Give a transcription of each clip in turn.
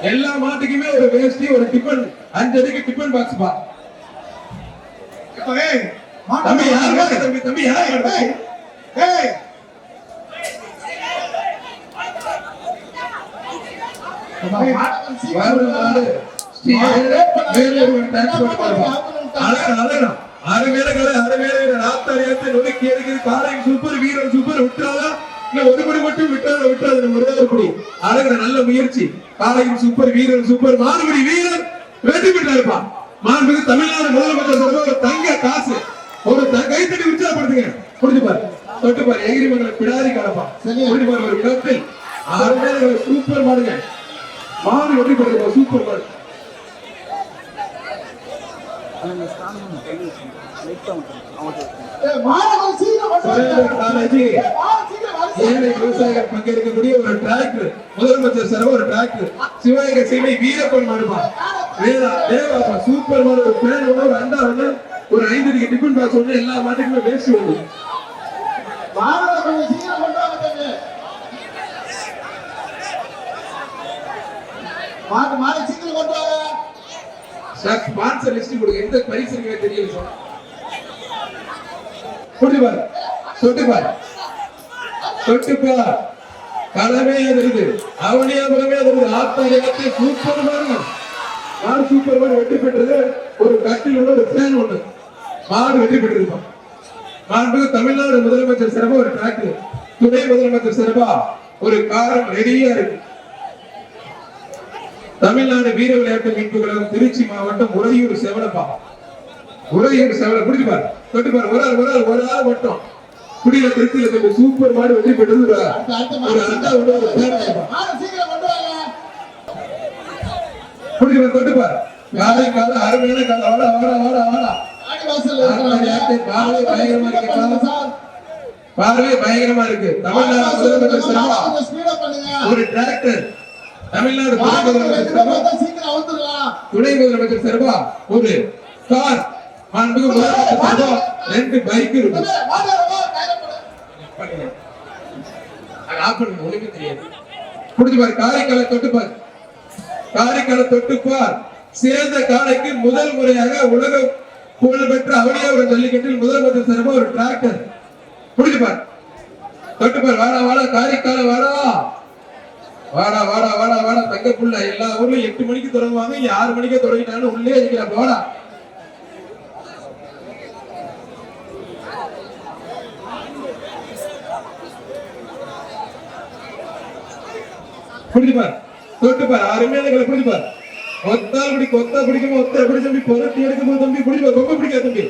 எல்லா மாட்டுக்குமே ஒரு வேஷ்டி ஒரு டிபன் 5 அடிக்கு டிபன் பாக்ஸ் பா. தம்பி யாரு தம்பி தம்பி யாரு ஏய் நல்ல முயற்சி. காலையும் சூப்பர் வீரர் சூப்பர் மாறுபடி வீரர் வெற்றி பெற்றாருப்பா. மாண்புமிகு தமிழ்நாடு முதலமைச்சர் ஒரு தங்க காசு ஒரு கைத்தடி உற்சாகப்படுத்துங்க. புரிஞ்சு பாரு தொட்டு பாரு எகிரி மக்களை பிடாரி கலப்பா. புரிஞ்சு பாரு ஒரு இடத்தில் 6 பேர் சூப்பர் மாடுங்க. மாடு வெற்றி பெற்ற சூப்பர் மாடு. விவசாயிகள் பங்கேற்கக்கூடிய ஒரு டிராக்டர் முதலமைச்சர் சார் ஒரு டிராக்டர் சிவகங்கை சீமை வீரப்பன் மாடுப்பா. சூப்பர் மாடு. ஒரு பேன் ஒண்ணு ஒரு அண்டா ஒண்ணு ஒரு 5 அடிக்கு டிபன் பாக்ஸ் ஒண்ணு எல்லா மாட்டுக்குமே வேஸ்ட் ஒண்ணு. ஸ்பான்சர் லிஸ்ட் கொடுங்க. எந்த பரிசு இருக்கே தெரியல சார். புடி பாரு தொட்டு பாரு தொட்டு பாரு கலவே எதிர்து அவனியா பலமே எதிர்து ஆத்தாரியாத்தி சூப்பர் மாடு. மாடு சூப்பர் மாடு வெற்றி பெற்றது. ஒரு கட்டில் உள்ள ஒரு ஃபேன் ஒண்ணு மாடு வெற்றி பெற்றிருப்போம். மாண்புமிகு தமிழ்நாடு முதலமைச்சர் சிறப்பா ஒரு டிராக்டர் துணை முதலமைச்சர் சிறப்பா ஒரு காரம் ரெடியா இருக்கு. தமிழ்நாடு வீர விளையாட்டு மீட்பு கழகம் திருச்சி மாவட்டம் உறையூர் செவலப்பா. உறையூர் செவல புடிச்சு பாரு தொட்டு பாரு ஒரு ஆள் மட்டும் குடியில திருச்சியில சூப்பர் மாடு வெற்றி பெற்றது. புடிச்சு தொட்டு பாரு காலை கால அருமையான கால வாடா வாடா வாடா வாடா பார்வை பயங்கரமா இருக்கு. தமிழ்நாடு ஒரு டிராக்டர் தமிழ்நாடு துணை முதலமைச்சர் சார்பா ஒரு கார் மாண்புமிகு முதலமைச்சர் சார்பா 2 பைக் இருக்கு. ஒண்ணுமே தெரியாது. புடிச்சு பாரு காரைக்கால தொட்டுப்பார் காரைக்கால தொட்டுப்பார். சிறந்த காளைக்கு முதல் முறையாக உலக புகழ்பெற்ற அவனியாபுரம் ஜல்லிக்கட்டில் முதலமைச்சர் சார்பா ஒரு டிராக்டர். புடிச்சு பாரு தொட்டுப்பார். வாடா வாடா காரைக்கால வாடா வாடா வாடா வாடா வாடா தங்க புள்ள. எல்லா ஊர்லயும் 8 மணிக்கு தொடங்குவாங்க. 6 மணிக்கே தொடங்கிட்டாங்க. உள்ளே இருக்கிற வாடா புடிச்சுப்பார் தொட்டுப்பார். அருமையான புடிச்சுப்பார். ஒத்தால் பிடி கொத்தா பிடிக்கும் ஒத்த எப்படி தம்பி புரட்டி எடுக்கும் தம்பி புடிச்சுப்பார். ரொம்ப பிடிக்காது தம்பி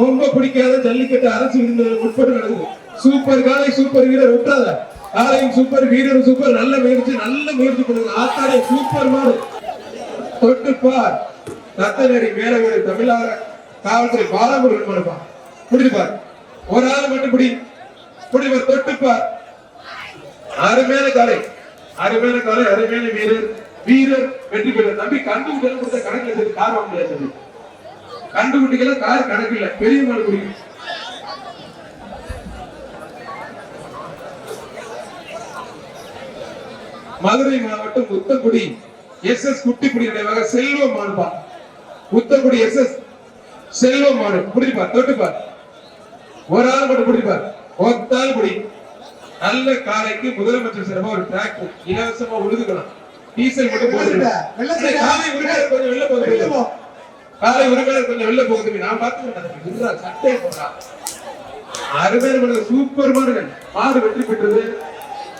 ரொம்ப பிடிக்காத ஜல்லிக்கட்டு அரசு உட்பட்டு நடக்குது. சூப்பர் காலை சூப்பர் வீரர் விட்டாத காலையும் சூப்பர் வீரர் சூப்பர். நல்ல முயற்சி பண்ணுங்க. ஆத்தாடைய சூப்பர் மாடு தொட்டுப்பார். ரத்தநேரி மேல வீடு தமிழ்நாடு காவல்துறை பாலமுருகன் மாடுப்பா. புடிச்சுப்பார் ஒரு ஆள் மட்டும் புடிச்சுப்பார் தொட்டுப்பார். அருமையான காலை அருமையான வீரர் வெற்றி பெற்ற தம்பி. கண்டுகுட்டிகள் கொடுத்த கணக்குல சரி கார் வாங்க முடியாது தம்பி. கண்டுகுட்டிகள் கார் கணக்கு இல்ல பெரிய மாடு பிடிக்கும். மதுரை மாவட்டம் உத்தக்குடி SS குட்டிக்குடி நினைவாக செல்வம் மாடுப்பா. உத்தக்குடி SS செல்வம் மாடு புடிச்சுப்பார் தொட்டுப்பார். ஒரு ஆள் மட்டும் புடிச்சுப்பார். ஒத்தால் புடி. நல்ல காலைக்கு முதலமைச்சர் சிறப்பா ஒரு டிராக்டர் இலவசமா உழுதுக்கலாம். டீசல் மட்டும் போடுங்க. காலை உரிமையாளர் கொஞ்சம் வெளில போகுது. காலை உரிமையாளர் கொஞ்சம் வெளில போகுது. நான் பார்த்துக்கிறேன். சட்டை போடுறா அருமையான சூப்பர் மாடுகள். மாடு வெற்றி பெற்றது.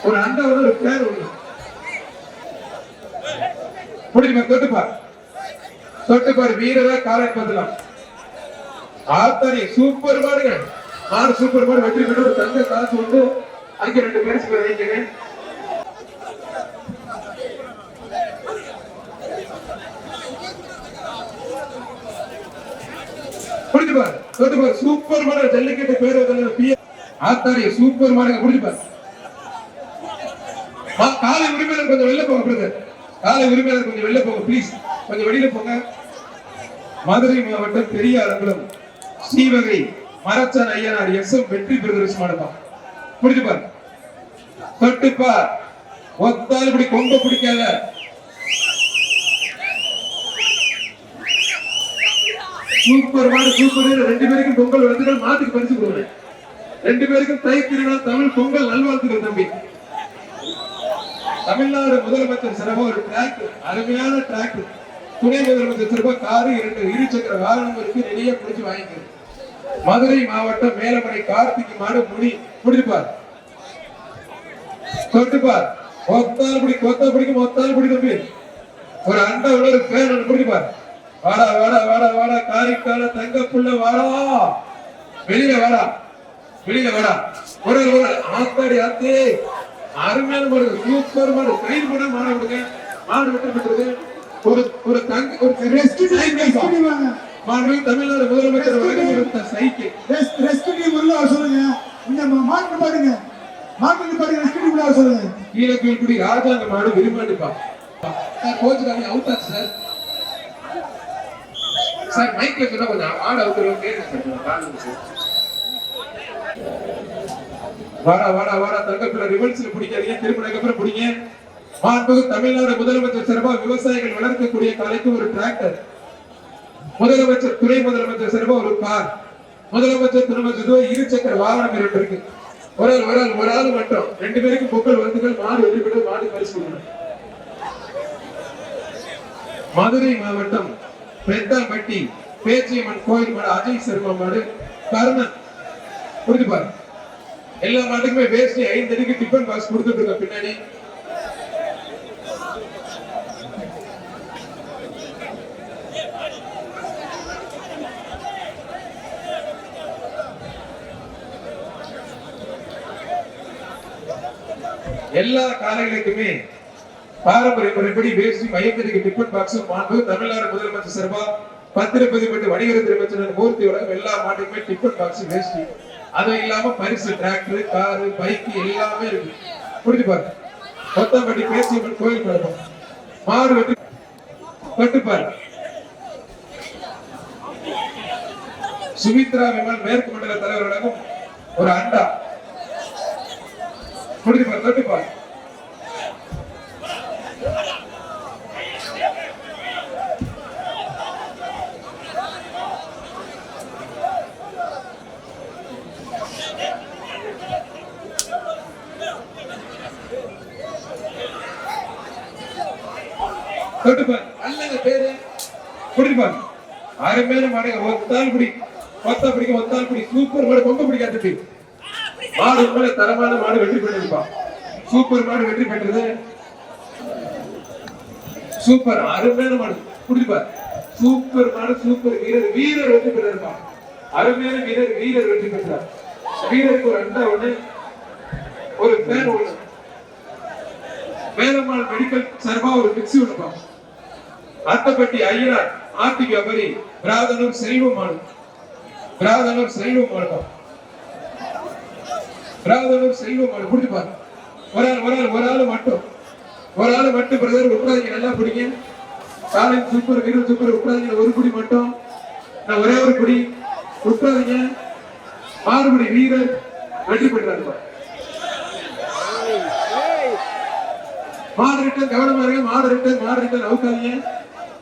ஒரு அண்டா ஒரு பேர் ஒண்ணு புடிச்சுப்பார் தொட்டுப்பார் வீரரா காலை பதிலாம். ஆத்தாரி சூப்பர் மாடுகள். மாடு சூப்பர் மாடு வெற்றி பெற்று ஒரு தங்க காசு உண்டு. அங்கே 2 பேருக்கு வைக்கிறேன். புடிச்சுப்பார் தொட்டுப்பார் சூப்பர் மாடு ஜல்லிக்கட்டு பேர் ஆத்தாரி சூப்பர் மாடுங்க. புடிச்சுப்பார். காலை உரிமையாளர் கொஞ்சம் வெளில போங்க பிரதர். காலை உரிமையாளர் கொஞ்சம் வெளில போங்க ப்ளீஸ். கொஞ்சம் வெளியில போங்க. மதுரை மாவட்டம் பெரிய அலங்குளம் ஸ்ரீவகை மரச்சான் ஐயனார் SM வெற்றி பிரதர்ஸ் மாடுப்பா. புடிச்சுப்பார் தொட்டுப்பார். ஒத்தால் இப்படி கொம்ப பிடிக்காத சூப்பர் மாடு சூப்பர். ரெண்டு பேருக்கும் பொங்கல் வாழ்த்துக்கள். மாட்டுக்கு பரிசு கொடுங்க. ரெண்டு பேருக்கும் தை திருநாள் தமிழ் பொங்கல் நல்வாழ்த்துக்கள் தம்பி. தமிழ்நாடு முதலமைச்சர் சிறப்பா ஒரு டிராக்டர், அருமையான டிராக்டர். துணை முதலமைச்சர் சிறப்பா காரு, 2 இருசக்கர வாகனம் இருக்கு. நிறைய பிடிச்சு வாங்கிக்கிறது. மதுரை மாவட்டம் மேலமனை கார்த்திகை மாடு முடிப்பார். தொட்டுப்பார். ஒத்தால் பிடிக்கும் ஒத்தால் பிடி தம்பி. ஒரு அண்டா உள்ள ஒரு ஃபேன் ஒன்று பிடிப்பார். வாடா வாடா வாடா வாடா காரிக்கால தங்க புள்ள வாடா, வெளியில வாடா வெளியில வாடா. ஒரு ஆத்தாடி ஆத்தே, அருமையான மாடு, சூப்பர் மாடு. கைது பண்ண மாடு விடுங்க. மாடு விட்டு விட்டுருது. ஒரு தங்க ஒரு ரெஸ்ட் மாடு தமிழ்நாடு முதலமைச்சர் வழக்கம் கொடுத்த சைக்கிள். ரெஸ்ட் டீம் உள்ள சொல்லுங்க. இந்த மாட்டு பாருங்க, மாட்டு பாருங்க. ரெஸ்ட் டீம் உள்ள சொல்லுங்க. கீழக்குடி ராஜாங்க மாடு விரும்பாண்டிப்பா. கோச் காமி அவுட் ஆச்சு சார். சார் மைக்ல சொன்னா கொஞ்சம் ஆட அவுத்துறோம் கேளுங்க சார். வாடா வாடா வாடா தங்கப்பிள்ள ரிவர்ஸ்ல பிடிக்காதீங்க, திருமணக்கு அப்புறம் பிடிங்க. மாண்புமிகு தமிழ்நாடு முதலமைச்சர் சிறப்பாக விவசாயிகள் வளர்க்கக்கூடிய கலைக்கு ஒரு டிராக்டர். முதலமைச்சர் துணை முதலமைச்சர் சிறப்பாக ஒரு கார். முதலமைச்சர் துணை முதலமைச்சர் இருசக்கர வாகனம் 2 இருக்கு. ஒரு ஆள் மட்டும். 2 பேருக்கு பொங்கல் வாழ்த்துக்கள். மாடு வெற்றி பெற்று மாடு பரிசு கொடுக்கணும். மதுரை மாவட்டம் பெத்தாம்பட்டி பேச்சியம்மன் கோயில் மாடு அஜய் சர்மா மாடு கர்ணன் புரிஞ்சு பாரு. எல்லா மாட்டுக்குமே வேஸ்ட் 5 அடிக்கு டிஃபன் பாக்ஸ் கொடுத்துட்டு இருக்க பின்னாடி. எல்லா காலைகளுக்குமே பாரம்பரிய முறைப்படி வேஷ்டி 5 அடிக்கு டிஃபன் பாக்ஸ் மாண்பு தமிழ்நாடு முதலமைச்சர் சிறப்பா பத்திரப்பதிப்பட்டு வணிகத்துறை அமைச்சர் மூர்த்தி உலகம் எல்லா மாட்டுக்குமே டிஃபன் பாக்ஸ் வேஷ்டி. அது இல்லாம பரிசு டிராக்டர், காரு, பைக் எல்லாமே இருக்கு. புரிஞ்சு பாரு. கொத்தம்பட்டி பேச்சியம்மன் கோயில் பழக்கம் மாடு வெட்டி கட்டுப்பாரு. சுமித்ரா விமல் மேற்கு மண்டல தலைவர்களிடம் ஒரு அண்டா புரிஞ்சு பாரு. கட்டுப்பாரு. அல்லங்க பேரு குடிப்பாரு. அருமையான மாடுங்க. ஒத்தால் குடி கொத்தா பிடிக்கும் ஒத்தால் குடி சூப்பர் மாடு. கொம்ப பிடிக்காது மாடு. உண்மையில தரமான மாடு வெற்றி பெற்றிருப்பா. சூப்பர் மாடு வெற்றி பெற்றது. சூப்பர் அருமையான மாடு குடிப்பார். சூப்பர் மாடு சூப்பர் வீரர் வெற்றி பெற்றிருப்பா. அருமையான வீரர் வெற்றி பெற்றார். வீரருக்கு ஒரு அண்டா ஒண்ணு, ஒரு பேன் ஒண்ணு. வேலம்மாள் மெடிக்கல் சார்பா ஒரு மிக்சி ஒண்ணுப்பா. அத்தப்பட்டி ஐயனார் ஆர்த்தி வியாபாரி பிராதனூர் செல்வம் மாடு. பிராதனூர் செல்வம் மாடுப்பா. பிராதனூர் செல்வம் மாடு குடிப்பாரு. ஒரு ஆள் மட்டும் பிரதர் உட்காந்து நல்லா பிடிங்க. காலை சூப்பர் வீரர் சூப்பர் உட்காந்து ஒரு குடி மட்டும். நான் ஒரே ஒரு குடி உட்காதீங்க. மாறுபடி வீரர் வெற்றி பெற்றாரு. மாடு ரிட்டன் கவனமா இருங்க. மாடு ரிட்டன் அவுக்காதீங்க.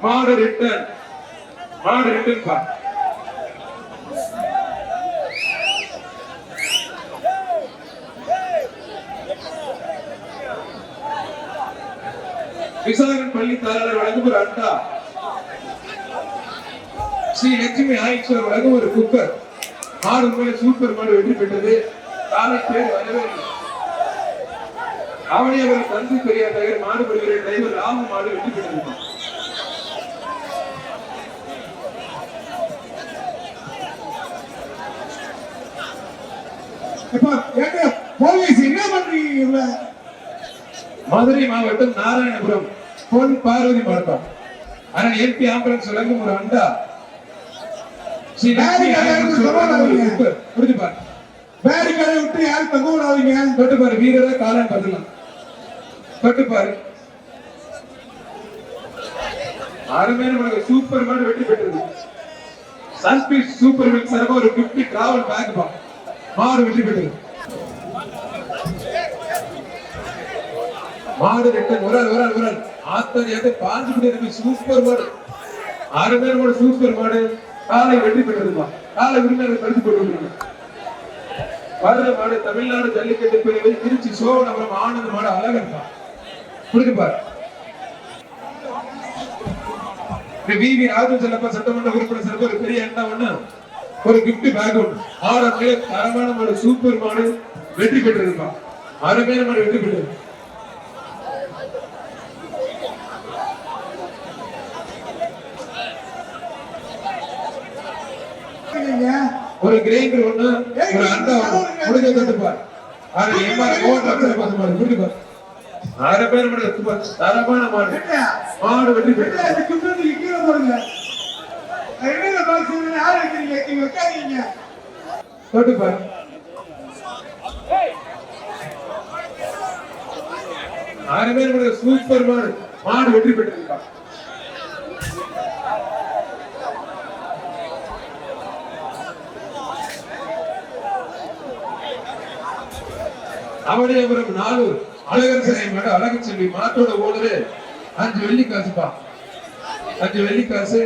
மாடு ரிட்டன் பா. விசாகன் பள்ளி தாராளர் வழங்கும் ஒரு அண்டா. ஸ்ரீ லட்சுமி ஆயிஸ்வரர் வழங்கும் ஒரு குக்கர். மாடு உண்மையில சூப்பர் மாடு வெற்றி பெற்றது. காலை பேர் வரவே அவனே அவர் தந்தை பெரியார் நகர் மாடு படுகிற டிரைவர் ராம மாடு வெற்றி பெற்றிருப்பான். மதுரை மாவட்டம் நாராயணபுரம் பொன் பார்வதி மாவட்டம் ஆனால் எம்பி ஆம்புலன்ஸ் வழங்கும் ஒரு அண்டா. புரிஞ்சு பாரு. பேரிக்கடை விட்டு யாரும் தங்க விடாதீங்க. தொட்டு பாரு. வீரரா காலன் பதிலாம் தொட்டு பாரு. அருமையான சூப்பர் மாடு வெற்றி பெற்றது. சன்ஸ்பீட் சூப்பர் மில்க் சார்பா ஒரு 50 டிராவல் பேக் பா. மாடு வெற்றி பெற்றது. மாடு ரிட்டன் ஒரு ஆள் ஆத்தரியாத பாஞ்சு இருக்கு. சூப்பர் மாடு அருமையான மாடு சூப்பர் மாடு. காலை வெற்றி பெற்றிருப்பான். காலை உரிமையாளர் பரிசு போட்டு வர்ற மாடு தமிழ்நாடு ஜல்லிக்கட்டு பிரிவில் திருச்சி சோழபுரம் ஆனந்த மாடு அழகா இருப்பான். புரிஞ்சுப்பார். விவி ராஜு செல்லப்பா சட்டமன்ற உறுப்பினர் சிறப்பு ஒரு பெரிய எண்ணம் ஒண்ணு, ஒரு கிஃப்ட் பேக் ஒண்ணு. ஆடு தரமான மாடு, சூப்பர் மாடு வெற்றி பெற்றிருப்பான். அருமையான மாடு வெற்றி பெற்று ஒரு கிரைண்டர் ஒண்ணு, ஒரு அண்டா ஒண்ணு முடிஞ்ச தட்டுப்பார். அது எம்ஆர் கோட் அப்சர பாத்து மாடு முடிப்பார். 6 பேர் மாடு எடுத்துப்பார். தரமான மாடு மாடு வெற்றி பெற்று கீழே போடுங்க. யார் வைக்கிறீங்க? நீங்க வைக்காதீங்க. தட்டுப்பார். ஆறு பேர் சூப்பர் மாடு மாடு வெற்றி பெற்றிருக்கான். அவனியபுரம் 4 அழகர் சிலை மாடு அழகு செல்வி மாட்டோட ஓடுது 5 வெள்ளி காசுப்பா. 5 வெள்ளி காசு.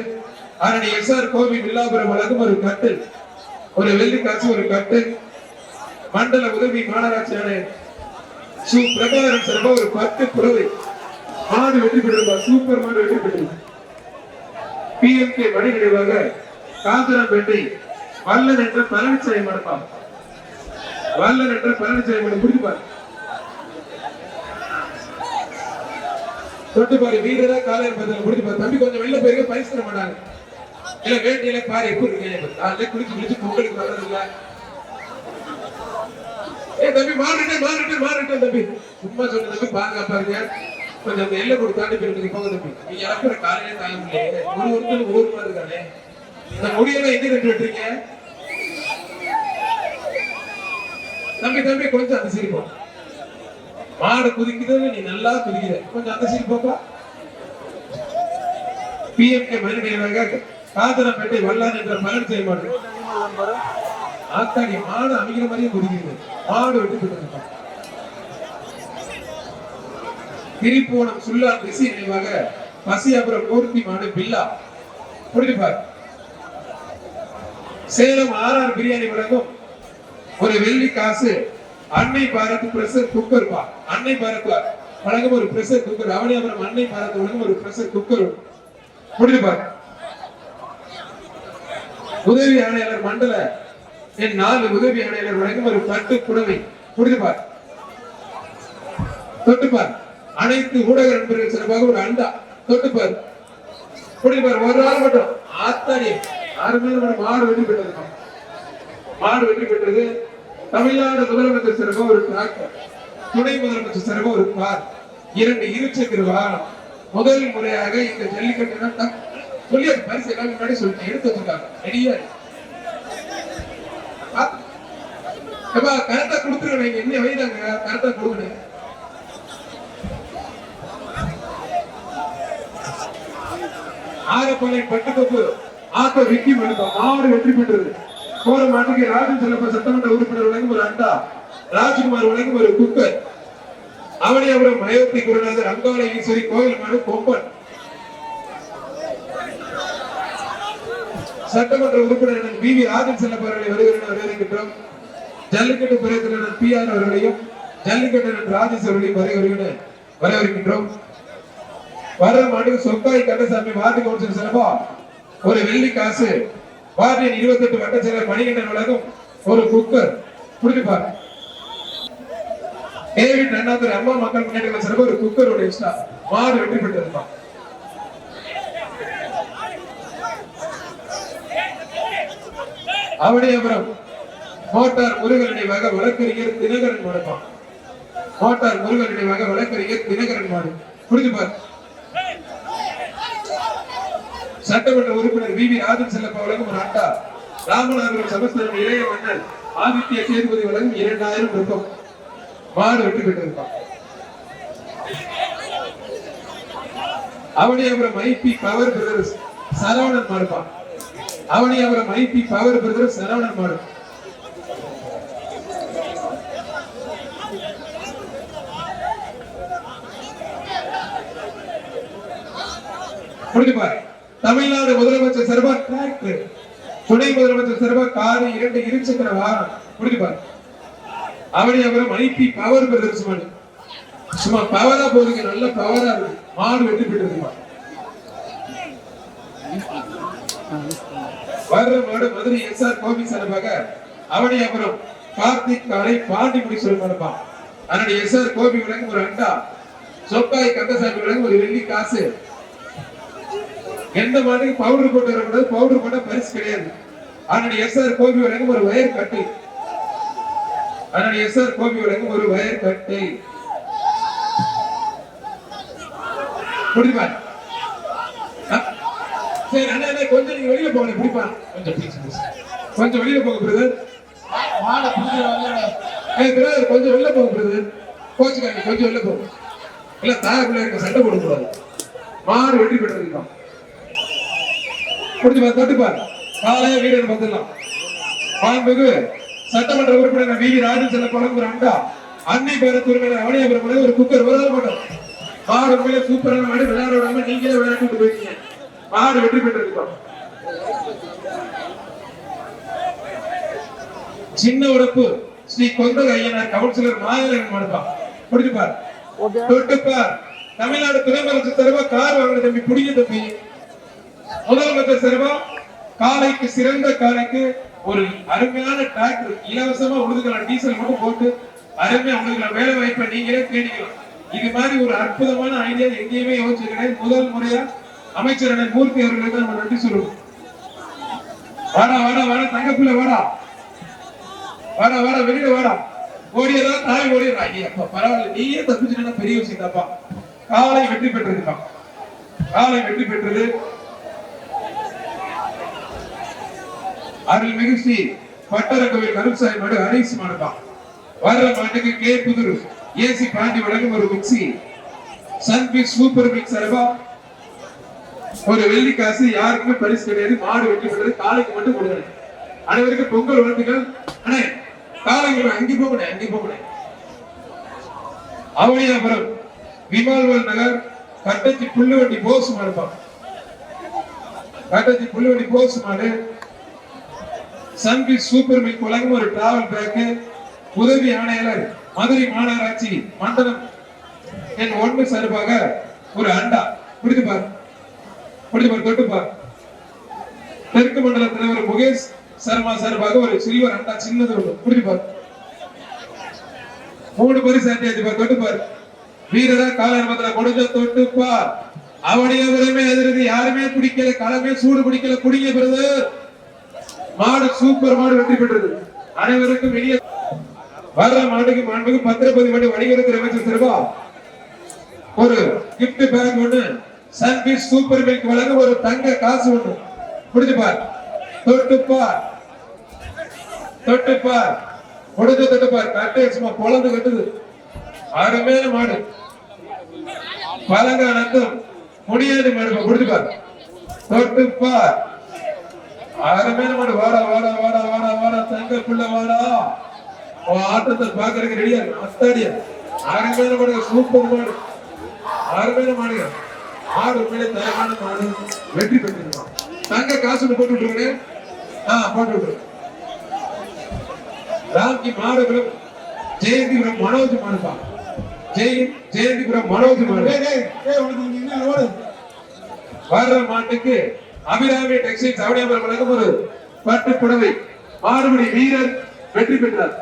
அரணி எஸ்ஆர் கோவில் வில்லாபுரம் அழகும் ஒரு கட்டு, ஒரு வெள்ளி காசு, ஒரு கட்டு. மண்டல உதவி மாநகராட்சி ஆணையர் சு பிரபாகரன் சிறப்பா ஒரு 10 புடவை மாடு வெற்றி பெற்றிருப்பார். சூப்பர் மாடு வெற்றி பெற்றிருப்பார். PMK மணி நினைவாக காந்தராம்பேட்டை வல்லன் என்ற பழனிசாமி மடப்பா. வல்லன் என்ற பழனிசாமி மடம் பிடிப்பார். தொட்டுப்பாரு வீரரா காலையர் பதில பிடிப்பார். தம்பி கொஞ்சம் வெளில போயிருக்க, பரிசு தர மாட்டாங்க. இல்ல வேண்டியில பாரு எப்படி இருக்கீங்க, காலையில குளிச்சு பொங்கலுக்கு வர்றது இல்ல. தம்பி மாறிட்டேன் தம்பி, சும்மா சொன்ன தம்பி பாதுகாப்பா இருக்க. கொஞ்சம் எல்லை கூட தாண்டி போயிட்டு போங்க தம்பி. நீங்க இறக்குற காலையிலே தாங்க முடியல. ஒருத்தருக்கு ஊர் மாதிரி இருக்கானே, இந்த முடியெல்லாம் எங்க ரெண்டு வெட்டுறீங்க தம்பி? கொஞ்சம் அந்த சீரி போ. மாடு குதிக்குது, நீ நல்லா குதிக்கிற, கொஞ்சம் அந்த சீரி போப்பா. PMK மணி நினைவாக காதரப்பேட்டை வல்லான் என்ற பழனிசாமி மாடு. ஆத்தாடி மாடு அமைக்கிற மாதிரியே குதிக்குது. மாடு வெட்டி போட்டு திரிப்போனம் சுல்லான் ரிசி நினைவாக பசியாபுரம் மூர்த்தி மாடு பில்லா புரிஞ்சுப்பார். சேலம் RR பிரியாணி வழங்கும் ஒரு வெள்ளி காசு. அன்னை பாரத் பிரஷர் குக்கர் பா. அன்னை பாரத் வழங்கும் ஒரு பிரஷர் குக்கர். அவனியாபுரம் அன்னை பாரத் வழங்கும் ஒரு பிரஷர் குக்கர் புரிஞ்சுப்பார். உதவி ஆணையாளர் மண்டல என் 4 உதவி ஆணையாளர் வழங்கும் ஒரு 10 புடவை புரிஞ்சுப்பார். தொட்டுப்பார். அனைத்து ஊடக நண்பர்கள் சிறப்பாக ஒரு அண்டா தொட்டுப்பார். புரிஞ்சுப்பார். ஒரு நாள் மட்டும் ஆத்தாடி 6 பேர் மாடு வெற்றி பெற்றது. மாடு வெற்றி பெற்றது. தமிழ்நாடு முதலமைச்சர் சிறப்பாக ஒரு டிராக்டர், துணை முதலமைச்சர் சிறப்பாக ஒரு கார், 2 இருசக்கர வாகனம். முதல் முறையாக இந்த ஜல்லிக்கட்டு சொல்லி பரிசு எல்லாம் முன்னாடி சொல்லிட்டு எடுத்து வச்சிருக்காங்க. ரெடியா கரெக்டா கொடுத்துருங்க. என்ன வைதாங்க கரெக்டா கொடுங்க. ஆரப்பாளையம் பட்டுக்கோப்பு ஆட்டோ விக்கி மனுப்பா மாடு வெற்றி பெற்றது. போற மாட்டுக்கு ராஜு செல்லப்ப சட்டமன்ற உறுப்பினர் வழங்கும் ஒரு அண்டா, ராஜ்குமார் வழங்கும் ஒரு குக்கர். அவனியாபுரம் மயோத்தி குருநாதர் அங்காள ஈஸ்வரி கோயில் மாடு கொம்பன். சட்டமன்ற உறுப்பினர் VV ராஜன் செல்லப்ப அவர்களை வருகிறோம். ஜல்லிக்கட்டு பிரிவு PR அவர்களையும் ஜல்லிக்கட்டு ராஜேஷ் அவர்களையும் வரவேற்கின்றோம். வர மாட்டுக்கு சொக்காய் கந்தசாமி வார்டு கவுன்சிலர் சிறப்பா ஒரு வெள்ளி காசு. வார்டின் 28 வட்ட செயலர் மணிகண்டன் வழங்கும் ஒரு குக்கர் புரிஞ்சுப்பார். டேவிட் அண்ணாதுரை அம்மா மக்கள் முன்னேற்ற சிறப்பு ஒரு குக்கரோட எக்ஸ்ட்ரா மாடு வெற்றி பெற்றிருப்பான். அவனியாபுரம் மோட்டார் முருகன் நினைவாக வழக்கறிஞர் தினகரன் மாடுப்பான். மோட்டார் முருகன் நினைவாக வழக்கறிஞர் தினகரன் மாடு புரிஞ்சுப்பார். சட்டமன்ற உறுப்பினர் VV ராஜன் செல்லப்பா வழங்கும் ஒரு அண்டா, ராமநாதபுரம் சமஸ்தானம் இளைய மன்னர் ஆதித்ய சேதுபதி வழங்கும் 2000 ரூபாய் மாடு வெற்றி பெற்றிருப்பான். Avaniyapuram IP power brothers Saravanan மாடுப்பான். Avaniyapuram IP power brothers Saravanan மாடு. புரிஞ்சுப்பார். தமிழ்நாடு முதலமைச்சர் சர்பா டிராக்டர் துணை முதலமைச்சர் சார்பாக கார் 2 இருசக்கர வாகனம் புரிஞ்சுப்பாரு. அவனி அப்புறம் ஐபி பவர் பிரதர்ஸ் மாடு சும்மா பவரா போறதுக்கு நல்ல பவரா இருக்கு. மாடு வெட்டி போயிட்டு வர்ற மாடு மதுரை எஸ்ஆர் கோபி சார்பாக அவனி அப்புறம் கார்த்திக் காலை பாண்டி முடி சொல்லுப்பா. அதனால எஸ்ஆர் கோபி விலங்கு ஒரு அண்டா, சொக்காய் கந்தசாமி விலங்கு ஒரு வெள்ளி காசு. எந்த மாட்டுக்கு பவுடர் போட்டு வரக்கூடாது, பவுடர் போட்டா பரிசு கிடையாது. அதனால எஸ்ஆர் கோபி விலங்கு ஒரு வயர் கட்டு. அதனால எஸ்ஆர் கோபி விலங்கு ஒரு வயர் கட்டு புரியுமா? சரி அண்ணா கொஞ்சம் நீங்க வெளியில போங்க பிடிப்பா. கொஞ்சம் வெளியில போங்க பிரதர். பிரதர் கொஞ்சம் வெளில போங்க பிரதர். கோச்சுக்காங்க கொஞ்சம் வெளில போங்க. இல்ல தாய பிள்ளைங்க சண்டை போட கூடாது. மாடு வெற்றி பெற்றிருக்கோம். புரிஞ்சுப்பா தொட்டுப்பா. காலைய வீரர் வந்துடலாம். மாண்புமிகு சட்டமன்ற உறுப்பினர் வி ராஜன் செல்ல குழம்பு ஒரு அண்டா, அன்னை பேரத்து உரிமையினர் அவனியாபுரம் ஒரு குக்கர் ஒரு மாட்டோம். மாடு உண்மையிலே சூப்பரான மாடு, விளையாட விடாம நீங்களே விளையாட்டு போயிருக்கீங்க. மாடு வெற்றி பெற்றிருக்கோம். சின்ன உடப்பு ஸ்ரீ கொந்தக ஐயனார் கவுன்சிலர் மாயலன் மடுப்பா. புரிஞ்சுப்பார் தொட்டுப்பார். தமிழ்நாடு துணை முதலமைச்சர் சார்பா கார் வாங்கின தம்பி புடிங்க தம்பி. முதலமைச்சர் சார்பா காலைக்கு சிறந்த காலைக்கு ஒரு அருமையான டிராக்டர் இலவசமா உழுதுக்கலாம். டீசல் மட்டும் போட்டு அருமையா உழுதுக்கலாம். வேலை வாய்ப்பை நீங்களே தேடிக்கலாம். இது மாதிரி ஒரு அற்புதமான ஐடியா எங்கேயுமே யோசிச்சு கிடையாது. முதல் முறையா அமைச்சர் அண்ணன் மூர்த்தி அவர்களுக்கு நம்ம நன்றி சொல்லுவோம். வாடா வாடா வாடா தங்கப்புல வாடா வாடா வாடா வெளியில வாடா. ஓடியதா தாய் ஓடியதா. அப்பா பரவாயில்ல, நீயே தப்பிச்சுட்டா பெரிய விஷயம் தாப்பா. காலை வெற்றி பெற்றிருக்கான். காலை வெற்றி பெற்றது அருள்மிகு ஸ்ரீ பட்டரங்கோவில் கருப்சாமி மாடு ஹரிஸ் மாடுதான். வர்ற மாட்டுக்கு கே புதுரு ஏசி பாண்டி வழங்கும் ஒரு மிக்சி, சன்பிக் சூப்பர் மிக்ஸ் சார்பா ஒரு வெள்ளி காசு. யாருக்குமே பரிசு கிடையாது. மாடு வெற்றி பெற்றது. காலைக்கு மட்டும் கொடுங்க. அனைவருக்கும் பொங்கல் வாழ்த்துக்கள். அண்ணே காலைக்கு அங்கே போகணும், அங்கே போகணும். அவனியாபுரம் விமால்வல் நகர் கட்டச்சி புல்லுவண்டி போஸ் மாடுப்பான். கட்டச்சி புல்லுவண்டி போஸ் மாடு சன்பிக் சூப்பர் மில்க் வழங்கும் ஒரு டிராவல் பேக்கு. உதவி ஆணையாளர் மதுரை மாநகராட்சி மண்டலம் என் 1 சார்பாக ஒரு அண்டா பிடித்துப்பார். தொட்டுப்பார். தெற்கு மண்டல தலைவர் முகேஷ் சர்மா சார்பாக ஒரு சில்வர் அண்டா சின்னது ஒன்று பிடித்துப்பார். 3 பரிசு அட்டியாச்சுப்பார். தொட்டுப்பார். வீரரா காலர்பத்திர கொடுத்த தொட்டுப்பார். அவனியாபுரமே எதிர்த்து யாருமே பிடிக்கல. களமே சூடு பிடிக்கல. குடிங்க பிரதர். மாடு சூப்பர் மாடு வெற்றி பெற்றது. அனைவருக்கும் வெளியே வர்ற மாட்டுக்கு மாண்புக்கு பத்திரப்பதி மாடு வணிகத்துறை அமைச்சர் சார்பா ஒரு கிஃப்ட் பேக் ஒண்ணு, சன்பிக் சூப்பர் மில்க் வழங்க ஒரு தங்க காசு ஒண்ணு புடிச்சுப்பார். தொட்டுப்பார். முடிஞ்ச தொட்டுப்பார். கட்டை சும்மா பொழந்து கட்டுது. அருமையான மாடு. பழங்கானத்தும் முடியாது மாடு புடிச்சுப்பார். தொட்டுப்பார். அருமையான மாடு. வாடா வாடா வாடா வாடா வாடா தங்க புள்ள வாடா. ஆட்டத்தை பாக்குறதுக்கு ரெடியா இருக்கு. அத்தாடியா அருமையான மாடு. சூப்பர் மாடு. அருமையான மாடுங்க. மாடு உண்மையிலே தரமான மாடு. வெற்றி பெற்றிருக்கான். தங்க காசு போட்டு விட்டுருங்க. போட்டு விட்டுருங்க. ராம்கி மாடுகளும் ஜெயந்திபுரம் மனோஜ் மாடுப்பா. ஜெயந்திபுரம் மனோஜ் மாடு. வர்ற மாட்டுக்கு அபிராமி டெக்ஸ்டைல்ஸ் அவனியாபுரம் வழங்கும் ஒரு பட்டு புடவை. மாறுபடி வீரர் வெற்றி பெற்றார்.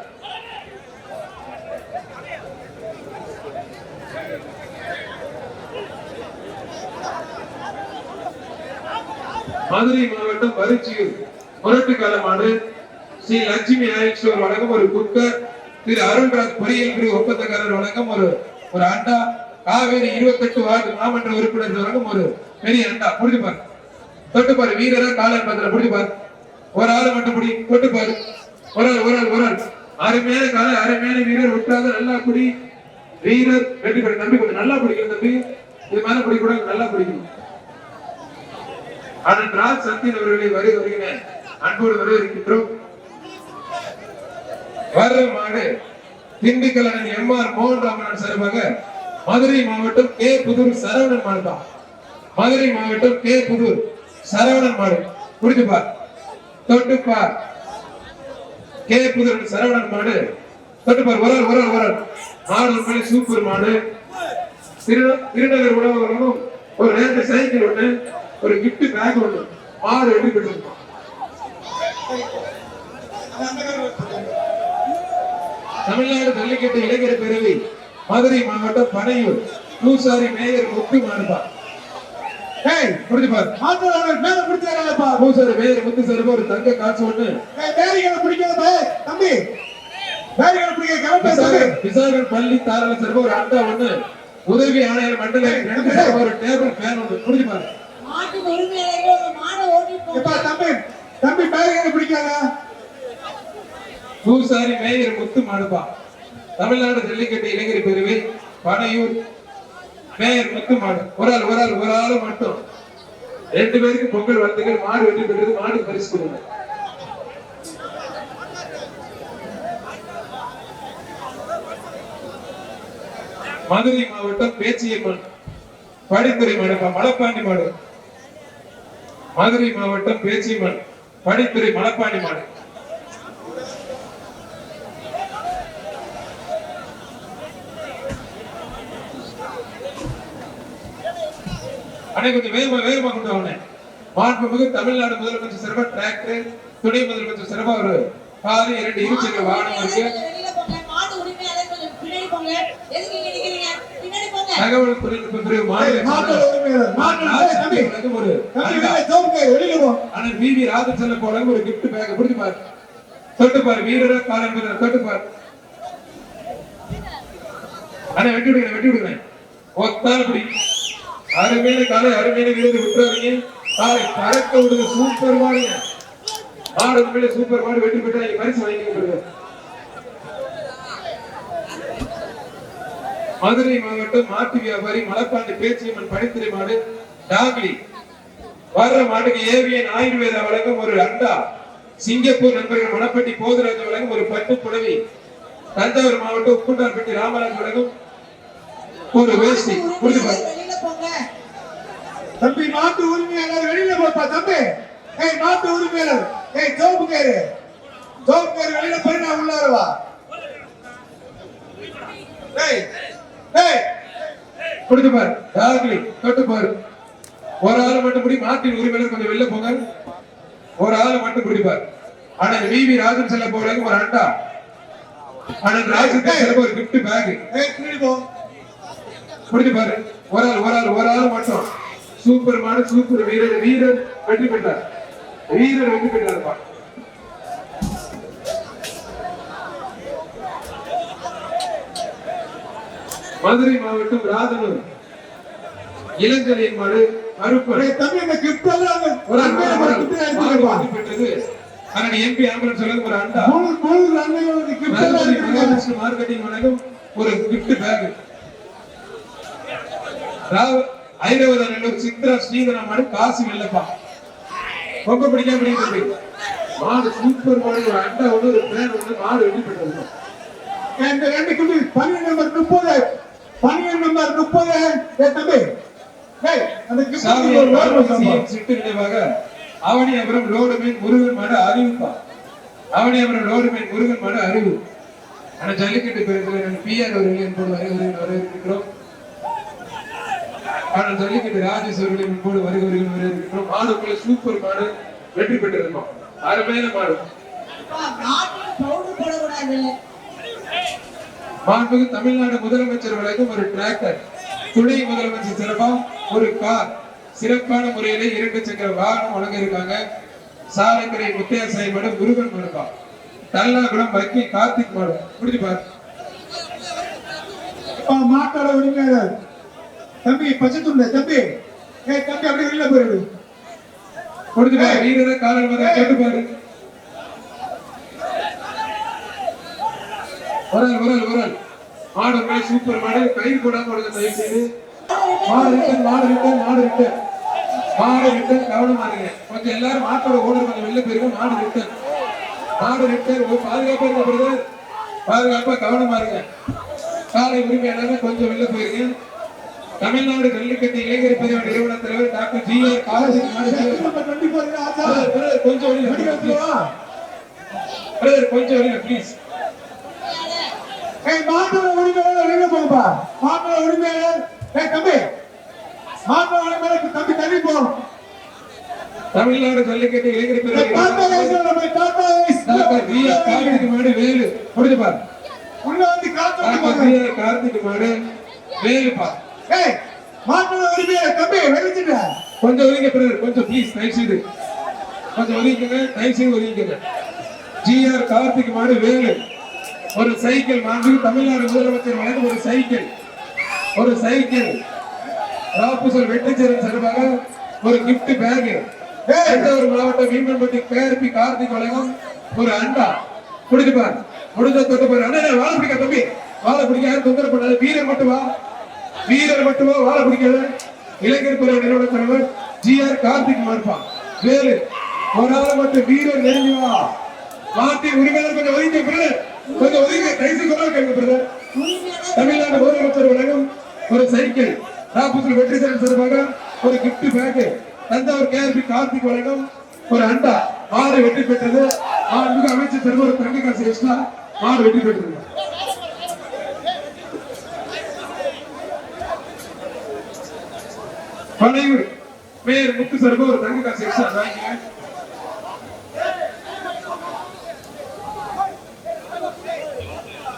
மதுரை மாவட்டம் பரிச்சியூர் முரட்டுக்கால மாடு ஸ்ரீ லட்சுமி நாயேஸ்வர் வழங்கும் ஒரு குக்கர். திரு அருண்ராஜ் பொறியியல் பிரிவு ஒப்பந்தக்காரர் வழங்கும் ஒரு அண்டா. காவேரி 28 வார்டு மாமன்ற உறுப்பினர் வழங்கும் ஒரு பெரிய அண்டா. புரிஞ்சுப்பார். தொட்டுப்பாரு. வீரரா காலர் பத்திர புடிச்சுப்பாரு. ஒரு ஆள் மட்டும் புடி. தொட்டுப்பாரு. ஒரு ஆள் அருமையான கால அருமையான வீரர் விட்டாத நல்லா குடி. வீரர் வெற்றி பெற்ற நம்பி கொஞ்சம் நல்லா பிடிக்கணும் தம்பி. இது மேல பிடிக்கூட நல்லா பிடிக்கணும். அண்ணன் ராஜ் சந்தின் அவர்களை வருகிறேன் அன்போடு வரவேற்கின்றோம். வர்ற மாடு திண்டுக்கல் அண்ணன் எம்.ஆர். மோகன் ராமன் சார்பாக மதுரை மாவட்டம் கே புதூர் சரவணன் மாடுப்பா. மதுரை மாவட்டம் கே புதூர் சரவணன் மாடு. புரிஞ்சுப்பார். தொட்டுப்பார் கே புதூர் சரவணன் மாடு தொட்டுப்பார் ஒரு ஆள் மாடு உண்மையிலே சூப்பர் மாடு திருநகர் உணவகமும் ஒரு 2 சைக்கிள் ஒண்ணு ஒரு gift பேக் ஒண்ணு மாடு வெற்றி பெற்றிருக்கோம் தமிழ்நாடு ஜல்லிக்கட்டு இளைஞர் பேரவை மதுரை மாவட்டம் பனையூர் பூசாரி மேயர் முத்து மாடுபா புரிஞ்சு பாரு மேல பிடிச்சாரப்பா பூசாரி மேயர் முத்து சார் ஒரு தங்க காசு ஒண்ணு பேரிகளை பிடிக்காத தம்பி பேரிகளை பிடிக்க கிளம்ப விசாகன் பள்ளி தாராள சார் ஒரு அண்டா ஒண்ணு உதவி ஆணையர் மண்டல 2 சார் ஒரு டேபிள் ஃபேன் ஒண்ணு புரிஞ்சு பாரு மாட்டு உரிமையாளர்கள் ஒரு மாடை ஓட்டிட்டு எப்பா தம்பி பேரிகளை பிடிக்காத பூசாரி மேயர் முத்து மாடுபா தமிழ்நாடு ஜல்லிக்கட்டு இளைஞர் பேரவை பனையூர் மேயர் முத்து மாடு ஒரு ஆள் மட்டும் 2 பேருக்கு பொங்கல் வாழ்த்துக்கள் மாடு வெற்றி பெற்றது மாடு பரிசு கொடுங்க மதுரை மாவட்டம் பேச்சியம்மன் படித்துறை மாடுப்பா மலப்பாண்டி மாடு மதுரை மாவட்டம் பேச்சியம்மன் படித்துறை மலப்பாண்டி மாடு அனை கொஞ்சம் வேகமா கொண்டு வாங்க மாண்புமிகு தமிழ்நாடு முதலமைச்சர் சிறப்பா டிராக்டர் துணை முதலமைச்சர் சிறப்பா ஒரு காரு 2 இருசக்கர வாகனம் இருக்கு வெளியில போங்க மாட்டு உரிமையாளர்கள் கொஞ்சம் பின்னாடி போங்க எதுக்கு இங்க நிக்கிறீங்க பின்னாடி போங்க தகவல் தொழில்நுட்ப பிரிவு மாநில ஒரு வெளியில போ அண்ணன் வி ராஜன் செல்ல போல ஒரு gift பேக் பிடிச்சு பாரு தொட்டு பாரு வீரர காலன் வீரர் தொட்டு பாரு அண்ணா வெட்டி விடுங்க ஒத்தால் பிடி அருமையான காலை அருமையான வீரர் விட்டுறாதீங்க காலை பறக்க விடுது சூப்பர் மாடுங்க மாடு உண்மையிலே சூப்பர் மாடு வெற்றி பெற்றா நீங்க பரிசு வாங்கிக்க மதுரை மாவட்டம் மாட்டு வியாபாரி மலப்பாண்டி பேச்சியம்மன் பனித்துறை மாடு டாக்லி வர்ற மாட்டுக்கு ஏவியன் ஆயுர்வேதா வழங்கும் ஒரு அண்டா சிங்கப்பூர் நண்பர்கள் மணப்பட்டி போதராஜ் வழங்கும் ஒரு பட்டு புடவை தஞ்சாவூர் மாவட்டம் உப்புண்டார்பட்டி ராமராஜ் வழங்கும் ஒரு வேஷ்டி புரிஞ்சு பாரு வெளியில போங்க தம்பி மாட்டு உரிமையாளர் வெளியில போப்பா தம்பி மாட்டு உரிமையாளர் ஜோப்புக்காரு வெளியில போய் நான் உள்ளார வா புரிஞ்சு பாரு டாக்லி தொட்டு பாரு ஒரு ஆள் மட்டும் பிடி மாட்டின் உரிமையாளர் கொஞ்சம் வெளில போங்க ஒரு ஆள் மட்டும் பிடிப்பார் அண்ணன் வி ராஜன் செல்ல போறாங்க ஒரு அண்டா அண்ணன் ராஜன் செல்ல ஒரு gift பேக் புரிஞ்சு பாரு ஒரு ஆள் மட்டும் சூப்பர் மாடு சூப்பர் வீரர் வெற்றி பெற்றார் பா மதுரை மாவட்டம் ராதனூர் இளஞ்சலியின் மாடு அருப்பர் தம்பி அந்த கிஃப்ட் எல்லாம் ஒரு வெற்றி பெற்றது அண்ணன் MP ஆம்புலன்ஸ் சொல்லுங்க ஒரு அண்டா மார்க்கெட்டிங் வழங்கும் ஒரு gift பேக் ஐரவதநல்லூர் சித்ரா ஸ்ரீதரா மாடு காசு வெள்ளப்பா ரொம்ப பிடிக்காம பிடிக்கிறது மாடு சூப்பர் மாடு ஒரு அண்டா ஒண்ணு ஒரு பேன் ஒண்ணு மாடு வெட்டி பெற்றது இந்த 2 கிஃப்ட் 12 நம்பர் 30 தம்பி அந்த கிஃப்ட் சிட்டு நினைவாக அவனியாபுரம் லோடுமீன் முருகன் மாடு அறிவிப்பா அவனியாபுரம் லோடுமீன் முருகன் மாடு அறிவு ஆனா ஜல்லிக்கட்டு பேருக்கு PR அவர்கள் என்பது வரவேற்கிறோம் ஆனால் ஜல்லிக்கட்டு ராஜேஷ் அவர்களை முன்போடு வரவேற்கிறோம் மாடுக்குள்ள சூப்பர் மாடு வெற்றி பெற்றிருக்கோம் அருமையான மாடு மாட்டுக்கு பவுடர் போடக்கூடாது மாண்புமிகு தமிழ்நாடு முதலமைச்சர் வழங்கும் ஒரு டிராக்டர் துணை முதலமைச்சர் சிறப்பா ஒரு கார் சிறப்பான முறையில 2 சக்கர வாகனம் வழங்க இருக்காங்க சாலைக்கரை முத்தையாசாமி மாடு முருகன் மாடுப்பா தல்லாகுளம் வக்கீல் கார்த்திக் மாடு புரிஞ்சு பாரு மாட்டோட உரிமையாளர் தம்பி பச்சைத்துள்ள தம்பி தம்பி அப்படியே வெளியில போயிடு புரிஞ்சு பாரு வீரர காலன் வர கேட்டு பாரு ஒரு ஆள் மாடு மேல சூப்பர் மாடு கை போடாம கொடுங்க தயவு செய்து மாடு ரிட்டன் கவனமா இருங்க கொஞ்சம் எல்லாரும் மாட்டோட ஓனர் கொஞ்சம் வெளில போயிருங்க மாடு ரிட்டன் பாதுகாப்பா இருக்க பிரதர் பாதுகாப்பா கவனமா இருங்க காலை உரிமையாளர் கொஞ்சம் வெளில போயிருங்க தமிழ்நாடு ஜல்லிக்கட்டு இளைஞர் பிரிவு நிறுவன தலைவர் டாக்டர் ஜி.ஆர். கார்த்திக் மாடு கண்டிப்பா இருக்கு, ஆச்சா. பிரதர் கொஞ்சம் வெளியில வெடி வச்சிருவா. பிரதர் கொஞ்சம் வெளியில ப்ளீஸ். ஏய், மாட்டோட உரிமையாளர் வெளியில போங்கப்பா. மாட்டோட உரிமையாளர், ஏய் தம்பி, மாட்டோட உரிமையாளர் தம்பி தள்ளி போ. தமிழ்நாடு ஜல்லிக்கட்டு இளைஞர் பிரிவு ஏய், டாடா ஏசி நம்ம Tata AC. Doctor GR. Karthik மாடு வேலு முடிஞ்சு பாரு. உள்ள வந்து காத்து டாக்டர் போங்க. ஜி.ஆர். கார்த்திக் மாடு வேலு பாரு. ஏய், மாட்டோட உரிமையாளர் தம்பி வெளிச்சிட்ட. கொஞ்சம் ஒதுங்க பிரதர், கொஞ்சம் ப்ளீஸ் தயவு செய்து கொஞ்சம் ஒதுக்குங்க, தயவு செய்து ஒதுக்குங்க. ஜி.ஆர். கார்த்திக் மாடு வேலு ஒரு சைக்கிள் வாங்கி தமிழ்நாடு முதலமைச்சர் வழங்கும் ஒரு சைக்கிள் ராப்புசல் வெற்றிச்சேரன் சார்பாக ஒரு gift பேக். தஞ்சாவூர் மாவட்டம் மீன்பட்டி கேஆர்பி கார்த்திக் வழங்கும் ஒரு அண்டா. குடிச்சு பாரு, முடிஞ்ச தொட்டு பாரு. அண்ணா வாழை பிடிக்க தம்பி, வாழை பிடிக்க யாரும் தொந்தரவு பண்ணாது. வீரர் மட்டும் வா, வாழை பிடிக்காத. இளைஞர் பிரிவு நிறுவன தலைவர் ஜி.ஆர். கார்த்திக் மாடுப்பா வேலு. ஒரு ஆள் மட்டும் வீரர் நெருங்கி வா. மாட்டின் உரிமையாளர் கொஞ்சம் ஒதுங்க பிரதர், கொஞ்சம் ஒதுங்க, கைது சொல்ல கேட்க பிரதர். தமிழ்நாடு முதலமைச்சர் வழங்கும் ஒரு சைக்கிள் ராப்புசல் வெற்றிச்சேரன் சார்பாக ஒரு gift pack. Thanjavur KRP Karthik வழங்கும் ஒரு அண்டா. மாடு வெற்றி பெற்றது. மாண்புமிகு அமைச்சர் சார்பாக ஒரு தங்க காசு எக்ஸ்ட்ரா. மாடு வெற்றி பெற்றது. பனையூர் மேயர் முத்து சார்பாக ஒரு தங்க காசு எக்ஸ்ட்ரா வாங்கிக்கிறேன்.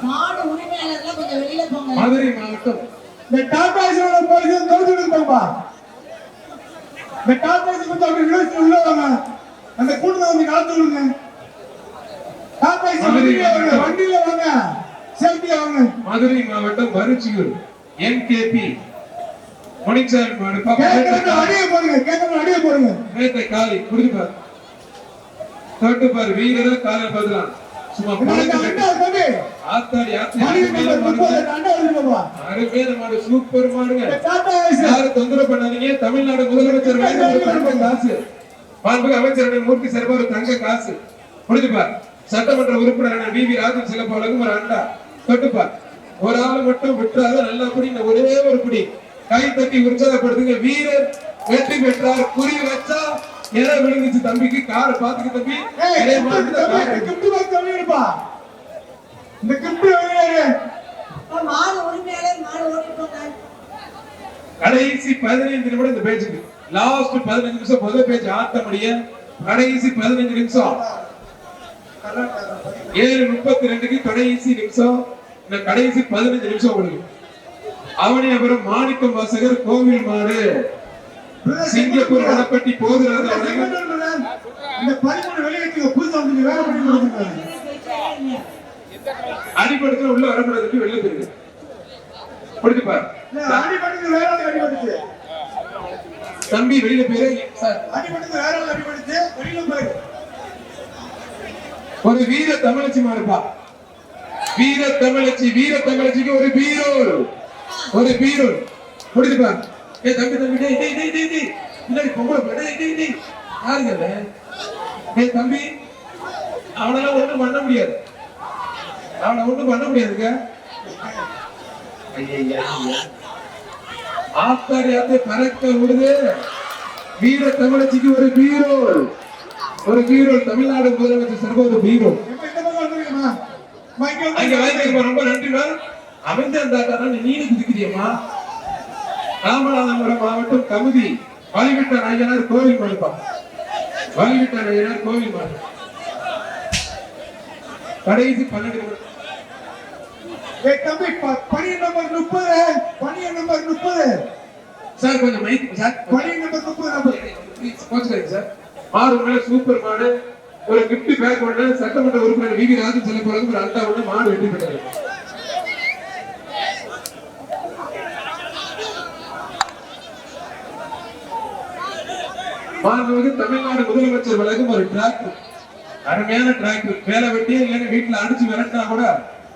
மாடு உரிமையாளர்லாம் கொஞ்சம் வெளியில போங்க. மதுரை மாவட்டம் இந்த டாடா ஏசியோட போலீஸ் தோத்துடுங்கப்பா. இந்த டாடா ஏசி கொஞ்சம் அப்படி யோசிச்சு உள்ள வாங்க. அந்த கூட்டத்தை வந்து காத்து விடுங்க. டாடா ஏசி வண்டியில வாங்க, சேஃப்டியா வாங்க. மதுரை மாவட்டம் பருச்சியூர் எம்கேபி முனிச்சாமி மாடு கேட்கறது அடியே போடுங்க, கேட்கறது அடியே போடுங்க. நேத்தை காலி குடிச்சு பாரு, தொட்டு பாரு. வீரர காலை பதிலாம் சும்மா இந்த அண்டா தம்பி, ஆத்தாடி மணி நம்பர் 30 அண்டா எடுங்கப்பா. அருமையான மாடு, சூப்பர் மாடுங்க. இந்த டாடா ஏசி யாரும் தொந்தரவு பண்ணாதீங்க. தமிழ்நாடு முதலமைச்சர் வழங்கும் ஒரு தங்க காசு. மாண்புமிகு அமைச்சர் மூர்த்தி சார்பாக ஒரு தங்க காசு. முடிஞ்சு பார். சட்டமன்ற உறுப்பினர் வி.வி. ராஜன் சிலப்ப வழங்கும் ஒரு அண்டா. தொட்டுப்பார். ஒரு ஆள் மட்டும் விட்டுறாத, நல்லா புடி. ஒரே ஒரு புடி, கை தட்டி உற்சாகப்படுத்துங்க. வீரர் வெற்றி பெற்றார். குறி வச்சா என விழுந்துச்சு தம்பிக்கு. காரை பாத்துக்க தம்பி. இதே மாதிரி தான் காரை. கிஃப்ட் பாக்ஸ் வெளியிடுப்பா. இந்த கிஃப்ட் வெளியிடு. மாடு உரிமையாளர் மாடு ஓடி போங்க. கடைசி 15 நிமிடம் இந்த பேச்சுக்கு. லாஸ்ட் 15 நிமிஷம் பொது பேச்சு ஆட்ட முடிய. கடைசி 15 நிமிஷம் 7:32க்கு கடைசி நிமிஷம். இந்த கடைசி 15 நிமிஷம் உங்களுக்கு. அவனியபுரம் மாணிக்கம் வாசகர் கோவில் மாடு சிங்கப்பூர் வனப்பட்டி போதுராஜ இந்த 13 வெளியிட்டு புதுசா வந்து வேற பண்ணி கொடுத்துருக்காங்க. அடிபடுத்த உள்ள வரக்கூடாதுன்னு வெளில போயிருக்கு. படிச்சு பாரு அடிபடுத்து வேற ஆள் அடிபடுத்து. தம்பி வெளியில போயிரு சார். அடிபடுத்து வேற ஆள் அடிபடுத்து வெளியில போயிரு. ஒரு வீர தமிழச்சி மாடுப்பா. வீர தமிழச்சிக்கு ஒரு பீரோல். முடிச்சு பாரு. ஏ தம்பி டேய் முன்னாடி பொம்பளை போய் டேய் யாருங்க அவன்? ஏய் தம்பி, அவனால ஒண்ணும் பண்ண முடியாது. ஆத்தாடி பறக்க விடுது. வீர தமிழச்சிக்கு ஒரு பீரோல். தமிழ்நாடு முதலமைச்சர் சார்பாக ஒரு பீரோல். அங்க வாங்கிக்க ரொம்ப நன்றிமா. அமைஞ்சாண்டாட்டா நீ குதிக்கிறியம்மா. ராமநாதபுரம் மாவட்டம் கமுதி வழிவிட்ட நாயனார் கோவில் மாடுப்பா. கடைசி 12 நிமிடம். தம்பி பணி நம்பர் 30 சார் கொஞ்சம் மைக் சார். பணி நம்பர் 30 கோச்சுக்காதீங்க சார். மாடு மேல சூப்பர் மாடு. ஒரு gift பேக் ஒண்ணு. சட்டமன்ற உறுப்பினர் வி.வி. ராஜன் சிலப்ப வழங்கும் ஒரு அண்டா ஒண்ணு. மாடு வெற்றி பெற்றது. மாண்புமிகு தமிழ்நாடு முதலமைச்சர் வழங்கும் ஒரு டிராக்டர். அருமையான டிராக்டர். வேலை வெட்டியே இல்லைன்னு வீட்டுல அடிச்சு விரட்டினா கூட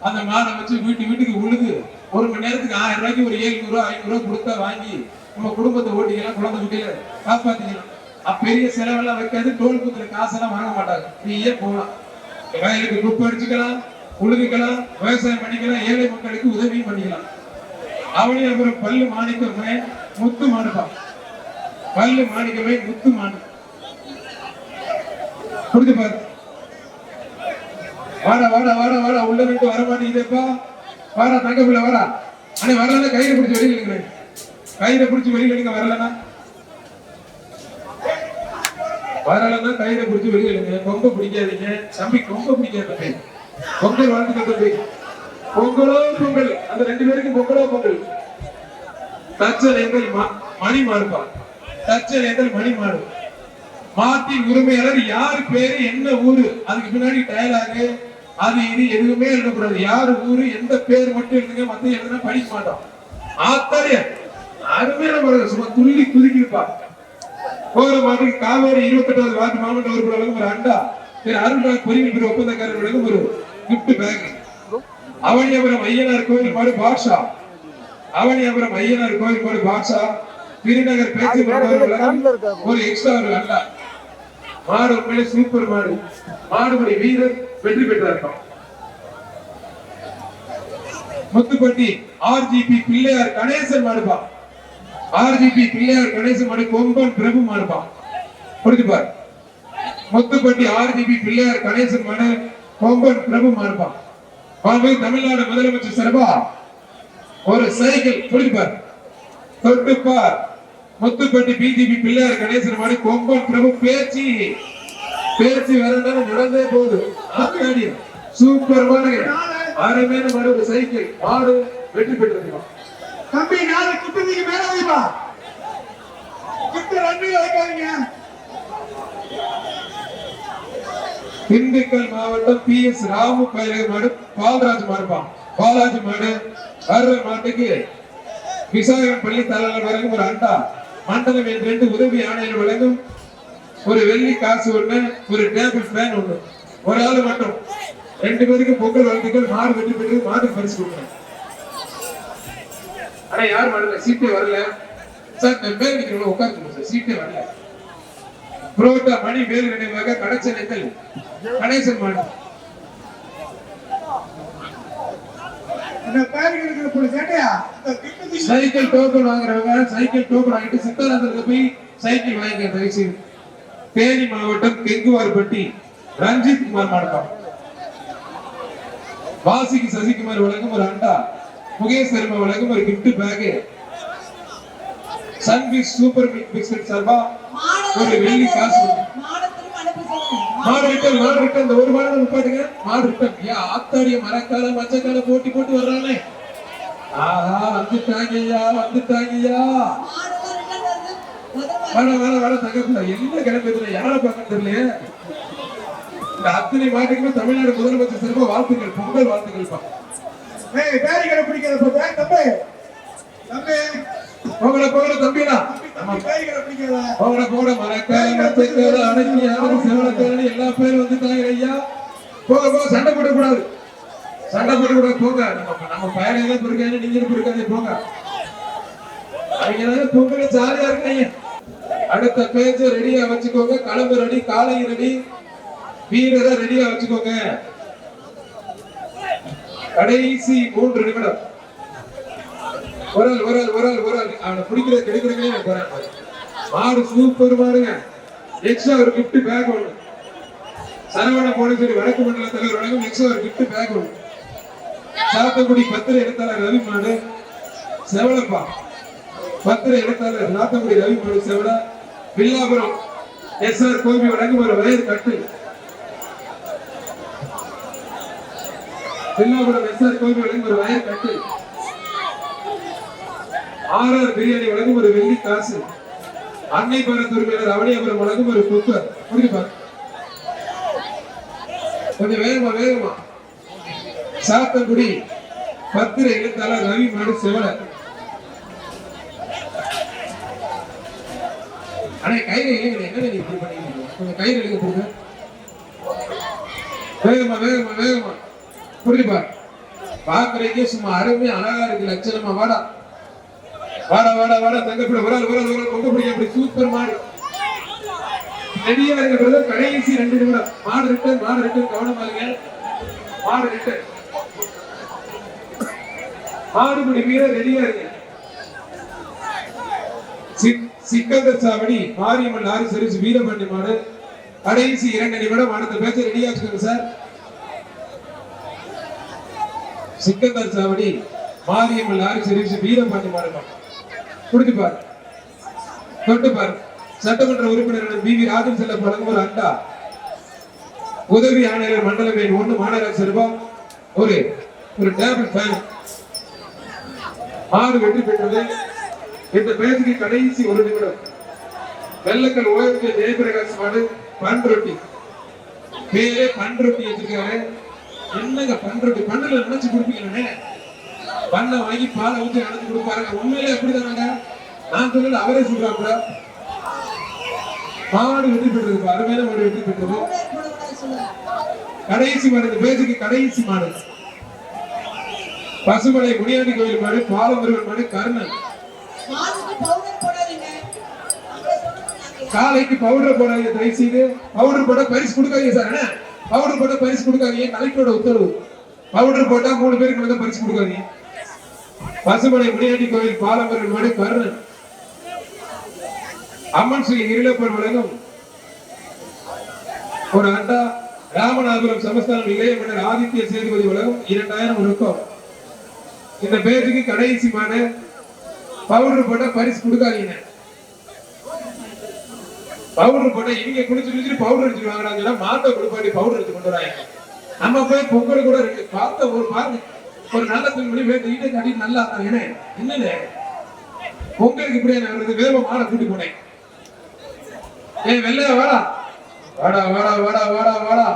அந்த மாடை வச்சு வீட்டுக்கு உழுது 1 மணி நேரத்துக்கு 1000 ரூபாய்க்கு ஒரு 700 500 கொடுத்தா வாங்கி நம்ம குடும்பத்தை ஓட்டிக்கலாம், குழந்தை குட்டியில காப்பாத்திக்கலாம். பெரிய செலவெல்லாம் வைக்காது. டோல் குத்துல காசெல்லாம் வாங்க மாட்டாங்க. நீயே போகலாம், வயலுக்கு குப்பை அடிச்சுக்கலாம், உழுதுக்கலாம், விவசாயம் பண்ணிக்கலாம், ஏழை மக்களுக்கு உதவியும் பண்ணிக்கலாம். அவனே அப்புறம் பல்லு மாணிக்கமே முத்து மாடுப்பா. பல்லு மாணிக்கமே முத்து மாடு புரிஞ்சு பாரு. வாடா வாடா வாடா வாடா உள்ள நின்று வர மாட்டேங்குதேப்பா. வாடா தங்க பிள்ளை வாடா. அண்ணே வரலன்னா கயிறை பிடிச்சி வெளியில எடுக்கிறேன். கயிறை பிடிச்சி வெளியில எடுங்க. வரலன்னா கயிறை பிடிச்சி வெளியில எடுங்க. கொம்பை பிடிக்காதீங்க தம்பி. கொம்பை பிடிக்காத பொங்கல் வாழ்த்துக்கள் தம்பி. பொங்கலோ பொங்கல். அந்த 2 பேருக்கும் பொங்கலோ பொங்கல். தச்சல் எங்கள் மணி மாடுப்பா. தச்சல் எங்கள் மணி மாடு. மாட்டின் உரிமையாளர் யார் பேரு என்ன ஊரு அதுக்கு பின்னாடி டயலாகு அது இது எதுவுமே எழுதக்கூடாது. யாரு ஊரு எந்த பேர் மட்டும் எழுதுங்க. மத்த எழுதுனா படிக்க மாட்டோம். ஆத்தாரிய அருமையான பாருங்க. சும்மா துள்ளி குதிக்கிருப்பா. போற மாட்டுக்கு காவேரி 28வது வார்டு மாவட்ட உறுப்பினர்களுக்கும் ஒரு அண்டா பேர் அருள்ராஜ் பொறியியல் பிரிவு ஒப்பந்தக்காரர்களுக்கும் ஒரு கிஃப்ட் பேக். அவனியாபுரம் ஐயனார் கோயில் மாடு பாட்ஷா. அவனியாபுரம் ஐயனார் கோயில் மாடு பாட்ஷா. திருநகர் பேச்சு ஒரு எக்ஸ்ட்ரா ஒரு அண்டா. மாடு உண்மையிலே சூப்பர் மாடு. மாடுபடி வீரர் வெற்றி பெற்றார். முத்துப்பட்டி ஆர்ஜிபி பிள்ளையார் கணேசன் மாடுபா. ஆர்ஜிபி பிள்ளையார் கணேசன் மாடு கொம்பன் பிரபு மாடுபா. புரிஞ்சுப்பார். முத்துப்பட்டி ஆர்ஜிபி பிள்ளையார் கணேசன் மாடு கொம்பன் பிரபு மாடுபா. தமிழ்நாடு முதலமைச்சர் சார்பா ஒரு சைக்கிள். புரிஞ்சுப்பார். தொட்டுப்பார். முத்துப்பட்டி பிஜேபி பிள்ளையார் கணேசன் மாடு கொம்பன் பிரபு பேச்சு வரணும் நடந்தே போகுது. சூப்பர் மாடு. அருமையான மாடு. ஒரு சைக்கிள் மாடு வெற்றி பெற்றிருக்கோம். தம்பி நாளை குத்துறதுக்கு மேல வைப்பா. குத்து 2 வைக்காதீங்க. திண்டுக்கல் மாவட்டம் PS ராமு பயிர் மாடு பால்ராஜ் மாடுப்பான். பாலாஜி மாடு வர்ற மாட்டுக்கு விசாகம் பள்ளி தலைவர் வழங்கும் ஒரு அண்டா. மண்டலம் 2 உதவி ஆணையர் வழங்கும் ஒரு வெள்ளி காசு ஒண்ணு. ஒரு டேபிள் ஃபேன் ஒண்ணு. ஒரு ஆள் மட்டும் 2 பேருக்கு பொங்கல் வாழ்த்துக்கள். மாடு வெற்றி பெற்று மாடு பரிசு கொடுக்கணும். ஆனா யார் வரல. சீட்டே வரல சார். பேர் நிக்கிறவங்க உட்கார்ந்து சார். சீட்டே வரல. புரோட்டா மணி வேறு நினைவாக கடச்சல் கணேசன் மாடு. சைக்கிள் டோக்கன் வாங்குறவங்க சைக்கிள் டோக்கன் வாங்கிட்டு சித்தானந்தருக்கு போய் சைக்கிள் வாங்கிக்க தயவுசெய்து. தேனி மாவட்டம் கெங்குவார்பட்டி ரஞ்சித் குமார் மாடுப்பா. வாசிக்கு சசிகுமார் வழங்கும் ஒரு அண்டா. முகேஷ் சர்மா வழங்கும் ஒரு கிஃப்ட் பேக். சன்பிஸ் சூப்பர் மில்க் பிஸ்கட் சார்பா ஒரு வெள்ளி காசு. மாடு ரிட்டன் இந்த ஒரு மாடு நிப்பாட்டுங்க. மாடு ரிட்டன். ஆத்தாடிய மரக்கால மச்சக்கால போட்டி போட்டு வர்றானே. ஆஹா வந்துட்டாங்கய்யா. வர தகப்புல என்ன கிளம்புதுல யார பார்க்க தெரியலையே. இந்த அத்தனை மாட்டுக்குமே தமிழ்நாடு முதலமைச்சர் சிறப்பு வாழ்த்துக்கள். பொங்கல் வாழ்த்துக்கள்ப்பா. பேரிகளை பிடிக்காத தம்பி. போகல தம்பிடா. போகல மரக்கால மச்சக்கால அடக்கி யாரும் செவலக்கால எல்லா பேரும் வந்துட்டாங்க ஐயா. போக சண்டை போடக்கூடாது. போங்க. நம்ம பயணம் இருக்காங்க. நீங்க இருக்காங்க. போங்க. அவங்க பொங்கல ஜாலியா இருக்காங்க. அடுத்த பேஜ் ரெடியா வச்சுக்கோங்க. களம்பு ரெடி. காலை ரெடி. வீரரை ரெடியா வச்சுக்கோங்க. கடைசி 3 நிமிடம். ஒரு ஆள் அவனை பிடிக்கிறது கெடுக்கிறதுலே போறேன். மாடு சூப்பர் மாடுங்க. எக்ஸ்ட்ரா ஒரு கிஃப்ட் பேக் ஒண்ணு. சரவண போனேஸ்வரி வடக்கு மண்டல தலைவர் வழங்கும் எக்ஸ்ட்ரா ஒரு கிஃப்ட் பேக் ஒண்ணு. சாத்தங்குடி பத்திர எழுத்தாளர் ரவி மாடு செவலப்பா. பத்திர எழுத்தாளர் சாத்தங்குடி ரவி மாடு செவல. வில்லாபுரம் SR கோபி வழங்கும் ஒரு வயது கட்டு. வில்லாபுரம் SR கோபி வழங்கும் ஒரு வயது கட்டு. RR பிரியாணி வழங்கும் ஒரு வெள்ளி காசு. அன்னை பாரத் உரிமையாளர் அவனியாபுரம் வழங்கும் ஒரு குக்கர். புரியுது. கொஞ்சம் வேகமா. சாத்தங்குடி பத்திர எழுத்தாளர் ரவி மாடு செவல. ஆனா கையில இல்லைங்க. என்ன நீங்க இப்படி பண்ணீங்க? கொஞ்சம் கையில எழுதி கொடுங்க. வேகமா. புரியுது. பாக்குறதுக்கே சும்மா அருமையா அழகா இருக்கு. லட்சணமா வாடா தங்கப்பிட ஒரு ஆள் கொண்டு பிடிக்க. அப்படி சூப்பர் மாடு ரெடியா இருக்கிறது. கடைசி 2 நிமிடம். மாடு ரிட்டன் கவனமா இருங்க. மாடு ரிட்டன். மாடுபடி வீரர் ரெடியா இருங்க. சிக்கந்தர் சாவடி மாரியம்மன் லாரி சர்வீஸ் வீரபாண்டி மாடு கடைசி 2 நிமிடம் அடுத்த பேச்ச ரெடியா வச்சுக்கோங்க சார். சிக்கந்தர் சாவடி மாரியம்மன் லாரி சர்வீஸ் வீரபாண்டி மாடு குடிச்சு பாரு, தொட்டு பாரு. சட்டமன்ற உறுப்பினர் பி வி ராஜன் செல்ல வழங்கும் ஒரு அண்டா உதவி ஆணையர் மண்டல மேல் 1 மாநகராட்சி ரூபாய் ஒரு டேபிள் ஃபேன் மாடு வெற்றி பெற்றது. இந்த பேச்சுக்கு கடைசி 1 நிமிடம் வெள்ளக்கல் ஓய்வு ஜெயபிரகாஷ் மாடு பண்ரொட்டி பேரே பண்ரொட்டி வச்சிருக்காரு. என்னங்க பண்ரொட்டி பண்ணுல நினைச்சு கொடுப்பீங்களே, பண்ண வாங்கி பாலை ஊற்றி நினைச்சு கொடுப்பாருங்க. உண்மையிலே எப்படிதானாங்க, நான் சொல்லல அவரே சொல்றாங்க. மாடு வெற்றி பெற்றது, அருமையான மாடு வெற்றி பெற்றது. கடைசி மாடு இந்த பேச்சுக்கு கடைசி மாடு பசுமலை முனியாண்டி கோயில் மாடு பாலமுருகன் மாடு கர்ணன். காலைக்கு பவுடர் போடாதீங்க, தயவு செய்து பவுடர் போட்டா பரிசு கொடுக்காதீங்க சார். என்ன பவுடர் போட்டா பரிசு கொடுக்காதீங்க, கலெக்டரோட உத்தரவு. பவுடர் போட்டா 3 பேருக்கு மட்டும் பரிசு கொடுக்காதீங்க. பசுமலை முனியாண்டி கோயில் பாலமுருகன் மாடு கர்ணன். அம்மன் ஸ்ரீ இருளப்பர் வழங்கும் ஒரு அண்டா ராமநாதபுரம் சமஸ்தானம் இளைய மன்னர் ஆதித்ய சேதுபதி வழங்கும் 2000 ரொக்கம். இந்த பேச்சுக்கு கடைசி மாடு பவுடர் போட்டா பரிசு கொடுக்காதீங்க. பவுடர் போட்டா இவங்க குடிச்சு பவுடர் அடிச்சு வாங்குறாங்கன்னா மாட்டை குளிப்பாட்டி பவுடர் எடுத்து கொண்டு வராங்க. நம்ம போய் பொங்கல் கூட இருக்கு பார்த்த ஒரு பாருங்க, ஒரு நல்ல துணி வீட்டை கட்டி நல்லா என்னன்னு பொங்கலுக்கு இப்படியே வருது. வேக மாடை கூட்டி போனேன். ஏன் வெள்ளையா வாடா வாடா வாடா வாடா வாடா வாடா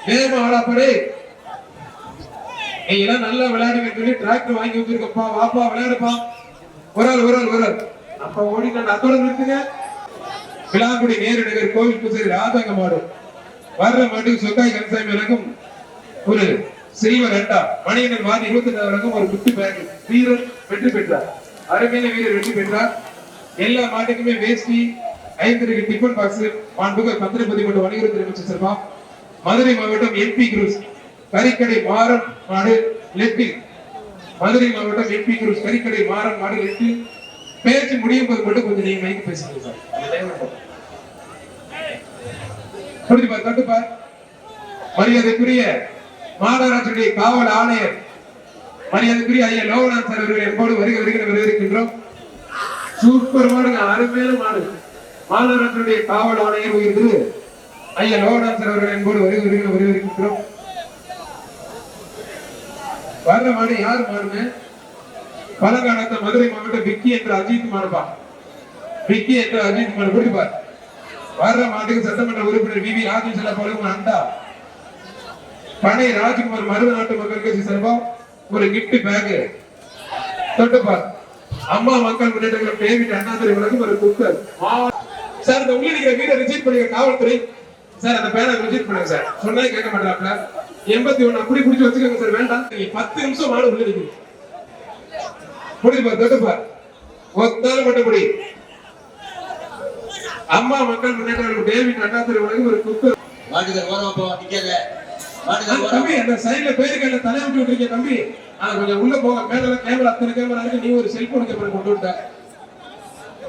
வேகமா வாடா படே. நீ எல்லாம் நல்லா விளையாடுங்க சொல்லி டிராக்டர் வாங்கி வச்சிருக்கப்பா, வாப்பா விளையாடுப்பா. ஒரு ஆள் அப்ப ஓடிக்க அதோட நிறுத்துங்க. விளாங்குடி நேரடிகர் கோவில் பூசரி ராஜாங்க மாடு வர்ற மாட்டுக்கு சொக்காய் கன்சாமி வழங்கும் ஒரு சில்வர் அண்டா மணியனர் வாதி 22 வழங்கும் ஒரு குட்டி பேக். வீரர் வெற்றி பெற்றார், அருமையான வீரர் வெற்றி பெற்றார். எல்லா மாட்டுக்குமே வேஷ்டி 5 டிஃபன் பாக்ஸ் மாண்புக பத்திரப்பதி மற்றும் வணிகத்துறை அமைச்சர் சார்பா மதுரை மாவட்டம் எம்பி குரூஸ் கறிக்கடை மாறன் மாடு லெட்டு. மதுரை மாவட்டம் எம்பி குரூஸ் கறிக்கடை மாறன் மாடு லெட்டு. பேச்சு முடியும் போது மட்டும் கொஞ்சம் நீங்க மைக்கு பேசுங்க சார். மரியாதைக்குரிய மாநகராட்சியுடைய காவல் ஆணையர் மரியாதைக்குரிய ஐயா லோகநாத் சார் அவர்கள் என்போடு வருகின்றோம். சூப்பர் மாடுங்க, அருமையான மாடு. மாநகராட்சியுடைய காவல் ஆணையர் உயிர் ஐயா லோகநாத் சார் அவர்கள் என்போடு வருகின்றோம். வர்ற மாடு யாரு மாடுங்க? பலகாலத்த மதுரை மாவட்டம் விக்கி என்ற அஜித் மாடுபா. விக்கி என்ற அஜித் மாடு குடிப்பார். வர்ற மாட்டுக்கு சட்டமன்ற உறுப்பினர் வி வி ராஜன் செல்ல பழகும் அண்டா பனை ராஜ்குமார் மருத நாட்டு மக்கள் கட்சி சார்பா ஒரு கிஃப்ட் பேக் தொட்டுப்பார். அம்மா மக்கள் முன்னேற்ற டேவிட் அண்ணாதுரை வழங்கும் ஒரு குக்கர். சார் இந்த உள்ள இருக்கிற வீட ரிஜெக்ட் பண்ணிக்க காவல்துறை சார். அந்த பேரை ரிஜெக்ட் பண்ணுங்க சார். சொன்னா கேட்க மாட்டாப்ல. 81 அப்படி குடிச்சு வச்சுக்கோங்க சார். வேண்டாம், 10 நிமிஷம் மாடு உள்ள நிக்குது. முடிப்பார் தொட்டுப்பார். ஒத்தால மட்டும்படி அம்மா மக்கள் முன்னேற்ற டேவிட் அண்ணாதுரை வழங்கும் ஒரு குக்கர். தம்பி அந்த சைடுல பேருக்கு தலை விட்டு விட்டுருக்க தம்பி, அது கொஞ்சம் உள்ள போக. மேல கேமரா, அத்தனை கேமரா இருக்கு. நீ ஒரு செல்போன் கேமரா கொண்டு விட்ட.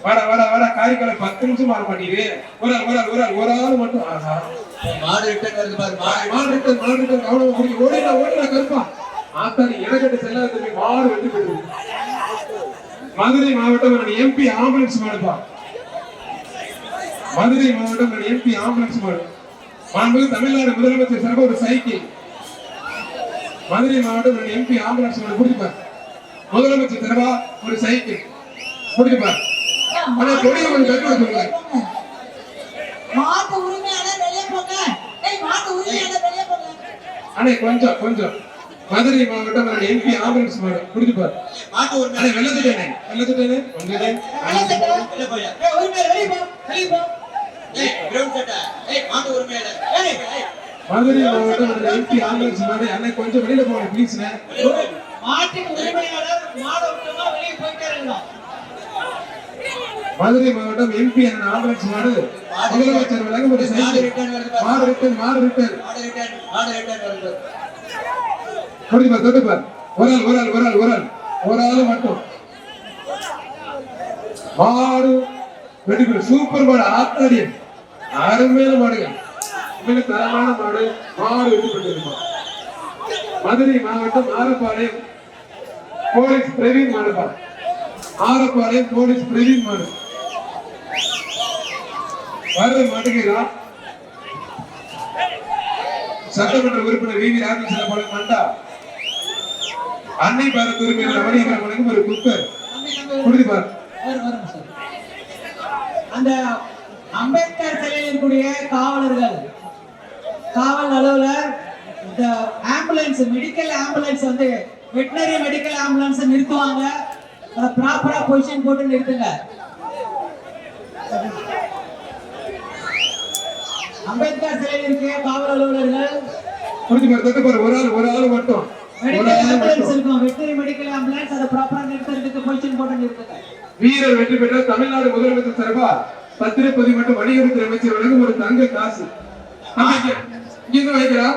வாடா வாடா வாடா காரிக்கால 10 நிமிஷம் மாற மாட்டீங்க. ஒரு ஆள் மட்டும். மாடு ரிட்டர்ன் வருது பாரு. மாடு ரிட்டர்ன் கவனம் புடி. ஓடிடா கருப்பா. ஆத்தாடி இடக்கட்டு செல்லாத தம்பி. மாடு வெட்டி போயிடுது. மதுரை மாவட்டம் எம்பி ஆம்புலன்ஸ் மாடுப்பா. மதுரை மாவட்டம் எம்பி ஆம்புலன்ஸ் மாடு. மாண்புமிகு தமிழ்நாடு முதலமைச்சர் சார்பா ஒரு சைக்கிள். மதுரை மாவட்டம் எம்பி ஆம்புலன்ஸ் மாடு குடிப்பார். முதலமைச்சர் சார்பா ஒரு சைக்கிள் குடிப்பார். ஆனா கொடிய ஒரு கட்டு சொல்லுங்க. மாட்டு உரிமையாளர் வெளியே போங்க. மாட்டு உரிமையாளர் வெளியே போங்க. அண்ணே கொஞ்சம் மதுரை மாவட்டம் எம்பி ஆம்புலன்ஸ் மாடு குடிப்பார். மாட்டு உரிமையாளர் வெள்ளத்துட்டேனே வந்ததே வெளியே போய். உரிமையாளர் வெளியே போ. மதுரை மாவட்டம் எம்பி ஆம்புலன்ஸ் மாடு. அண்ணே கொஞ்சம் வெளியில போங்க ப்ளீஸ். மாட்டின் உரிமையாளர் மாடு விட்டுமா வெளியே போயிட்டே இருக்கலாம். மதுரை மாவட்டம் எம்பி ஆம்புலன்ஸ் மாடு முதலமைச்சர் வழங்கும் ஒரு சைக்கிள். மாடு ரிட்டர்ன் குடிப்பார் தொட்டுப்பார். ஒரு ஆள் மட்டும். மாடு வெற்றி பெற்று சூப்பர் மாடு ஆத்தாடியம் அருமையான மாடுகள் மிக தரமான மாடு மாடு வெற்றி பெற்றிருப்பான். மதுரை மாவட்டம் ஆரப்பாளையம் போலீஸ் பிரவீன் மாடுப்பா. ஆரப்பாளையம் போலீஸ் பிரவீன் மாடு வர்ற மாட்டுகிறா சட்டமன்ற உறுப்பினர் வி வி ராமச்சந்திரன் போல மண்டா அன்னை பாரத் உரிமையாளர் ரமணியன் ஒரு குக்கர் குடிதி பாரு. அந்த அம்பேத்கர் சிலையில் இருக்கக்கூடிய காவலர்கள், காவல் அலுவலர், இந்த ஆம்புலன்ஸ், மெடிக்கல் ஆம்புலன்ஸ் வந்து வெட்டினரி மெடிக்கல் ஆம்புலன்ஸ் நிறுத்துவாங்க. ப்ராப்பரா பொசிஷன் போட்டு நிறுத்துங்க. அம்பேத்கர் சிலையில் இருக்க காவல் அலுவலர்கள் குடிதி பாரு. தொட்டு பாரு. ஒரு ஆள் மட்டும் மெடிக்கல் ஆம்புலன்ஸ் இருக்கும். வெட்டினரி மெடிக்கல் ஆம்புலன்ஸ் அதை ப்ராப்பரா நிறுத்துறதுக்கு பொசிஷன் போட்டு நிறுத்துங்க. வீரர் வெற்றி பெற்ற தமிழ்நாடு முதலமைச்சர் சார்பா பத்திரப்பதி மற்றும் வணிகத்துறை அமைச்சர் வழங்கும் ஒரு தங்க காசு இங்க வைக்கிறா.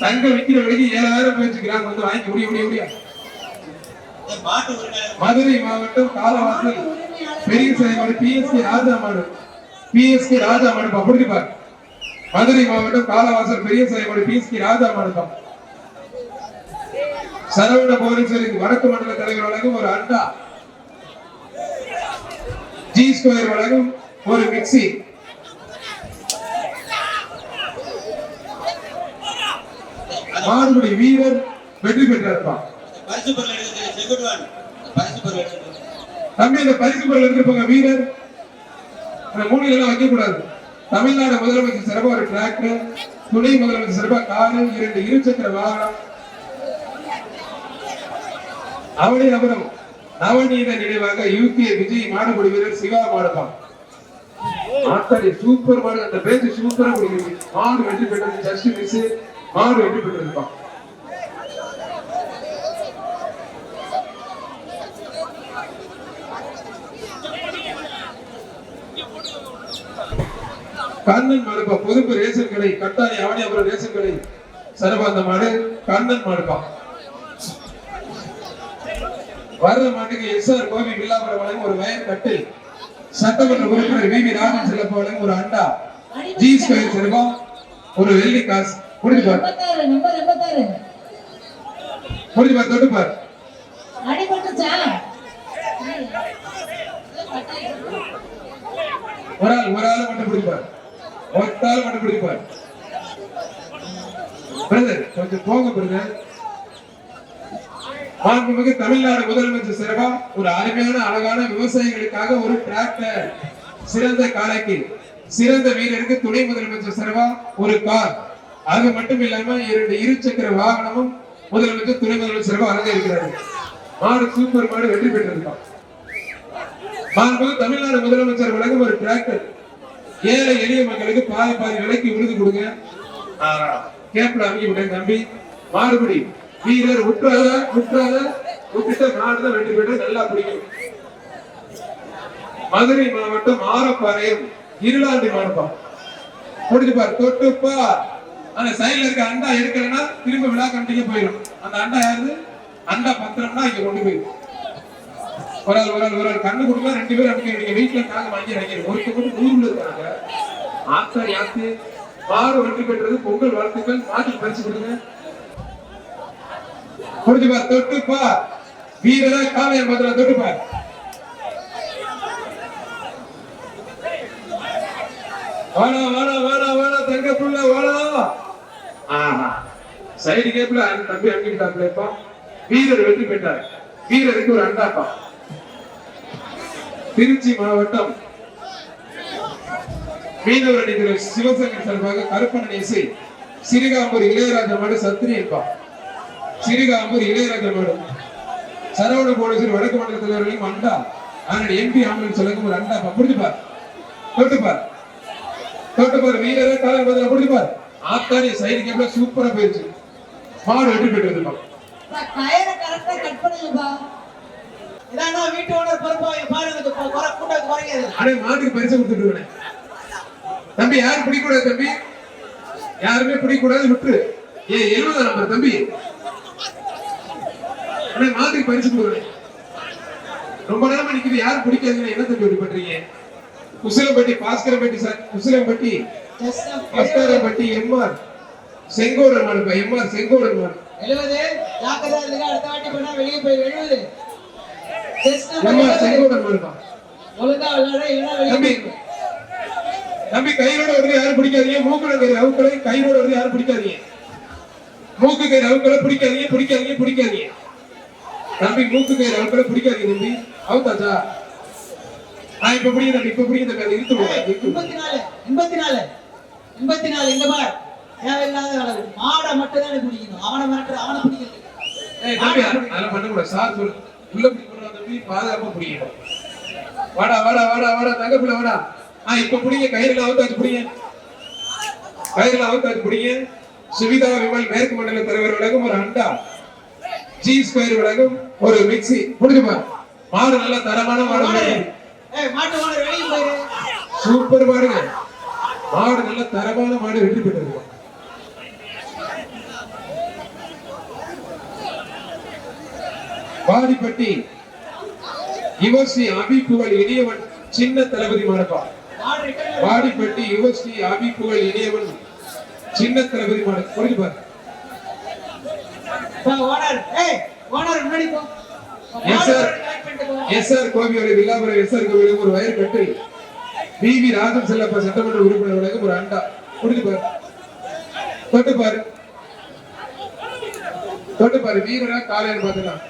தங்க விக்கிற விலைக்கு 7000 வச்சுக்கிறாங்க. வந்து வாங்கி முடிய மதுரை மாவட்டம் காலவாசல் பெரிய சாய்மாடு PSK ராஜா மாடு. PSK ராஜா மாடு அப்படிப்பார். மதுரை மாவட்டம் காலவாசல் பெரிய சாய்மாடு PSK ராஜா மாடு. சரவண போலீசாரின் வடக்கு மண்டல தலைவர் வழங்கும் ஒரு அண்டா. G ஸ்கொயர் வழங்கும் ஒரு மிக்சி. மாடுபடி வீரர் வெற்றி பெற்றிருப்பான். தம்பி இந்த பரிசு பொருள் எடுத்துப்பாங்க வீரர். அந்த மூலையில வைக்க கூடாது. தமிழ்நாடு முதலமைச்சர் சிறப்பா ஒரு டிராக்டர், துணை முதலமைச்சர் சிறப்பா காரு, 2 இருசக்கர வாகனம். அவனே அவரும் நவநீத நினைவாக UK விஜய் மாடுபடி வீரர் சிவா மாடுப்பான். ஆத்தாடி சூப்பர் மாடு. அந்த பேச்சு சூப்பரா குடிக்கிறது. மாடு வெற்றி பெற்றது. Just miss. மாடு வெற்றி பெற்றிருப்பான். கண்ணன் மாடுப்பா. பொதுப்பு ரேஷன் கடை கட்டாணி அவனி அப்புறம் ரேஷன் கடை சரபாந்த மாடு கண்ணன் மாடுப்பா. வர்ற மாட்டுக்கு SR கோபி வில்லாபுரம் வழங்கும் ஒரு வயர் கட்டில். சட்டமன்ற உறுப்பினர் வி வி ராமன் செல்லப்ப வழங்கும் ஒரு அண்டா. G ஸ்கொயர் செல்வா ஒரு வெள்ளி காசு. முடிஞ்சு பார். நம்பர் 86 முடிஞ்சு பார். தொட்டு பார். அடிபட்டுச்சா? ஒரு ஆள் மட்டும் பிடிப்பார். ஒருத்தாள் மட்டும் பிடிப்பார். பிரதர் கொஞ்சம் போங்க பிரதர். மாண்புமிகு தமிழ்நாடு முதலமைச்சர் சிறப்பா ஒரு அருமையான அழகான விவசாயிகளுக்காக ஒரு டிராக்டர். சிறந்த காலைக்கு சிறந்த வீரருக்கு துணை முதலமைச்சர் சிறப்பா ஒரு கார். அது மட்டும் இல்லாம 2 இருசக்கர வாகனமும் முதலமைச்சர் துணை முதலமைச்சர் சிறப்பா வழங்க இருக்கிறார்கள். மாடு சூப்பர் மாடு வெற்றி பெற்றிருக்கான். மாண்புமிகு தமிழ்நாடு முதலமைச்சர் வழங்கும் ஒரு டிராக்டர். ஏழை எளிய மக்களுக்கு பாதி விலைக்கு விருது கொடுங்க. கேப்ல அமைக்க விட்டேன் தம்பி. மாறுபடி வீரர் விட்டுட்ட மாடுதான் வெற்றி பெற்று நல்லா பிடிக்கும். மதுரை மாவட்டம் ஆரப்பாளையம் இருளாண்டி மாடுப்பா. முடிஞ்சு பார். தொட்டுப்பா. அந்த சைடுல இருக்க அண்டா எடுக்கலன்னா திரும்ப விழா கண்டிக்க போயிடும். அந்த அண்டா யாரு? அண்டா பத்திரம்னா இங்க கொண்டு போயிடும். ஒரு ஆள் கண்ணு கொடுத்தா 2 பேரும் அனுப்பி நீங்க வீட்டுல நாங்க வாங்கி இறங்கிடும். ஒருத்தர் 100 இருக்காங்க. ஆத்தாடி ஆத்து மாடு வெற்றி பெற்றது. பொங்கல் வாழ்த்துக்கள். மாட்டுக்கு பரிசு கொடுங்க. முடிஞ்சு பார். தொட்டுப்பா. வீரரா காலையர் மதுரை தொட்டுப்பார். வாடா தங்க புள்ள வாடா. சைடு கேப்ல தம்பி அங்கிட்டாப்லப்பா. வீரர் வெற்றி பெற்றார். வீரருக்கு ஒரு அண்டாப்பா. திருச்சி மாவட்டம் மீனவர் அணிகள் சிவசங்கர் சார்பாக கருப்பணன் இசை சிறுகாம்பூர் இளையராஜா மாடு சத்திரியப்பா. சிறுகாம்பூர் இளையராஜா மாடு. சரவண போலீசர் வடக்கு மண்டல தலைவர்களையும் அண்டா. ஆனால் MP ஆம்புலன்ஸ் சொல்லுங்க ஒரு அண்டாப்பா. புடிச்சுப்பார். தொட்டுப்பார். வீரரை காலை பதில புடிச்சுப்பார். ஆத்தாடி சைடு கேப்ல சூப்பரா போயிருச்சு. மாடு வெற்றி பெற்றிருப்பா. டயரை கரெக்டா கட் பண்ணுங்கப்பா. இதானா வீட்டு ஓனர் பொறுப்பா பாருங்க. கூட்டத்துக்கு குறையாது. அடே மாட்டுக்கு பரிசு கொடுத்துட்டு தம்பி. யாரும் பிடிக்கூடாது தம்பி. யாருமே பிடிக்கூடாது. விட்டுரு. 70 நம்பர் தம்பி. அடே மாட்டுக்கு பரிசு கொடுக்குறேன். ரொம்ப நேரமா நிக்குது, யாரும் பிடிக்காதுன்னு என்ன தம்பி இப்படி பண்றீங்க? உசிலம்பட்டி பாஸ்கரம்பட்டி சார், உசிலம்பட்டி பாஸ்கரம்பட்டி எம்ஆர் செங்கோடன் மாடுப்பா, எம்ஆர் செங்கோடன் மாடு. 70 ஜாக்கிரதா இருங்க, அடுத்த வாட்டி பண்ணா வெளியே போய் 70 ஜஸ்ட் எம்ஆர் செங்கோடன் மாடுப்பா. ஒழுங்கா விளையாட இல்லைன்னா வெளியே தம்பி தம்பி கையோட வந்து யாரும் பிடிக்காதீங்க, மூக்குல கயிறு அவுக்களை கையோட வந்து யாரும் பிடிக்காதீங்க, மூக்கு கயிறு அவுக்களை பிடிக்காதீங்க பிடிக்காதீங்க பிடிக்காதீங்க தம்பி, மூக்கு கயிறு அவுக்களை பிடிக்காதீங்க தம்பி. அவுத்தாச்சா? இப்ப பிடிங்க தம்பி, இப்ப பிடிங்க தம்பி, அதை இழுத்து விடுங்க, இழுத்து விடுங்க. 84 இங்க பார், தேவையில்லாத வேலை. மாடை மட்டும் தான் பிடிக்கணும், அவனை பிடிக்கிறது. தம்பி அதெல்லாம் பண்ணக்கூடாது சார், சொல்லு உள்ள பிடிக்கணும் தம்பி, பாதுகாப்பா பிடிக்கணும். வாடா வாடா வாடா வாடா தங்க பிள்ளை வாடா. இப்ப பிடிங்க, கயிறுல அவுத்தாச்சு பிடிங்க, கயிறுல அவுத்தாச்சு பிடிங்க. சுவிதா விமல் மேற்கு மண்டல தலைவர் வழங்கும் ஒரு அண்டா, ஜி ஸ்கொயர் வழங்கும் ஒரு மிக்ஸி. புரிஞ்சுப்பா, மாடு நல்ல தரமான மாடு, மாட்டு மாடு வெளியே போயிரு. சூப்பர் மாடுங்க, மாடு நல்ல தரமான மாடு, வெற்றி பெற்றிருக்கோம். வாடிப்பட்டி யுவஸ்ரீ அபிப்புகள் இனியவன் சின்ன தளபதி மாடுப்பா. வாடிப்பட்டி யுவஸ்ரீ அபிப்புகள் இனியவன் சின்ன தளபதி மாடு. புரிஞ்சு பாரு. ஓனர் முன்னாடி போ. எஸ்ஆர் கோவியோட வில்லாபுரம் எஸ்ஆர் கோவிலுக்கு ஒரு வயர் கட்டு, பிவி ராஜன் செல்லப்பா சட்டமன்ற உறுப்பினர் வழங்கும் ஒரு அண்டா. புரிஞ்சு பாரு, தொட்டு பாரு, தொட்டு பாரு. வீரரா காலையில் பாத்துக்கலாம்.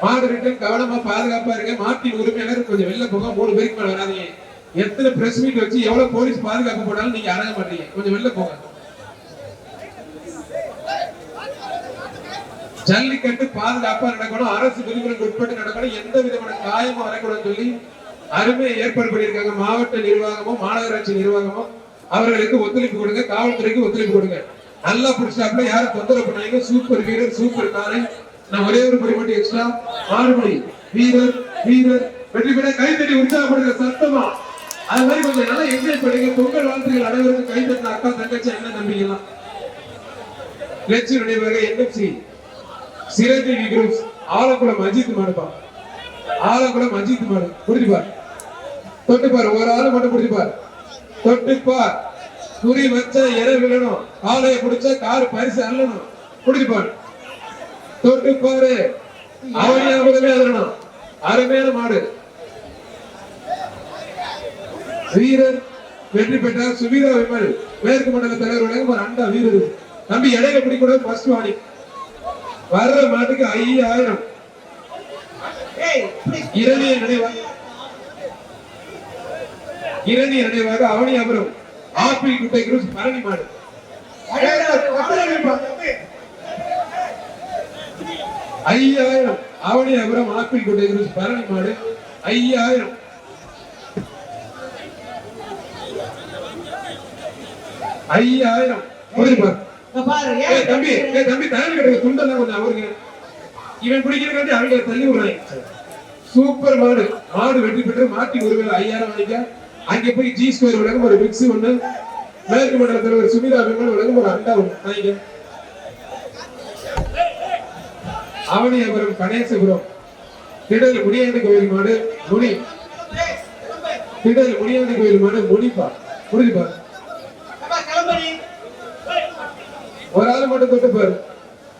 மாடு ரிட்டன் கவனமா பாதுகாப்பா இருங்க. மாட்டின் உரிமையாளர் கொஞ்சம் வெளில போக, 3 பேருக்கு மேல வராதீங்க. எத்தனை பிரஸ் மீட் வச்சு எவ்வளவு போலீஸ் பாதுகாப்பு போனாலும் நீங்க அடங்க மாட்டீங்க, கொஞ்சம் வெளில போங்க. ஜல்லிக்கட்டு பாதுகாப்பா நடக்கணும், அரசு விதிமுறைக்கு உட்பட்டு நடக்கணும், எந்த விதமான காயமும் வரக்கூடாதுன்னு சொல்லி அருமையை ஏற்பாடு பண்ணியிருக்காங்க. மாவட்ட நிர்வாகமும் மாநகராட்சி நிர்வாகமும் அவர்களுக்கு ஒத்துழைப்பு கொடுங்க, காவல்துறைக்கு ஒத்துழைப்பு கொடுங்க. நல்லா பிடிச்சாப்ல, யாரும் தொந்தரவு பண்ணாங்க. சூப்பர் வீரர், சூப்பர் காலை. நான் ஒரே ஒரு படி மட்டும் எக்ஸ்ட்ரா, மாறுபடி வீரர் வீரர் வெற்றி பெற கைத்தட்டி உற்சாகப்படுங்க சத்தமா. அது மாதிரி கொஞ்சம் நல்லா என்ஜாய் பண்ணுங்க. பொங்கல் வாழ்த்துக்கள் அனைவருக்கும். கைத்தட்டின அக்கா தங்கச்சி என்ன நம்பிக்கலாம். லட்சி நினைவாக என்எஃப்சி சிரஞ்சீவி குரூப்ஸ் ஆலங்குளம் அஜித் மாடுப்பா, ஆலங்குளம் அஜித் மாடு. புரிஞ்சுப்பார், தொட்டுப்பார், ஒரு ஆளு மட்டும் புரிஞ்சுப்பார், தொட்டுப்பார். குறி வச்சா இற விழணும், காலையை பிடிச்சா காரு பரிசு அல்லணும். புரிஞ்சுப்பார், தொட்டுப்பாரு. அவனே அதிரணும். அருமையான மாடு. வீரர் வெற்றி பெற்றார் சுவிதா விமல் மேற்கு மண்டல தலைவர் வழங்கும் ஒரு அண்டா. வீரர் தம்பி இடையில பிடிக்கூடாது, ஃபர்ஸ்ட் வாணி. வர்ற மாட்டுக்கு 5000. இரணிய நினைவாக அவனியாபுரம் ஆப்பிள் குட்டை குரூஸ் பரணி மாடு. 5000 அவனியாபுரம் ஆப்பிள் குட்டை குரூஸ் பரணி மாடு. 5000. தம்பி தம்பி தண்ணி கிடைக்க துண்டெல்லாம் கொஞ்சம் அவருங்க. இவன் பிடிக்கிறதுக்காண்டி அவங்க தள்ளி விடுறாங்க. சூப்பர் மாடு, மாடு வெற்றி பெற்று மாட்டி ஒருவேளை 5000 வாங்கிக்க. அங்க போய் ஜி ஸ்கொயர் வழங்கும் ஒரு மிக்ஸி ஒண்ணு, மேற்கு மண்டல தலைவர் சுமிதா விமல் வழங்கும் ஒரு அண்டா ஒண்ணு வாங்கிக்க. அவனியாபுரம் கணேசபுரம் திடல் முனியாண்டி கோயில் மாடு முனி. திடல் முனியாண்டி கோயில் மாடு முனிப்பா. புரிஞ்சுப்பா, ஒரு ஆளு மட்டும் தொட்டு பாரு.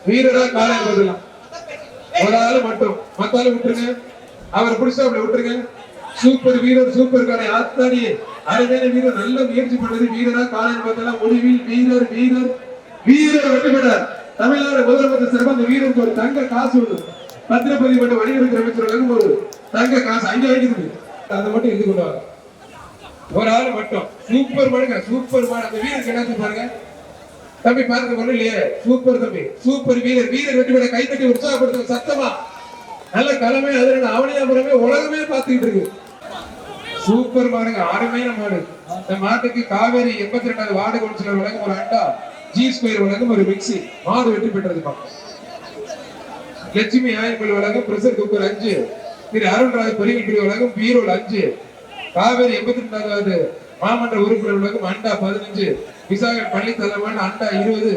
வீரரா காலையில் பதிலாம், ஒரு ஆளு மட்டும், மத்த ஆளு விட்டுருங்க. அவர் பிடிச்சாப்ல விட்டுருங்க. சூப்பர் வீரர், சூப்பர் காலை. ஆத்தாடி அருமையான வீரர், நல்ல முயற்சி பண்ணது. வீரரா காலையில் பார்த்தலாம். முடிவில் வீரர் வீரர் வீரர் வெற்றி பெற்றார். தமிழ்நாடு முதலமைச்சர் சிறப்பு அந்த வீரருக்கு ஒரு தங்க காசு ஒன்று பத்திரப்பதிவு பண்ண வணிகத்துறை அமைச்சர் ஒரு தங்க காசு 5 வாங்கிருக்கு. அதை மட்டும் எழுதி கொண்டு வாங்க. ஒரு ஆளு மட்டும். சூப்பர் மாடுங்க, சூப்பர் மாடு. அந்த வீரருக்கு என்ன பாருங்க தம்பி, பாருங்க ஒண்ணு இல்லையே. சூப்பர் தம்பி, சூப்பர் வீரர். வீரர் வெற்றி பெற கைத்தட்டி உற்சாகப்படுத்துங்க சத்தமா. நல்ல கிழமை அதில் அவனியாபுரமே உலகமே பார்த்துக்கிட்டு இருக்கு. சூப்பர் மாடுங்க, அருமையான மாடு. இந்த மாட்டுக்கு காவேரி 82வது வார்டு கவுன்சிலர் வழங்கும் ஒரு அண்டா, ஜி ஸ்கொயர் வழங்கும் ஒரு மிக்ஸி. மாடு வெற்றி பெற்றது. லட்சுமி ஆயங்கள் வழங்கும் பிரஷர் குக்கர் 5, திரு அருண்ராஜ் பொறியியல் பிரிவு வழங்கும் பீரோல் 5, காவேரி 82வது மாமன்ற உறுப்பினர் வழங்கும் அண்டா 15, விசாகர் பள்ளி தலைவன் அண்டா 20,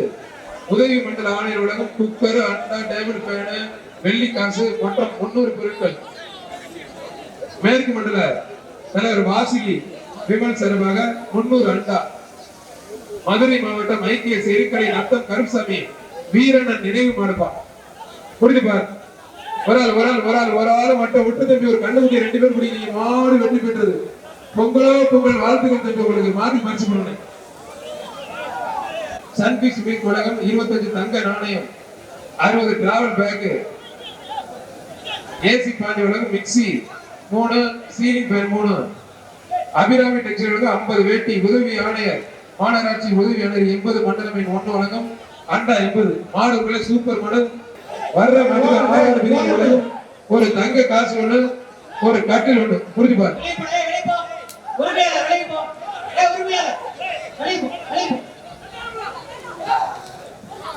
உதவி மண்டல ஆணையர் உலகம் குக்கர், அண்டா, டேபிள் ஃபேனு, வெள்ளி காசு மற்றும் 300 பொருட்கள். மேற்கு மண்டல தலைவர் வாசுகி விமல் சார்பாக 300 அண்டா. மதுரை மாவட்டம் ஐக்கிய செருக்கடை நத்தம் கருப்சாமி வீரண்ணன் நினைவு மாடுப்பா. புரிஞ்சுப்பார். ஒரு ஆள் மட்டும் விட்டு தம்பி ஒரு கண்ணுக்குட்டி 2 பேர் குடிக்கிறீங்க. மாடு வெற்றி பெற்றது. பொங்கலோ பொங்கல் வாழ்த்துக்கள் தம்பி. உங்களுக்கு மாற்றி பரிசு பண்ணணும். சன்பிஷ் மீட் உலகம் 25 தங்க நாணயம், 60 டிராவல் பேக், ஏசி பாண்டி உலகம் mixie 3, ceiling fan 3, Abirami textile உலகம் 50 வேட்டி. உதவி ஆணையர் மாநகராட்சி உதவி ஆணையர் 80 மண்டலம் 1 வழங்கம் அண்டா 80 மாடு. சூப்பர் மாடு. வர்ற மண்டலம் ஒரு தங்க காசு ஒண்ணு, ஒரு கட்டில் ஒண்ணு. புரிஞ்சு பாரு.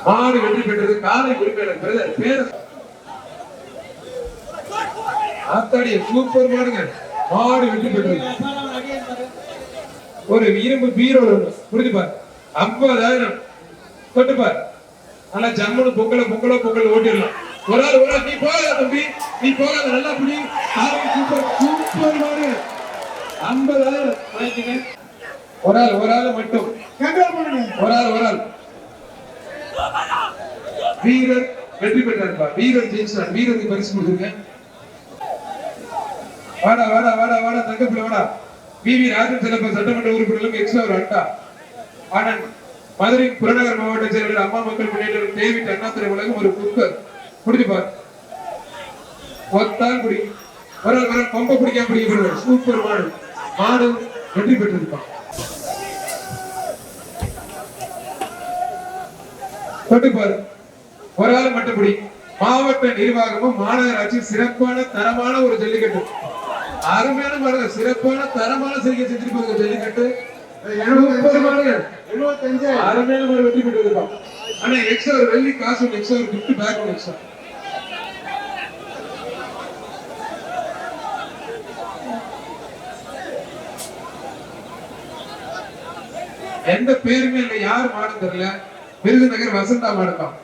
மாடு வெற்றி பெற்றது. காலை உரிமையாளர் பேர் ஆத்தாடிய சூப்பர் மாடுங்க. மாடு வெற்றி பெற்றது. ஒரு இரும்பு பீரோல் ஒண்ணு. புரிஞ்சு பாரு. 50,000 தொட்டுப்பார். நல்லா ஜம்முன்னு பொங்கல் ஓட்டிடலாம். ஒரு ஆள் நீ போகாத தம்பி, நீ போகாத. நல்லா புடி. சூப்பர் மாடு. 50,000 வாங்கிக்கங்க. ஒரு ஆள் மட்டும். ஒரு ஆள் வீரர் வெற்றி பெற்றாருப்பா. வீரர் ஜெயிச்சார். வீரருக்கு பரிசு கொடுத்துருங்க. வாடா தங்கப்பிள்ள வாடா. வி.வி. ராஜன் செல்லப்ப சட்டமன்ற உறுப்பினர்களும் எக்ஸ்ட்ரா ஒரு அண்டா. ஆனந்த் மதுரை புறநகர் மாவட்ட செயலாளர் அம்மா மக்கள் முன்னேற்றம் டேவிட் அண்ணாதுரை உலகம் ஒரு குக்கர். குடிப்பார். ஒத்தால் குடி. ஒரு கொம்ப குடிக்காம பிடிக்கப்படுவார். சூப்பர் மாடு வெற்றி பெற்றிருப்பான். தொட்டுப்பாரு. ஒரு ஆள் மட்டும்படி. மாவட்ட நிர்வாகமும் மாநகராட்சி சிறப்பான தரமான ஒரு ஜல்லிக்கட்டு. அருமையான மாடு. சிறப்பான தரமான செய்கை செஞ்சிருப்பாங்க ஜல்லிக்கட்டு. 75 அருமையான மாடு வெற்றி பெற்றிருப்பான். ஆனா எக்ஸ்ட்ரா ஒரு வெள்ளி காசு ஒன்று, எக்ஸ்ட்ரா ஒரு கிஃப்ட் பேக் ஒன்று எக்ஸ்ட்ரா. எந்த பேருமே இல்லை. யார் மாடு தெரியல. விருதுநகர் வசந்தா மாடுதான்.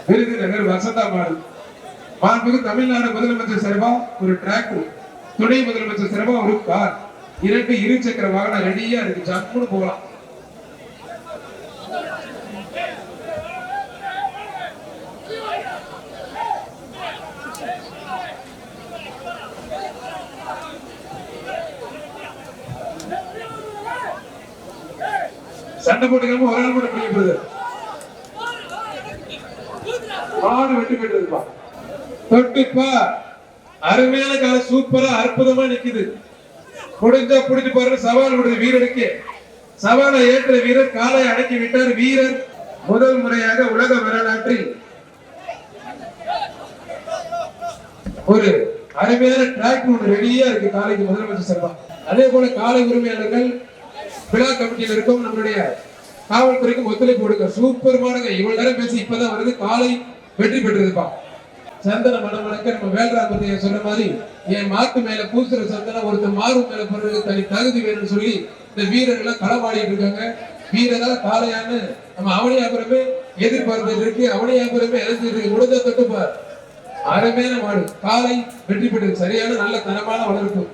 விருதுநகர் வசந்தா மாடு. மாண்புமிகு தமிழ்நாடு முதலமைச்சர் சார்பா ஒரு டிராக்டர், துணை முதலமைச்சர் சார்பா ஒரு கார், 2 இருசக்கர வாகனம் ரெடியா இருக்கு. ஜம்முன்னு போகலாம். சண்டை போட்டுக்காம ஒரு ஆள் கூட பிடிக்கப்படுது. மாடு வெற்றி பெற்றதுப்பா. தொட்டுப்பா. அருமையான கால சூப்பரா அற்புதமா நிக்குது. முடிஞ்சா பிடிச்சு போற சவால் விடுது வீரருக்கு. சவாலை ஏற்ற வீரர் காலை அடக்கி விட்டார். வீரர் முதல் முறையாக உலக வரலாற்றில் ஒரு அருமையான டிராக்டர் ஒன்று ரெடியா இருக்கு காலைக்கு முதலமைச்சர் சார்பா. அதே போல காலை உரிமையாளர்கள் விழா கமிட்டியில் இருக்கும் நம்மளுடைய காவல்துறைக்கும் ஒத்துழைப்பு கொடுக்க. சூப்பர் மாடுங்க. இவ்வளவு நேரம் பேசி இப்பதான் வருது. காலை வெற்றி பெற்றதுப்பா. சந்தன மணமணக்க நம்ம வேல்ராமத்தைய சொன்ன மாதிரி என் மாட்டு மேல பூசுற சந்தனம் ஒருத்தர் மாறு மேல போடுறது தனி தகுதி வேணும்னு சொல்லி இந்த வீரர்கள் எல்லாம் களமாடிட்டு இருக்காங்க. வீரரா காளையான்னு நம்ம அவனியாபுரமே எதிர்பார்த்துட்டு இருக்கு. அவனியாபுரமே இறந்துட்டு இருக்கு. முடிஞ்ச தொட்டுப்பார். அருமையான மாடு. காலை வெற்றி பெற்றது. சரியான நல்ல தரமான வளர்ப்பு.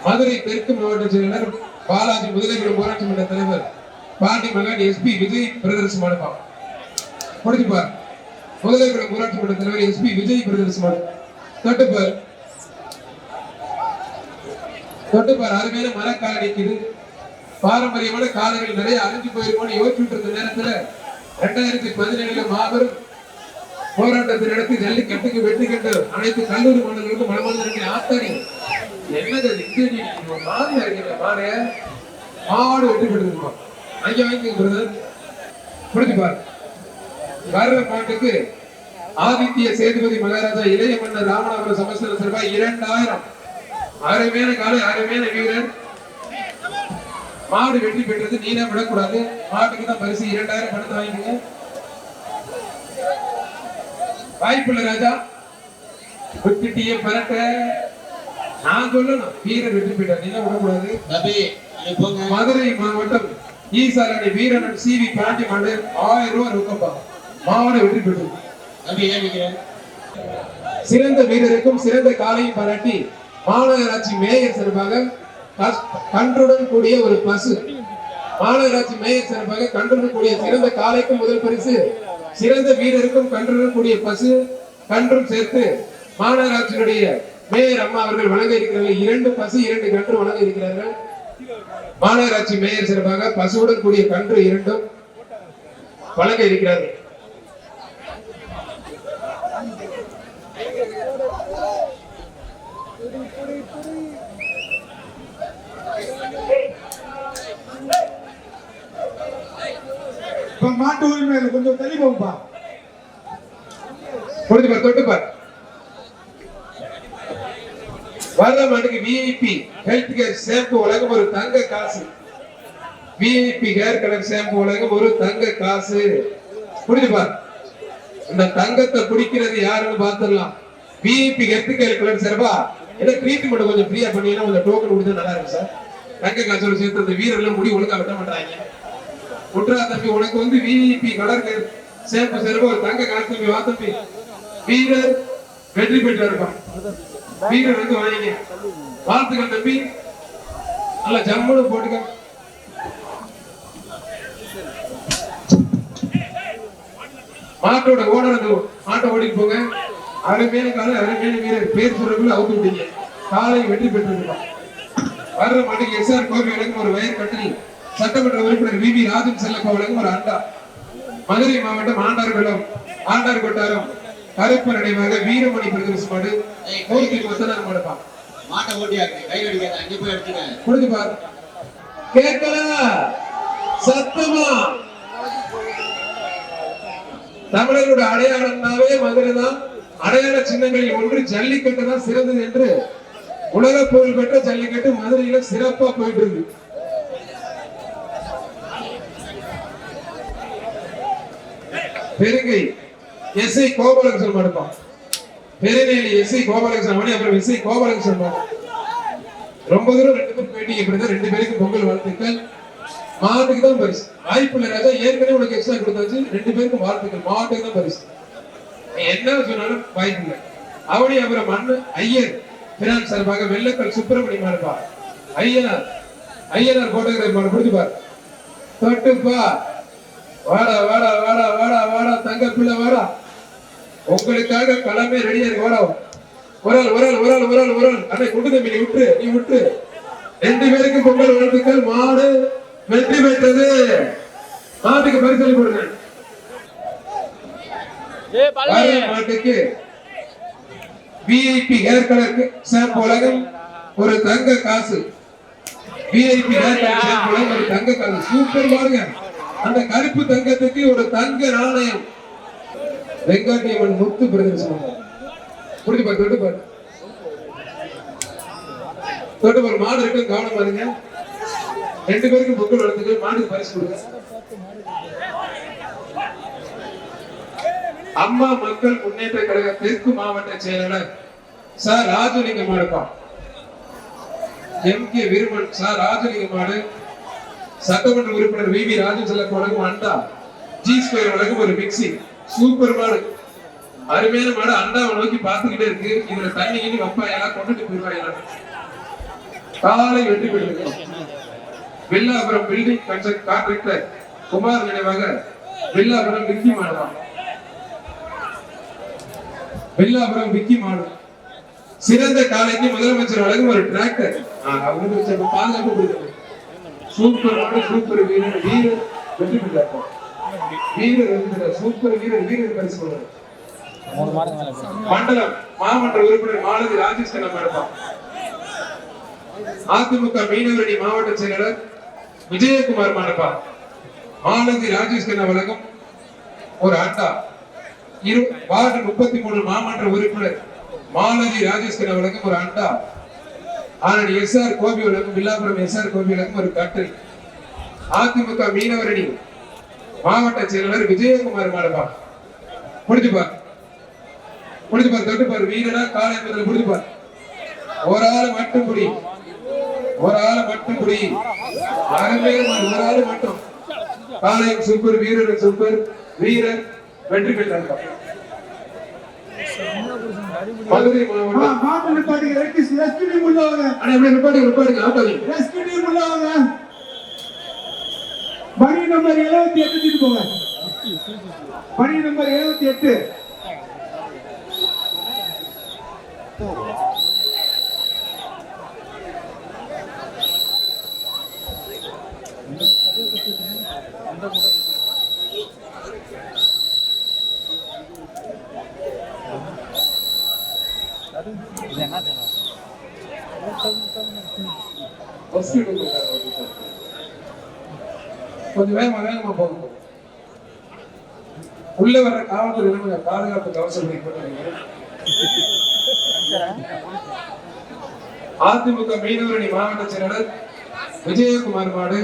மதுரை தெற்கு மாவட்ட செயலாளர் பாலாஜி முதலைக்குளம் ஊராட்சி மன்ற தலைவர் பாண்டி மகன் எஸ்பி விஜய் பிரதர்ஸ் மாடுப்பா. முடிச்சுப்பார். முதலைக்குளம் ஊராட்சி மன்ற தலைவர் எஸ்பி விஜய் பிரதர்ஸ் மாடு. தொட்டுப்பார். அருமையான மரக்கால நிற்குது. பாரம்பரியமான காலைகள் நிறைய அழிஞ்சு போயிருக்கோம்னு யோசிச்சுட்டு இருந்த நேரத்துல 2017 மாபெரும் போராட்டத்தை நடத்தி ஜல்லிக்கட்டுக்கு வெற்றி கண்டு அனைத்து கல்லூரி மாணவர்களுக்கும் மனமார்ந்த ஆத்தாடி என்னது மாதிரியா இருக்கீங்க. மாடு வெற்றி பெற்றிருக்கோம். அங்க வாங்கி புரிஞ்சு பாரு. வர்ற மாட்டுக்கு ஆதித்ய சேதுபதி மகாராஜா இளைய மன்னர் ராமநாதபுரம் சமஸ்தான சார்பா 2000 அருமையான காலை, அருமையான வீரர். மாடு வெற்றி பெற்றது. நீனா விடக்கூடாது. மாட்டுக்கு தான் பரிசு. 2000 பணத்தை வாங்கிக்கோங்க. வாய்ப்புள்ள ராஜா விட்டுட்டிய பரட்ட நான் சொல்லணும். வீரர் வெற்றி பெற்றார். நீனா விடக்கூடாது. மதுரை மாவட்டம் ஈசாரணி வீரன் சிவி பாண்டி மாடு 1000 ரூபாய் ரொக்கப்பா. மாடு வெற்றி பெற்று தம்பி ஏன் நிக்கிறேன்? சிறந்த வீரருக்கும் சிறந்த காலையும் பாராட்டி மாநகராட்சி மேயர் சார்பாக கன்றுடன் கூடிய ஒரு பசு, மாநகராட்சி மேயர் சார்பாக கன்றுடன் கூடிய சிறந்த காலைக்கும் முதல் பரிசு, சிறந்த வீரருக்கும் கன்றுடன் கூடிய பசு கன்றும் சேர்த்து மாநகராட்சியினுடைய மேயர் அம்மா அவர்கள் வழங்க இருக்கிறார்கள். 2 பசு 2 கன்று வழங்க இருக்கிறார்கள். மாநகராட்சி மேயர் சார்பாக பசுவுடன் கூடிய கன்று 2 வழங்க இருக்கிறார்கள். இப்ப மாட்டு உரிமையில கொஞ்சம் தள்ளி போகும்பா. தொட்டுப்பார். வர்ற மாட்டுக்கு விஐபி ஹெல்த் கேர் ஷாம்பு வழங்கும் ஒரு தங்க காசு. விஐபி ஹேர் கலர் ஷாம்பு வழங்கும் ஒரு தங்க காசு. புரிஞ்சுப்பார். இந்த தங்கத்தை பிடிக்கிறது யாருன்னு பாத்துடலாம். விஐபி ஹெல்த் கேர் கலர் சார்பா ஏதோ ட்ரீட்மெண்ட் கொஞ்சம் ஃப்ரீயா பண்ணீங்கன்னா கொஞ்சம் டோக்கன் கொடுத்தா நல்லா இருக்கும் சார். தங்க காசோட சேர்த்து அந்த வீரர்லாம் முடி ஒழுங்கா வெட்ட மாட்டாங்க. குற்றா தம்பி உனக்கு வந்து விஐபி கலர் ஷாம்பு சார்பா ஒரு தங்க காசு தம்பி வா தம்பி. வீரர் வெற்றி பெற்று இருப்பான். வீரர் வந்து வாங்கிங்க. வாழ்த்துக்கள் தம்பி. நல்ல ஜம்முன்னு போட்டுக்க. மாட்டோட ஓனர் அந்த மாட்டை ஓடிட்டு போங்க. அருமையான காலை அருமையான வீரர் பேர் சொல்றதுக்குள்ள அவுத்து விட்டீங்க. காலை வெற்றி பெற்றிருப்பான். வர்ற மாட்டுக்கு எஸ்ஆர் கோபி வழங்கும் ஒரு வயர் கட்டில், சட்டமன்ற உறுப்பினர் விவி ராஜன் செல்லப்பா வழங்கும் ஒரு அண்டா. மதுரை மாவட்டம் ஆண்டார் கொட்டாரம் கருப்பு நடைவாக வீரமணி பிரதேச மாடு 130 மாடுப்பா. மாட்டை ஓட்டியா கை அடிக்காத, அங்கே போய் எடுத்துக்க. புரிஞ்சு பாரு. கேட்கல சத்தமா. தமிழர்களோட அடையாளம்னாவே மதுரை தான். அடையாள சின்னங்களில் ஒன்று ஜல்லிக்கட்டு தான் சிறந்தது என்று உலக புகழ் பெற்ற ஜல்லிக்கட்டு மதுரையில சிறப்பா போயிட்டு இருக்கு. பெருங்கை எஸ்ஐ கோபாலகிருஷ்ணன் மாடுப்பான். பெருநெல்லி எஸ்ஐ கோபாலகிருஷ்ணன் மணி, அப்புறம் எஸ்ஐ கோபாலகிருஷ்ணன் மாடு. ரொம்ப தூரம் 2 பேர் போயிட்டீங்க. இப்படிதான் 2 பேருக்கு பொங்கல் வாழ்த்துக்கள். மாட்டுக்கு தான் பரிசு. வாய்ப்பு இல்லை ராஜா, ஏற்கனவே உனக்கு எக்ஸ்ட்ரா கொடுத்தாச்சு. 2 பேருக்கும் வாழ்த்துக்கள். மாட்டுக்கு தான் பரிசு. என்ன சொன்னாலும் வாய்ப்பு இல்லை. அவனி அப்புறம் மண்ணு ஐயர் பினான்ஸ் சார்பாக வெள்ளக்கல் சுப்பிரமணியம் மாடுப்பா. ஐயனார் போட்டோகிராஃபர் மாடு. புரிஞ்சு பாரு. தொட்டுப்பா. வாடா வாடா வாடா வாடா வாடா தங்க பிள்ளை வாடா. உங்களுக்காக களமே ரெடியா இருக்கு. வாடா ஒரு அண்ணே கொண்டு தம்பி நீ விட்டு 2 பேருக்கு பொங்கல் வாழ்த்துக்கள். மாடு வெற்றி பெற்றது. மாட்டுக்கு பரிசு கொடுங்க. மாட்டுக்கு விஐபி ஹேர் கலர் ஷாம்பு வழங்கும் ஒரு தங்க காசு. விஐபி ஹேர் கலர் ஷாம்பு வழங்கும் ஒரு தங்க காசு. சூப்பர் பாருங்க. அந்த கருப்பு தங்கத்துக்கு ஒரு தங்க நாணயம். வெங்காட்டியம்மன் முத்து பிரதேசம். புரிஞ்சு பாரு. தொட்டு பாரு. மாடு இருக்கு, கவனம் பாருங்க. 2 பேருக்கு பொங்கல் வளர்த்துக்கு மாட்டுக்கு பரிசு கொடுங்க. அம்மா மக்கள் முன்னேற்ற கழக தெற்கு மாவட்ட செயலாளர் சார் ராஜலிங்கம் மாடுப்பா. M K Viruman sir Rajalingam மாடு. சட்டமன்ற உறுப்பினர் விவி ராஜன் செல்லப்பா வழங்கும் அண்டா. ஜி ஸ்கொயர் வழங்கும் ஒரு மிக்சி. சூப்பர் மாடு, அருமையான மாடு. அண்டாவை நோக்கி பார்த்துக்கிட்டே இருக்கு. இதுல தண்ணி கிண்ணி வப்பா எல்லாம் கொண்டுட்டு போயிருவாங்க. காலை வெற்றி பெற்றிருக்கோம். Villapuram building construct contractor Kumar நினைவாக வில்லாபுரம் விக்கி மாடுதான். வில்லாபுரம் விக்கி மாடு. சிறந்த காலைக்கு முதலமைச்சர் வழங்கும் ஒரு டிராக்டர். பாதுகாப்பு கொடுக்கிறது. சூப்பர் மாடு, சூப்பர் வீரர் வெற்றி பெற்றார். சூப்பர் வீரர் பரிசு கொடுக்கிறார். மண்டலம் மாவட்ட உறுப்பினர் மாலதி ராஜேஷ் கண்ணா இருப்பான். அதிமுக மீனவரணி மாவட்ட செயலாளர் விஜயகுமார் மாடப்பா. மாலதி ராஜேஷ் கண்ணா வழங்கும் ஒரு அண்டா. வார்டு 33 மாமன்ற உறுப்பினர் மாலதி ராஜேஷ் கண்ணா வழங்கும் ஒரு அண்டா. ஆனால் எஸ்ஆர் கோபி வழங்கும் வில்லாபுரம் எஸ்ஆர் கோபி வழங்கும் ஒரு கட்டை. அதிமுக மீனவரணி மாவட்ட செயலாளர் விஜயகுமார் மாடப்பா. முடிச்சுப்பார். தொட்டுப்பார். வீரனா காலை முதல்ல முடிச்சுப்பார். ஒரு ஆள் மட்டும் புடி. அருமையான ஒரு ஆள் மட்டும். காலையும் சூப்பர், வீரரும் சூப்பர், வீரர் வெற்றி பெற்றாங்க. மதுரை மாவட்டம் மாட்டு நிப்பாட்டிங்க ரெஸ்கியூ டீம் உள்ளவங்க அண்ணா எப்படி நிப்பாட்டுங்க ஆப்பாதீங்க. ரெஸ்கியூ டீம் உள்ளவங்க பணி நம்பர் 78 தூக்கிட்டு போங்க. பணி நம்பர் 78. கொஞ்சம் வேகமா போகும். உள்ள வர்ற காவல்துறை பாதுகாப்பு கவசம் அதிமுக மீனவரணி மாவட்ட செயலாளர் விஜயகுமார் மாடு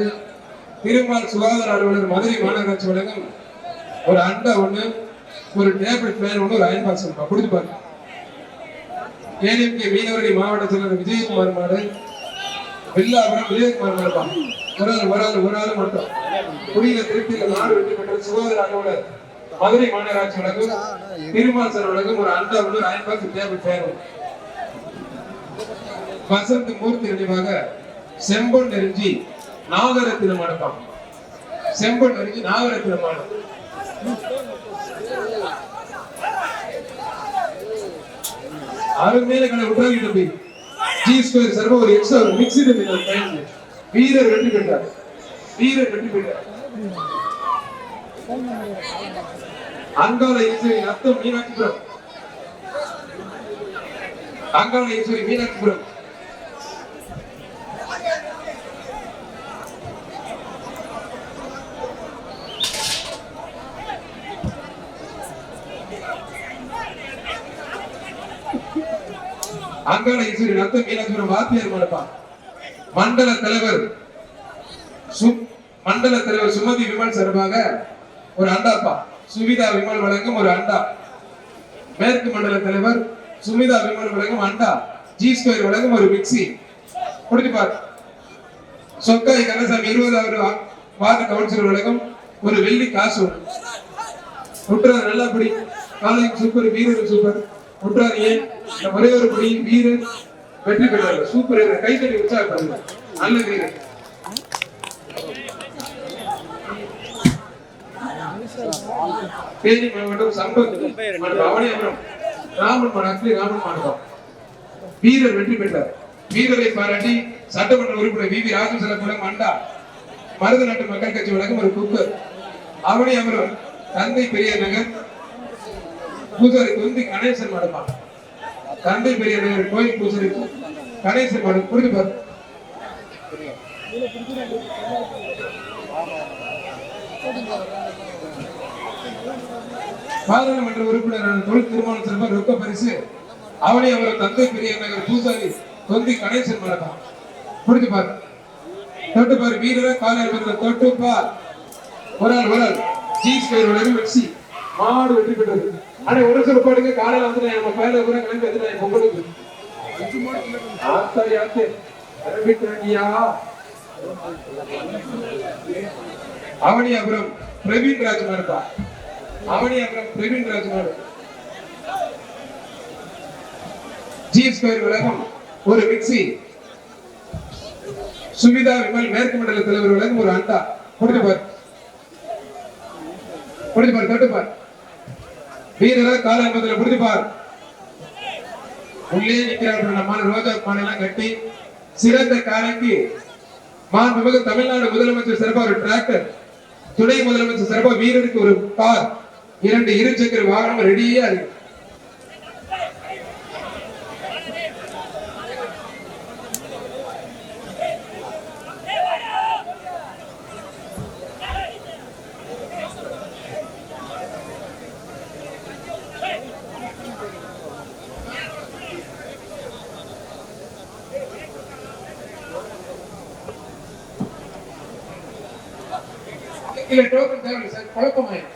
திருமால் சுகாதார அலுவலர் மதுரை மாநகராட்சி வழங்கும் ஒரு அண்டா ஒண்ணு, ஒரு டேபிள் ஃபேன் ஒண்ணு, ஒரு அயன் பாக்ஸ் கொடுத்து பாருங்க. ஏடிஎம்கே மீனவரணி மாவட்ட செயலாளர் விஜயகுமார் மாடு வில்லாபுரம் விஜயகுமார் மாடுப்பான். ஒரு ஆள் மட்டும் குடியில திருப்தியில் நாடு வெற்றி பெற்ற சுகாதார அலுவலர் மதுரை மாநகராட்சி வழங்கும் திருமால் சார் வழங்கும் ஒரு அண்டா ஒண்ணு, ஒரு iron box, table fan. Vasanth Murthy நினைவாக செம்பொன் நெருஞ்சி நாகரத்தின மாடுப்பான். செம்பொன் நெருஞ்சி நாகரத்தின மாடு. அருமையில கடை விட்டாங்க தம்பி. ஜி ஸ்கொயர் சர்வ ஒரு எக்ஸ்ட்ரா ஒரு மிக்ஸி வீரர் வெற்றி பெற்றார். அங்காள ஈஸ்வரி நத்தம் மீனாட்சிபுரம். அங்காள ஈஸ்வரி மீனாட்சிபுரம். அங்காள ஈஸ்வரி நத்தம் மீனாட்சிபுரம் வாத்தியார் மாடுப்பான். மண்டல தலைவர் சுமதி விமல் சார்பாக ஒரு அண்டாப்பா. சுமிதா விமல் வழங்கும் ஒரு அண்டா. மேற்கு மண்டல தலைவர் சுமிதா விமல் வழங்கும் அண்டா. ஜி ஸ்கொயர் வழங்கும் ஒரு மிக்சி. கொடுத்து பாரு. சொக்காய் கந்தசாமி 20வது வார்டு கவுன்சிலர் வழங்கும் ஒரு வெள்ளி காசு. விட்டுறாரு நல்லா படி. காலையும் சூப்பர், வீரரும் சூப்பர். விட்டுறாரு ஒரே ஒரு படி. வீரர் வெற்றி பெற்றார். சூப்பர். கைத்தறி உற்சாகப்படுங்க. நல்ல வீரர். தேனி மாவட்டம் சம்பத் அவனியாபுரம் ராமன் மாவட்டம் வீரர் வெற்றி பெற்றார். வீரரை பாராட்டி சட்டமன்ற உறுப்பினர் வி ராஜு செலக்குளம் அண்டா. மருத நாட்டு மக்கள் கட்சி வழங்கும் ஒரு குக்கர். அவனியாபுரம் தந்தை பெரியார் நகர் பூசாரி தொந்தி கணேசன் மாடுமா. தந்தை பெரியார் நகர் கோயில் பூசாரி கணேசன் மாடு. புரிஞ்சு பாரு. பாராளுமன்ற உறுப்பினர் தொழில் திருமணம் செல்வர் ரொக்க பரிசு அவனியாபுரம் தந்தை பெரியார் நகர் பூசாரி தொந்தி கணேசன் மாடுதான். புரிஞ்சு பாரு. தொட்டு பாரு. வீரரை காலையில் தொட்டு பார். ஒரு ஆள் ஜி ஸ்கொயர் வழங்கும் மிக்ஸி. மாடு வெற்றி பெற்றது. ஆனா ஒரு சில பாடுங்க காலையில வந்து நம்ம பயில கூட கிளம்பி வந்து பொங்கலுக்கு அவனியாபுரம் பிரவீன் ராஜ் மாடுப்பா. அவனியாபுரம் பிரவீன் ராஜ் மாடு. ஜி ஸ்கொயர் வழங்கும் ஒரு மிக்ஸி. சுமிதா விமல் மேற்கு மண்டல தலைவர் வழங்கும் ஒரு அண்டா. கொடுத்து பார். தொட்டு பார். வீரரா கால என்பதில் புரிந்து பார். உள்ளே நிற்கிறார்கள் நம்மால் ரோஜா பானையெல்லாம் கட்டி சிறந்த காலைக்கு மாண்புமிகு தமிழ்நாடு முதலமைச்சர் சிறப்பாக ஒரு டிராக்டர், துணை முதலமைச்சர் சிறப்பாக வீரருக்கு ஒரு கார், 2 இருசக்கர வாகனம் ரெடியா இருக்கு. இல்ல டோக்கன் தேவை சார். குழப்பமாயிடும்.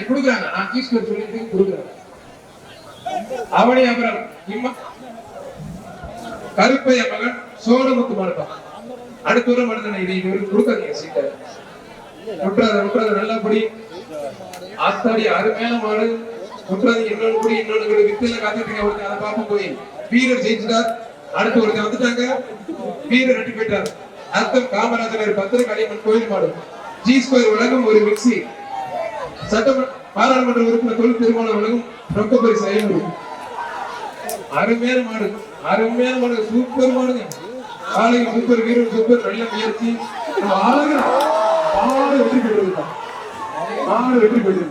கொடுக்குறாங்க. நான் கீஸ் சொல்லிட்டு கொடுக்குறேன். அவனியாபுரம் கருப்பைய மகன் சோழமுத்து மாடுப்பான். அடுத்த ஒரு மனிதனை இவருக்கு கொடுக்காதீங்க சீட்டை. முற்றாத நல்லா படி. ஆத்தாடி அருமையான மாடு. முற்றாது இன்னொன்னு வித்துல காத்துட்டு இருக்க ஒருத்தர் அதை பார்ப்போம் போய். வீரர் ஜெயிச்சிட்டார். அடுத்து ஒருத்தர் வந்துட்டாங்க. வீரர் வெற்றி பெற்றார். அர்த்தம் காமராஜர் பத்திரகாளியம்மன் கோயில் மாடு. ஜி ஸ்கொயர் உலகம் ஒரு மிக்சி. சட்டமன்ற பாராளுமன்ற உறுப்பினர் தொழில் திருமணம் உலகம் ரொக்க பரிசு 500. அருமையான மாடு சூப்பர் மாடுங்க. ஆளுங்க சூப்பர், வீரர் சூப்பர், நல்ல முயற்சி. மாடு வெற்றி பெற்றது.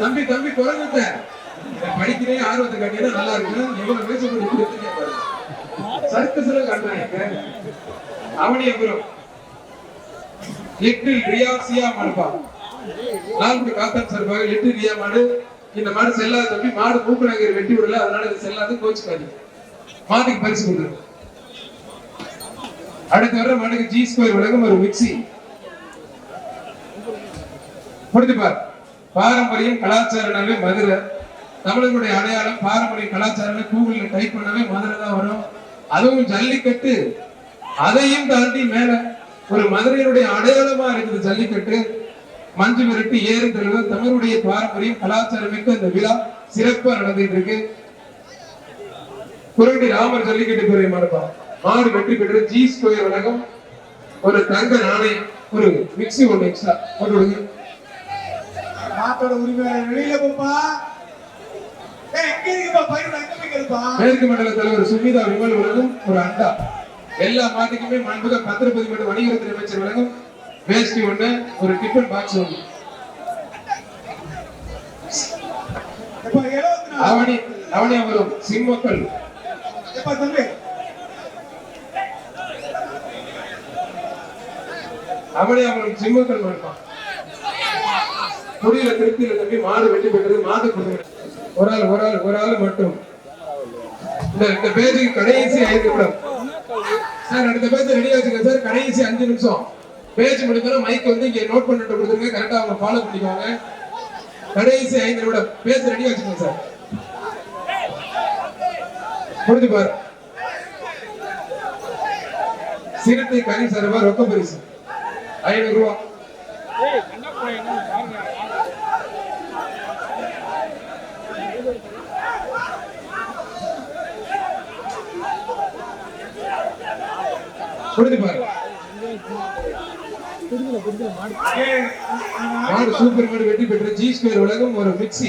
தம்பி குறைந்த படிக்கிறேன் ஆர்வத்தை காட்டினா நல்லா இருக்கு. எவ்வளவு பேசக்கூடிய சர்க்கஸ்ல காட்டுறாங்க. அவனியபுரம் லிட்டில் ரியாசியா மாடுப்பா. லால்குடி காத்தான் சார்பாக லிட்டில் ரியா மாடு. இந்த மாடு செல்லாத தம்பி. மாடு மூக்கனாங்க வெட்டி விடல, அதனால இது செல்லாது, கோச்சுக்காது. மாட்டுக்கு பரிசு கொடுக்குறது. அடுத்து வர மாட்டுக்கு ஜி ஸ்கொயர் உலகம் ஒரு மிக்சி. முடித்துப்பார். பாரம்பரியம் கலாச்சாரனாவே மதுரை. தமிழர்களுடைய அடையாளம் பாரம்பரிய கலாச்சாரம். கூகுள்ல டைப் பண்ணவே மதுரை தான் வரும். அதுவும் ஜல்லிக்கட்டு. அதையும் தாண்டி மேல ஒரு மதுரையினுடைய அடையாளமா இருக்குது ஜல்லிக்கட்டு. மஞ்சு விரட்டு, ஏறு தழுவு, தமிழுடைய பாரம்பரியம் கலாச்சாரம் மிக்க இந்த விழா சிறப்பா நடந்துட்டு இருக்கு. குரண்டி ராமர் ஜல்லிக்கட்டு பெரிய மாடுப்பா. மாடு வெற்றி பெற்று ஜி ஸ்கொயர் உலகம் ஒரு தங்க நாணயம், ஒரு மிக்சி ஒன்று எக்ஸ்ட்ரா போட்டு விடுங்க. மாட்டோட உரிமையாளர் வெளியில போப்பா. மேற்கு மண்டல தலைவர் சுமிதா விமல் உலகம் ஒரு அண்டா. எல்லா மாட்டுக்குமே மாண்புக பத்திரப்பதி மற்றும் வணிகத்துறை அமைச்சர் வழங்கும் வேஷ்டி ஒண்ணு, ஒரு டிஃபன் பாக்ஸ் ஒண்ணு. அவனியாபுரம் சிம்மக்கல். அவனியாபுரம் சிம்மக்கல் மாடுப்பான். புரியல திருப்தியில தம்பி. மாடு வெட்டி பெற்றது. மாடு கொடுங்க. ஒரு ஆள் மட்டும். இந்த பேஜுக்கு கடைசி 5 நிமிடம் சார். அடுத்த பேஜ் ரெடி ஆச்சுங்க சார். கடைசி 5 நிமிஷம் பேஜ் முடிக்கணும். மைக் வந்து இங்க நோட் பண்ணிட்டு கொடுத்துருங்க. கரெக்டா அவங்க ஃபாலோ பண்ணிக்குவாங்க. கடைசி 5 நிமிடம் பேஜ் ரெடி ஆச்சுங்க சார். முடிஞ்சு பாரு. சிறுத்தை கனி சரவா ரொக்க பரிசு 500 ரூபாய். புரிஞ்சு பாரு. மாடு சூப்பர் மாடு வெற்றி பெற்ற ஜி ஸ்கொயர் உலகம் ஒரு மிக்சி.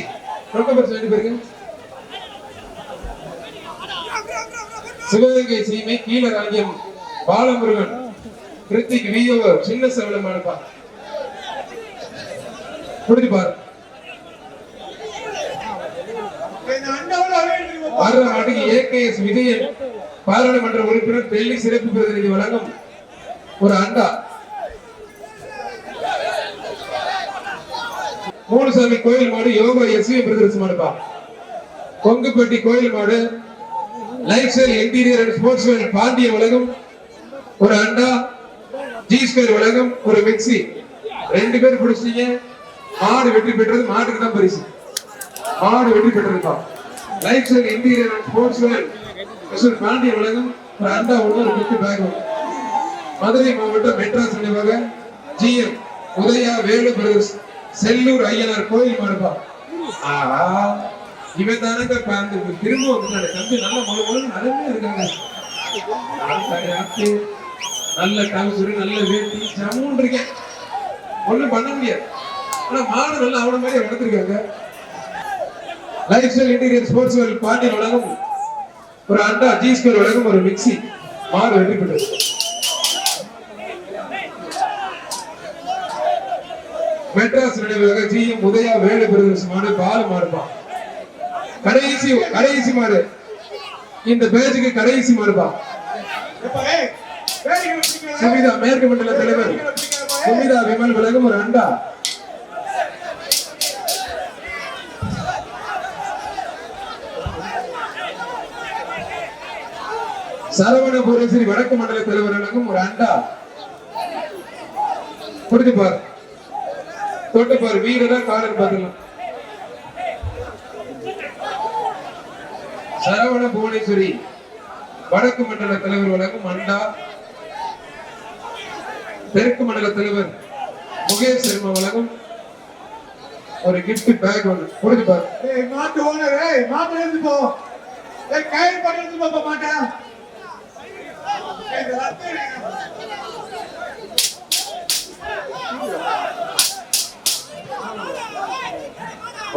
ரொக்க பரிசு வேண்டி போயிருங்க. சிவகங்கை சீமை கீழராஜ்யம் பாலமுருகன் கிருத்திக் வியோ சின்ன செவல மாடுப்பா. புரிஞ்சு பாரு. வர்ற மாட்டுக்கு ஏகேஎஸ் விஜயன் பாராளுமன்ற உறுப்பினர் டெல்லி சிறப்பு பிரதிநிதி வழங்கும் ஒரு அண்டா. மூணுசாமி கோயில் மாடு யோகா எஸ்வி பிரதர்ஸ் மாடுப்பா. கொங்குப்பட்டி கோயில் மாடு life style interior and sports wear Pandiya வழங்கும் ஒரு அண்டா. ஜி ஸ்கொயர் வழங்கும் ஒரு மிக்சி. 2 பேர் பிடிச்சீங்க. மாடு வெற்றி பெற்றது. மாட்டுக்கு தான் பரிசு. மாடு வெற்றி பெற்றிருப்பா. Lifestyle interior and sports wear Pandiya வழங்கும் ஒரு அண்டா ஒன்று, ஒரு கிஃப்ட் பேக். மதுரை மாவட்டம் மெட்ராஸ் நினைவாக ஜிஎம் உதயா வேலு பிரதர்ஸ் செல்லூர் ஐயனார் கோயில் மாடுப்பா. இவன் தானங்க திரும்ப வந்து தம்பி நல்ல மொழி அருமையா இருக்காங்க. நல்ல டவுசரு, நல்ல வேட்டி, ஜம்முன்னு இருக்கேன். ஒண்ணும் பண்ண முடியாது. ஆனா மாடு நல்லா அவன மாதிரி வளர்த்துருக்காங்க. Life style interior sports wear Pandiya வழங்கும் ஒரு அண்டா. ஜி ஸ்கொயர் வழங்கும் ஒரு மிக்சி. மாடு வெற்றி பெற்றது. மெட்ராஸ் நினைவாக ஜிஎம் உதயா வேலு பிரதர்ஸ் மாடு பால் மாடுப்பான். கடைசி மாடு. இந்த பேஜுக்கு கடைசி மாடுப்பா. சுமிதா மேற்கு மண்டல தலைவர் சுமிதா விமல் வழங்கும் ஒரு அண்டா. சரவண பூரேஸ்வரி வடக்கு மண்டல தலைவர் வழங்கும் ஒரு அண்டா. புரிஞ்சு பாரு. தொட்டு பாரு. வீரரா காலர் பார்க்கலாம். சரவண புவனேஸ்வரி வடக்கு மண்டல தலைவர் வழங்கும் அண்டா. தெற்கு மண்டல தலைவர் முகேஷ் சர்மா வழங்கும் ஒரு gift பேக் ஒன்று கொடுத்து பாரு. ஏய் மாட்டு ஓனர் ஏய் மாட்டு எடுத்து போ. ஏய் கயிறு போட்டு எடுத்து போ மாட்டா. ஏய் ரத்து.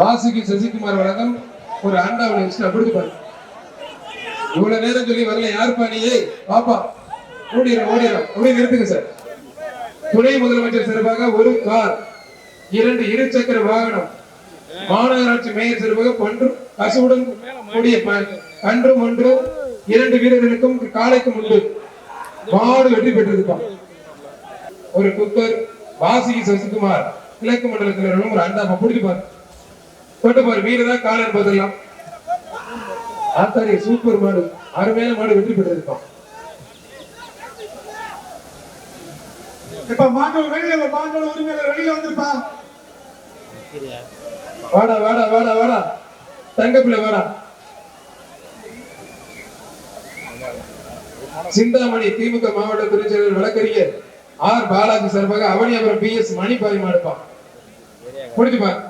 வாசுகி சசிகுமார் வழங்கும் ஒரு அண்டாவை எக்ஸ்ட்ரா கொடுத்து பாரு. இவ்வளவு நேரம் சொல்லி வரல யாருப்பா நீ? பாப்பா ஓடிடும் அப்படியே நிறுத்துங்க சார். துணை முதலமைச்சர் சார்பாக ஒரு கார், 2 இருசக்கர வாகனம், மாநகராட்சி மேயர் சார்பாக பன்று பசுவுடன் கூடிய கன்றும் ஒன்று 2 வீரர்களுக்கும் காளைக்கும் உண்டு. மாடு வெற்றி பெற்றிருப்பான். ஒரு குக்கர் வாசுகி சசிகுமார் கிழக்கு மண்டலத்தில் ஒரு அண்டா பிடிச்சு பாரு. தொட்டு பாரு. வீரரா காலன் பதிலாம் ஆத்தாரி சூப்பர் மாடு, அருமையான மாடு வெற்றி பெற்றிருப்பான். இப்ப மாட்டு வெளியில மாட்டோட உரிமையாளர் வெளியில வந்திருப்பா. வாடா வாடா வாடா வாடா தங்கப்பிள்ளை வாடா. சிந்தாமணி திமுக மாவட்ட துணை செயலர் வழக்கறிஞர் ஆர் பாலாஜி சார்பாக அவனியாபுரம் PS மணிப்பாய் மாடுப்பான். முடிச்சு பாரு.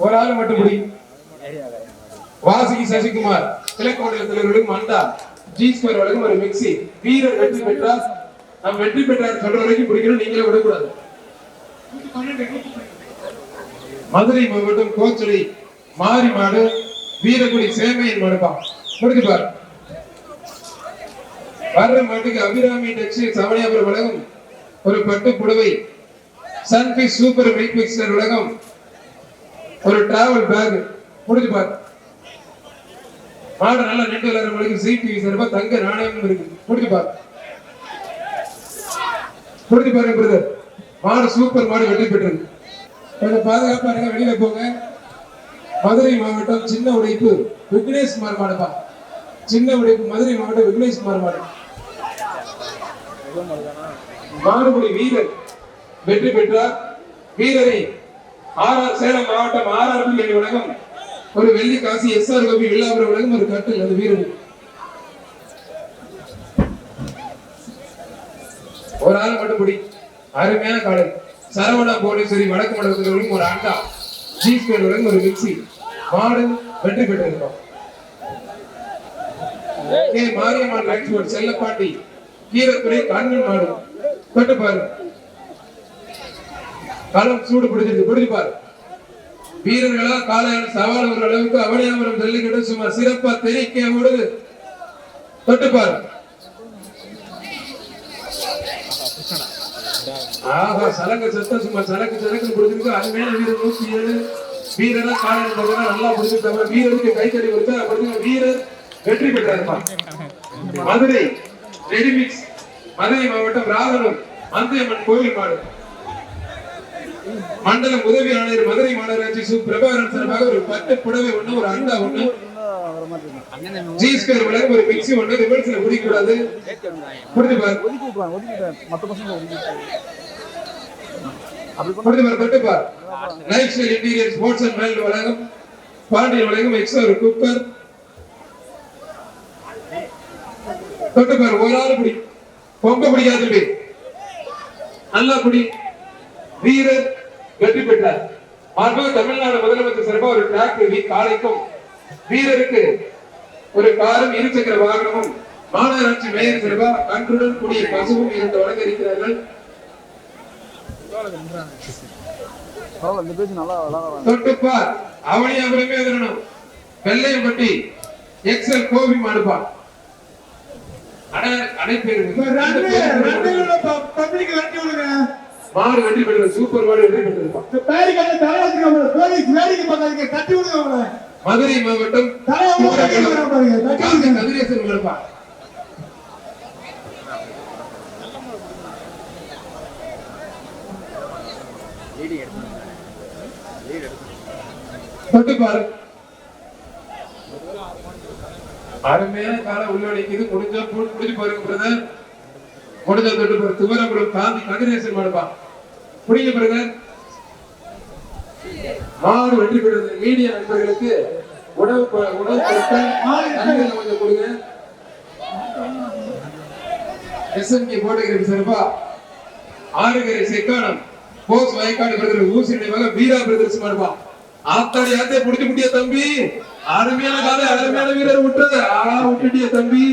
ஒரு ஆள் மட்டும் முடி. வாசுகி சசிகுமார் கிழக்கு மண்டல தலைவர்களும் மண்டா G2 வழங்கும் ஒரு மிக்சி. வீரர் வெற்றி பெற்றார். நாம் வெற்றி பெற்றார் சொல்ற வரைக்கும் பிடிக்கணும், நீங்களே விடக்கூடாது. மதுரை மாவட்டம் கோச்சலை மாரி மாடு வீரகுடி சேமையின் மாடுப்பான். முடிச்சு பாரு. வர்ற மாட்டுக்கு அபிராமி டெக்ஸ்டைல்ஸ் சவணியாபுரம் வழங்கும் ஒரு பட்டு புடவை, சன்ஃபிஷ் சூப்பர் மில்க் மிக்சர் வழங்கும் ஒரு டிராவல் பேக். முடிச்சு பாரு. மாடு நல்லா நெட்டு விளையாடுற மணிக்கு CTV சார்பா தங்க நாணயம் இருக்கு. முடிச்சு பாரு. முடிச்சு பாருங்க பிரதர். மாடு சூப்பர் மாடு வெற்றி பெற்றது. கொஞ்சம் பாதுகாப்பா இருங்க, வெளியில போங்க. மதுரை மாவட்டம் சின்ன உடைப்பு விக்னேஷ் குமார் மாடுப்பா. சின்ன உடைப்பு மதுரை மாவட்டம் விக்னேஷ் குமார் மாடு. மாடுபடி வீரர் வெற்றி பெற்றார். வீரரை சேலம் மாவட்டம் RRB வழங்கும் ஒரு வெள்ளி காசி, SR கோபி வில்லாபுரம் வழங்கும் ஒரு கட்டில். அந்த வீரர் ஒரு ஆள் மட்டும் பிடி. அருமையான காலை. சரவணா போலீஸ்வரி வடக்கு மண்டலத்தில் ஒரு அண்டா G2 வழங்கும் ஒரு மிக்சி. மாடு வெற்றி பெற்றிருக்கோம். மாரியம்மன் லைட்ஸ்போர்ட் செல்லப்பாண்டி கீரத்துறை கண்ணன் மாடு. தொட்டு பாரு. களம் சூடு பிடிச்சிருக்கு. பிடிச்சு பாரு. வீரர்களா காலையான சவால் ஒரு அளவுக்கு அவனியாபுரம் ஜல்லிக்கட்டு சும்மா சிறப்பா தெரிக்க விடுது. தொட்டு பாரு. ஆஹா சலங்க சத்தம் சும்மா சலக்கு சலக்கு பிடிச்சிருக்கு. அருமையான வீரர் 107 வீரரா காலையான நல்லா பிடிச்சிருக்காங்க. வீரருக்கு கைத்தடி கொடுத்தா வீரர் வெற்றி பெற்றார். மதுரை ரெடிமிக்ஸ் மதுரை மாவட்டம் ராகனூர் அந்தியம்மன் கோயில் மாடு. மண்டலம் உதவி ஆணையர் மதுரை மாநகராட்சி சு பிரபாகரன் சார்பாக ஒரு பட்டு புடவை ஒண்ணு, ஒரு அண்டா ஒண்ணு, G2 வழங்கும் ஒரு மிக்சி ஒண்ணு. ரிவர்ஸ்ல குடிக்க கூடாது. புரிஞ்சு பாரு. புரிஞ்சு பாரு. தொட்டு பாரு. Life style interior sports and மேல் வழங்கும் பாண்டியன் வழங்கும் எக்ஸ்ட்ரா ஒரு குக்கர். தொட்டு பாரு. ஒரு ஆள் குடி. பொங்க பிடிக்காது. நல்லா குடி. வீரர் வெற்றி பெற்றார். தமிழ்நாடு முதலமைச்சர் சார்பாக ஒரு டிராக்டர் காலைக்கும் வீரருக்கு ஒரு காரும் இருசக்கர வாகனமும் மாநகராட்சி மேயர் சார்பாக கன்றுடன் கூடிய பசுவும் 2 வழங்க இருக்கிறார்கள். தொட்டுப்பார். அவனியாபுரமே எதிரணும். வெள்ளையம்பட்டி XL கோபி மாடுப்பான். மாடு வெற்றி பெற்ற சூப்பர் மாடு வெற்றி பெற்றிருப்பான். மதுரை மாவட்டம் கதிரேசன் இருப்பான். தொட்டு பாரு. அருமையான கால உள்ளடக்கியது. முடிஞ்சா முடிஞ்சு பாருங்க பிரதர். முடிஞ்சா தொட்டு பாரு. துவரபுரம் காந்தி கதிரேசன் மாடுப்பான். புரியுங்க பிரதர். மாடு வெற்றி பெற்றது. மீடியா நண்பர்களுக்கு உணவு பொருட்கள் கொஞ்சம் கொடுங்க. SMK போட்டோகிராஃபி சார்பா ஆறுகரை செக்கானம் போஸ் வயக்காடு பிரதர் ஊசி நினைவாக வீரா பிரதர்ஸ் மாடுப்பா. ஆத்தாடி ஆத்தே புடிச்சு முடிய தம்பி, அருமையான காலை அருமையான வீரர் விட்டுறது விட்டுட்டிய தம்பி.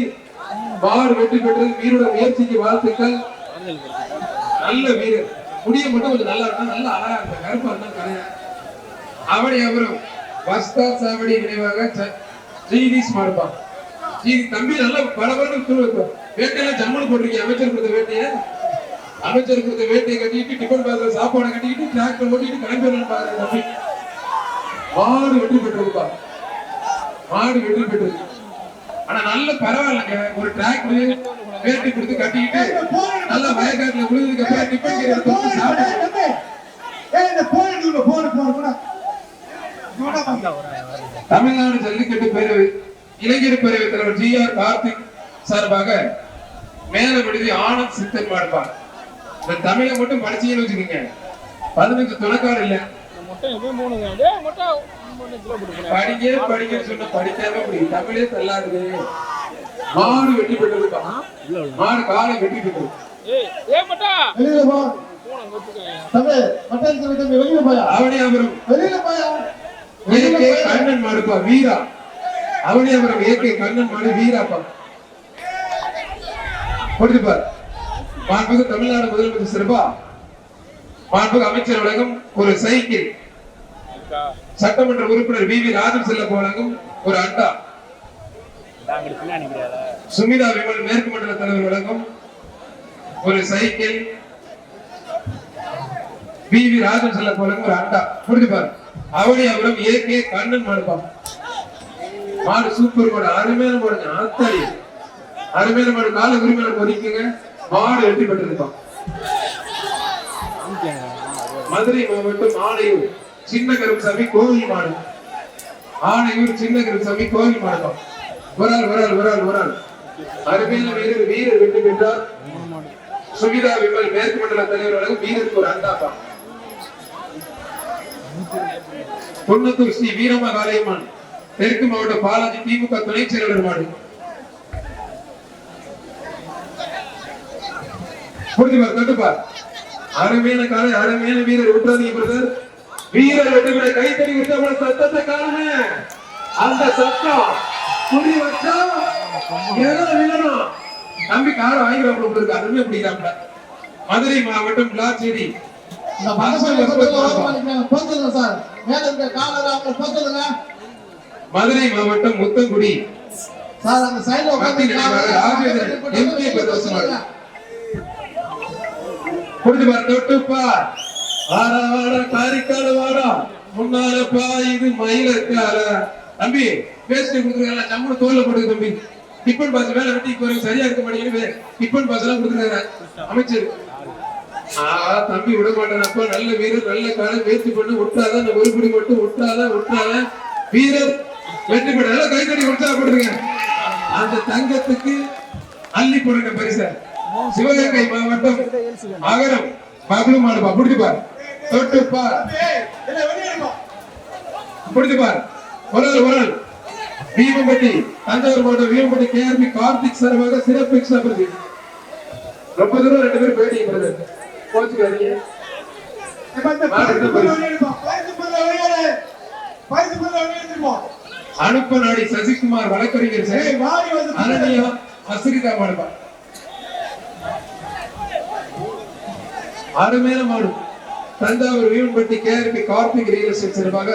மாடு வெற்றி பெற்றது, வீரோட முயற்சிக்கு வாழ்த்துக்கள். நல்ல வீரர், முடிய மட்டும் கொஞ்சம் நல்லா இருந்தா, நல்லா அழகா இருந்த கருப்பா இருந்தா கலையா. அவனை அப்புறம் வஸ்தா சாவடி நினைவாக ஜீனிஸ் மாடுப்பா. தம்பி நல்லா பரபரன்னு வேட்டையெல்லாம் ஜம்முன்னு போட்டிருக்கீங்க. அமைச்சர் கொடுத்த வேட்டைய, அமைச்சர் கொடுத்த வேட்டையை கட்டிட்டு டிஃபன் பாக்ஸ்ல சாப்பாடு கட்டிக்கிட்டு டிராக்டர் ஓட்டிட்டு கிளம்பி வரணும் பாருங்க தம்பி. மாடு வெற்றி பெற்றிருப்பா, மாடு வெற்றி பெற்றது. ஆனா நல்ல பரவாயில்லைங்க, ஒரு டிராக்டர் வேட்டை கொடுத்து கட்டிக்கிட்டு நல்ல வயக்காட்டுல விழுதுக்கு அப்புறம் டிஃபன் கேரியர் தொட்டு சாப்பிட்டு தமிழ்நாடு ஜல்லிக்கட்டு பேரவை இளைஞர் பேரவை தலைவர் GR கார்த்திக் சார்பாக மேல விடுதி ஆனந்த் சித்தன் மாடுப்பாங்க. இந்த தமிழை மட்டும் படிச்சீங்கன்னு வச்சுக்கோங்க, 15 துணக்காடு இல்ல. படிக்க படிக்க சொன்ன படிக்காம தமிழே தள்ளாடுது. மாடு வெட்டி பெற்றிருக்கா, மாடு காலை வெட்டி பெற்றது. அவனியாபுரம் கண்ணன் மாடுப்பா வீரா. அவனியாபுரம் ஏகே கண்ணன் மாடு வீராப்பா. கொடுத்துப்பார். மாண்புக்கு தமிழ்நாடு முதலமைச்சர் சிறப்பா, மாண்புக்கு அமைச்சர் வழங்கும் ஒரு சைக்கிள், சட்டமன்ற உறுப்பினர் VV ராஜன் செல்ல வழங்கும் ஒரு அண்டா, சுமிதா விமல் மேற்கு மண்டல தலைவர் வழங்கும் ஒரு சைக்கிள், VV ராஜன் செல்ல வழங்கும் ஒரு அண்டா. கொடுத்துப்பார். அவனியாபுரம் ஏகே கண்ணன் மாடுப்பா. மாடு சூப்பர் மாடு, அருமையான மாடு. ஆத்தாடி அருமையான மாடு, கால உரிமையாளர் ஒதுக்குங்க. மாடு வெற்றி பெற்றிருப்பான். மதுரை மாவட்டம் ஆணையூர் சின்ன கருப்பசாமி கோவில் மாடு. ஆணையூர் சின்ன கருப்பசாமி கோவில் மாடுப்பான். ஒரு ஆள் அருமையான வீரர், வீரர் வெற்றி பெற்றார். சுமிதா விமல் மேற்கு மண்டல தலைவர் வழங்கும் வீரருக்கு ஒரு அண்டாப்பா. பொன்னத்தூர் ஸ்ரீ வீரமா காளையம்மன் தெற்கு மாவட்ட பாலாஜி திமுக துணை செயலாளர் மாடு. கட்டுப்பார். அருமையான காலை அருமையான வீரர் விட்டுறாதீங்க பிரதர். வீரர் வெற்றி கைத்தறி விட்ட சத்தத்தை காணுங்க. அந்த சத்தம் புரி வச்சா விழணும். நம்பி காரை வாங்கிடுவாங்க. அருமையா பிடிக்கிறாங்க. மதுரை மாவட்டம் விளாச்சேரி மதுரை மாவட்டம் முத்தங்குடி தொட்டுப்பார். காரிக்கால வாடா முன்னாலப்பா, இது மயிலக்கால தம்பி பேசிட்டு கொடுத்துருக்காங்க. நம்மளும் தோல்ல போடுது தம்பி. டிஃபன் பாஸ் வேலை வெட்டி போறீங்க, சரியா இருக்க மாட்டேங்குது. டிஃபன் பாஸ் எல்லாம் கொடுத்துருக்காங்க அமைச்சர். தம்பி விட மாட்டேனப்பா. நல்ல வீரர், நல்ல காலம் பேச்சு பண்ணு. விட்டாதான் இந்த ஒரு குடி மட்டும் விட்டாதான் வீரர் வெற்றி பெற. நல்லா கைத்தடி உற்சாகப்படுறீங்க. அந்த தங்கத்துக்கு அள்ளி போடுங்க பரிசு. சிவகங்கை மாவட்டம் அகரம் மகளு மாடுப்பா. புடிச்சுப்பார். தொட்டுப்பார். புடிச்சுப்பார். ஒரு ஆள் வீமம்பட்டி தஞ்சாவூர் மாவட்டம் வீமம்பட்டி KRP கார்த்திக் சார்பாக சிறப்பு எக்ஸ்ட்ரா பரிசு. ரொம்ப தூரம் 2 பேரும் போயிட்டீங்க. கோச்சுக்காதீங்க. அனுப்பநாடி சசிகுமார் வழக்கறிஞர் அனனியா அஸ்ரிதா மாடுப்பா. அருமையான மாடு. Thanjavur Veemampatti KRP Karthik real estate சார்பாக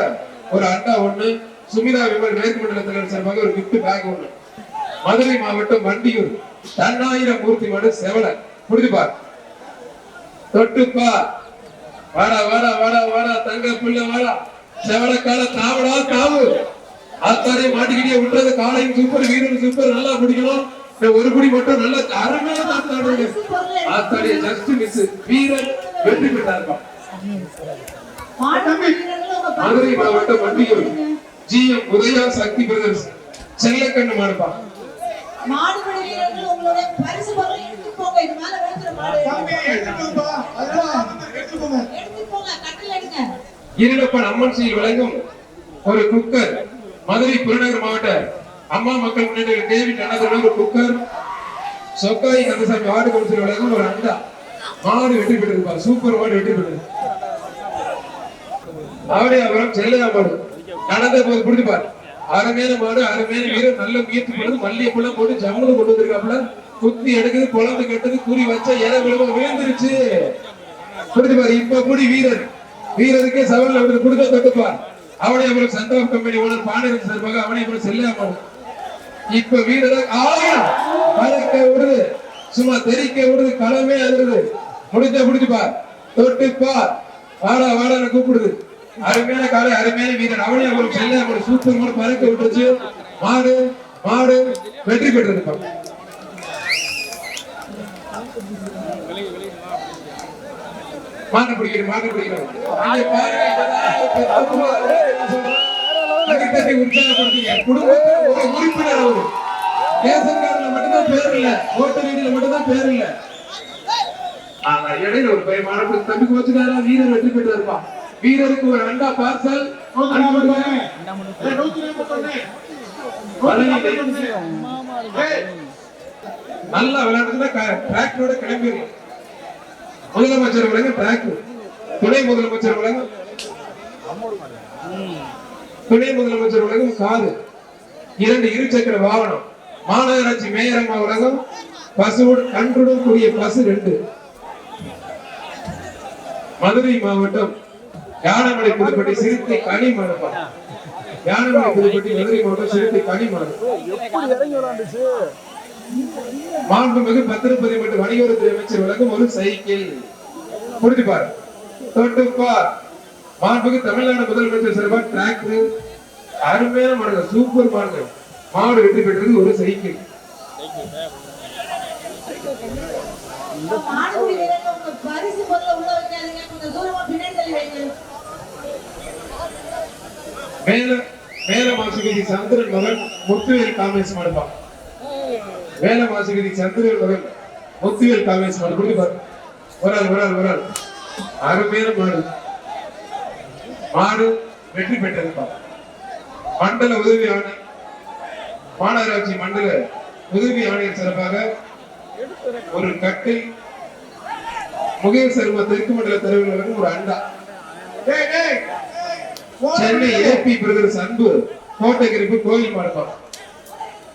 ஒரு அண்டா 1, சுமிதா விமல் மேற்கு மண்டல தலைவர் சார்பாக ஒரு கிஃப்ட் பேக் 1. மதுரை மாவட்டம் வண்டியூர் தன்னாயிரம் மூர்த்தி மாடு செவல. புடிச்சுப்பார். தொட்டுப்பா. வாடா தங்க புள்ள வாடா. செவல கால தாவடா தாவு. ஆத்தாரே மாட்டிக்கிட்டே விட்டுறது. காலையும் சூப்பர், வீரரும் சூப்பர். நல்லா பிடிக்கணும். ஒரு குடி மட்டும் நல்ல அருமையான தாத்தாடு. ஆத்தாரே ஜஸ்ட் மிஸ். வீரர் வெற்றி பெற்றார்ப்பா. மதுரை மாவட்டம் வண்டியூர் GM உதயா சக்தி பிரதர்ஸ் செல்லக்கண்ணு மாடுப்பா. மாடுபடி வீரர்கள் உங்களுடைய பரிசு பொருளை எடுத்துட்டு போங்க. இது மேல வைக்கிற மாடு எடுத்துட்டு போங்க. கட்டில் எடுங்க. இருளப்பன் அம்மன் சீல் வழங்கும் ஒரு குக்கர். மதுரை புறநகர் மாவட்ட அம்மா மக்கள் முன்னேற்ற டேவிட் அண்ணாதுரை ஒரு குக்கர். சொக்காய் கந்தசாமி வார்டு கவுன்சிலர் வழங்கும் ஒரு அண்டா. மாடு வெற்றி பெற்றிருப்பார். சூப்பர் மாடு வெற்றி பெற்றது. அவனியாபுரம் செல்லையா மாடு நடந்த போது பிடிப்பார். அருமையான மாடு, அருமையான வீரர், நல்ல முயற்சி பண்ணது. மல்லிகைப்பழம் போட்டு ஜம்முன்னு கொண்டு வந்திருக்காப்புல. குத்தி எடுக்குது, குழந்தை கட்டுது, குறி வச்ச இற விழுந்துருச்சு. பிடிப்பார். இப்ப கூடி வீரர், வீரருக்கே சவால் அவருக்கு கொடுக்க தட்டுப்பார். அவனியாபுரம் சந்தாப் கம்பெனி ஓனர் பாண்டியன் சார்பாக அவனியாபுரம் செல்லையா மாடு. இப்ப வீரர் பறக்க விடுது, சும்மா தெரிக்க விடுது, களமே அதிருது. பிடிச்சுப்பார், தொட்டுப்பார், வாடா வாடான்னு கூப்பிடுது. அருமையான காலை, அருமையான வீரர். அவனே அவருக்கு செல்ல ஒரு சூப்பர் மாடு பறக்க விட்டுருச்சு. மாடு மாடு வெற்றி பெற்றிருப்பாங்க. மாடு பிடிக்கிறேன், மாடு பிடிக்கிறேன். குடும்பத்தில் ஒரு உறுப்பினர் அவரு. கேசன்காரல மட்டும்தான் பேர் இல்ல, ஓட்டர் வீடுல மட்டும்தான் பேர் இல்ல. ஆனா இடையில ஒரு பையன் மாடு தம்பிக்கு வச்சுக்காரா. வீரர் வெற்றி பெற்று இருப்பான். வீரருக்கு ஒரு அண்டா பார்சல். நல்லா விளையாடுறதுன்னா டிராக்டரோட கிளம்பிடலாம். முதலமைச்சர் வழங்க டிராக்டர், துணை முதலமைச்சர் வழங்க துணை முதலமைச்சர் வழங்கும் காது, 2 இருசக்கர வாகனம். மாநகராட்சி மேயரம்மா வழங்கும் பசுவுடன் கன்றுடன் கூடிய பசு 2. மதுரை மாவட்டம் யானமலை புதுப்பட்டி சிறுத்தை கனி மாடுப்பா. யானமலை புதுப்பட்டி மதுரை மாவட்டம் சிறுத்தை கனி மாடு. மாண்புமிகு பத்திரப்பதிவு மற்றும் வணிகத்துறை அமைச்சர் வழங்கும் ஒரு சைக்கிள். புரிஞ்சுப்பார், தொட்டுப்பார். மாண்புமிகு தமிழ்நாடு முதலமைச்சர் சார்பாக டிராக்டர். அருமையான மாடுங்க, சூப்பர் மாடுங்க. மாடு வெற்றி பெற்றது ஒரு சைக்கிள். மாடுபிடி வீரர்கள் உங்க பரிசு பொருளை உள்ள வைக்காதீங்க, கொஞ்சம் தூரமா பின்னாடி தள்ளி வைங்க. மேல மாசுகதி சந்திரன் மகன் முத்துவேல் காமேஷ் மாடுப்பா. மேல மாசுகதி சந்திரன் மகன் முத்துவேல் காமேஷ் மாடு. குடிப்பார். ஒரு ஆள் அருமையான மாடு. மாடு வெற்றி பெற்றிருப்பா. மண்டல உதவி ஆணையர், மாநகராட்சி மண்டல உதவி ஆணையர் சிறப்பாக ஒரு கட்டில். முகேஷ் சர்மா தெற்கு மண்டல தலைவர்களுக்கு ஒரு அண்டா. சென்னை ஏபி பிரதர்ஸ் அன்பு கோட்டைக்கரிப்பு கோயில் மாடுப்பா.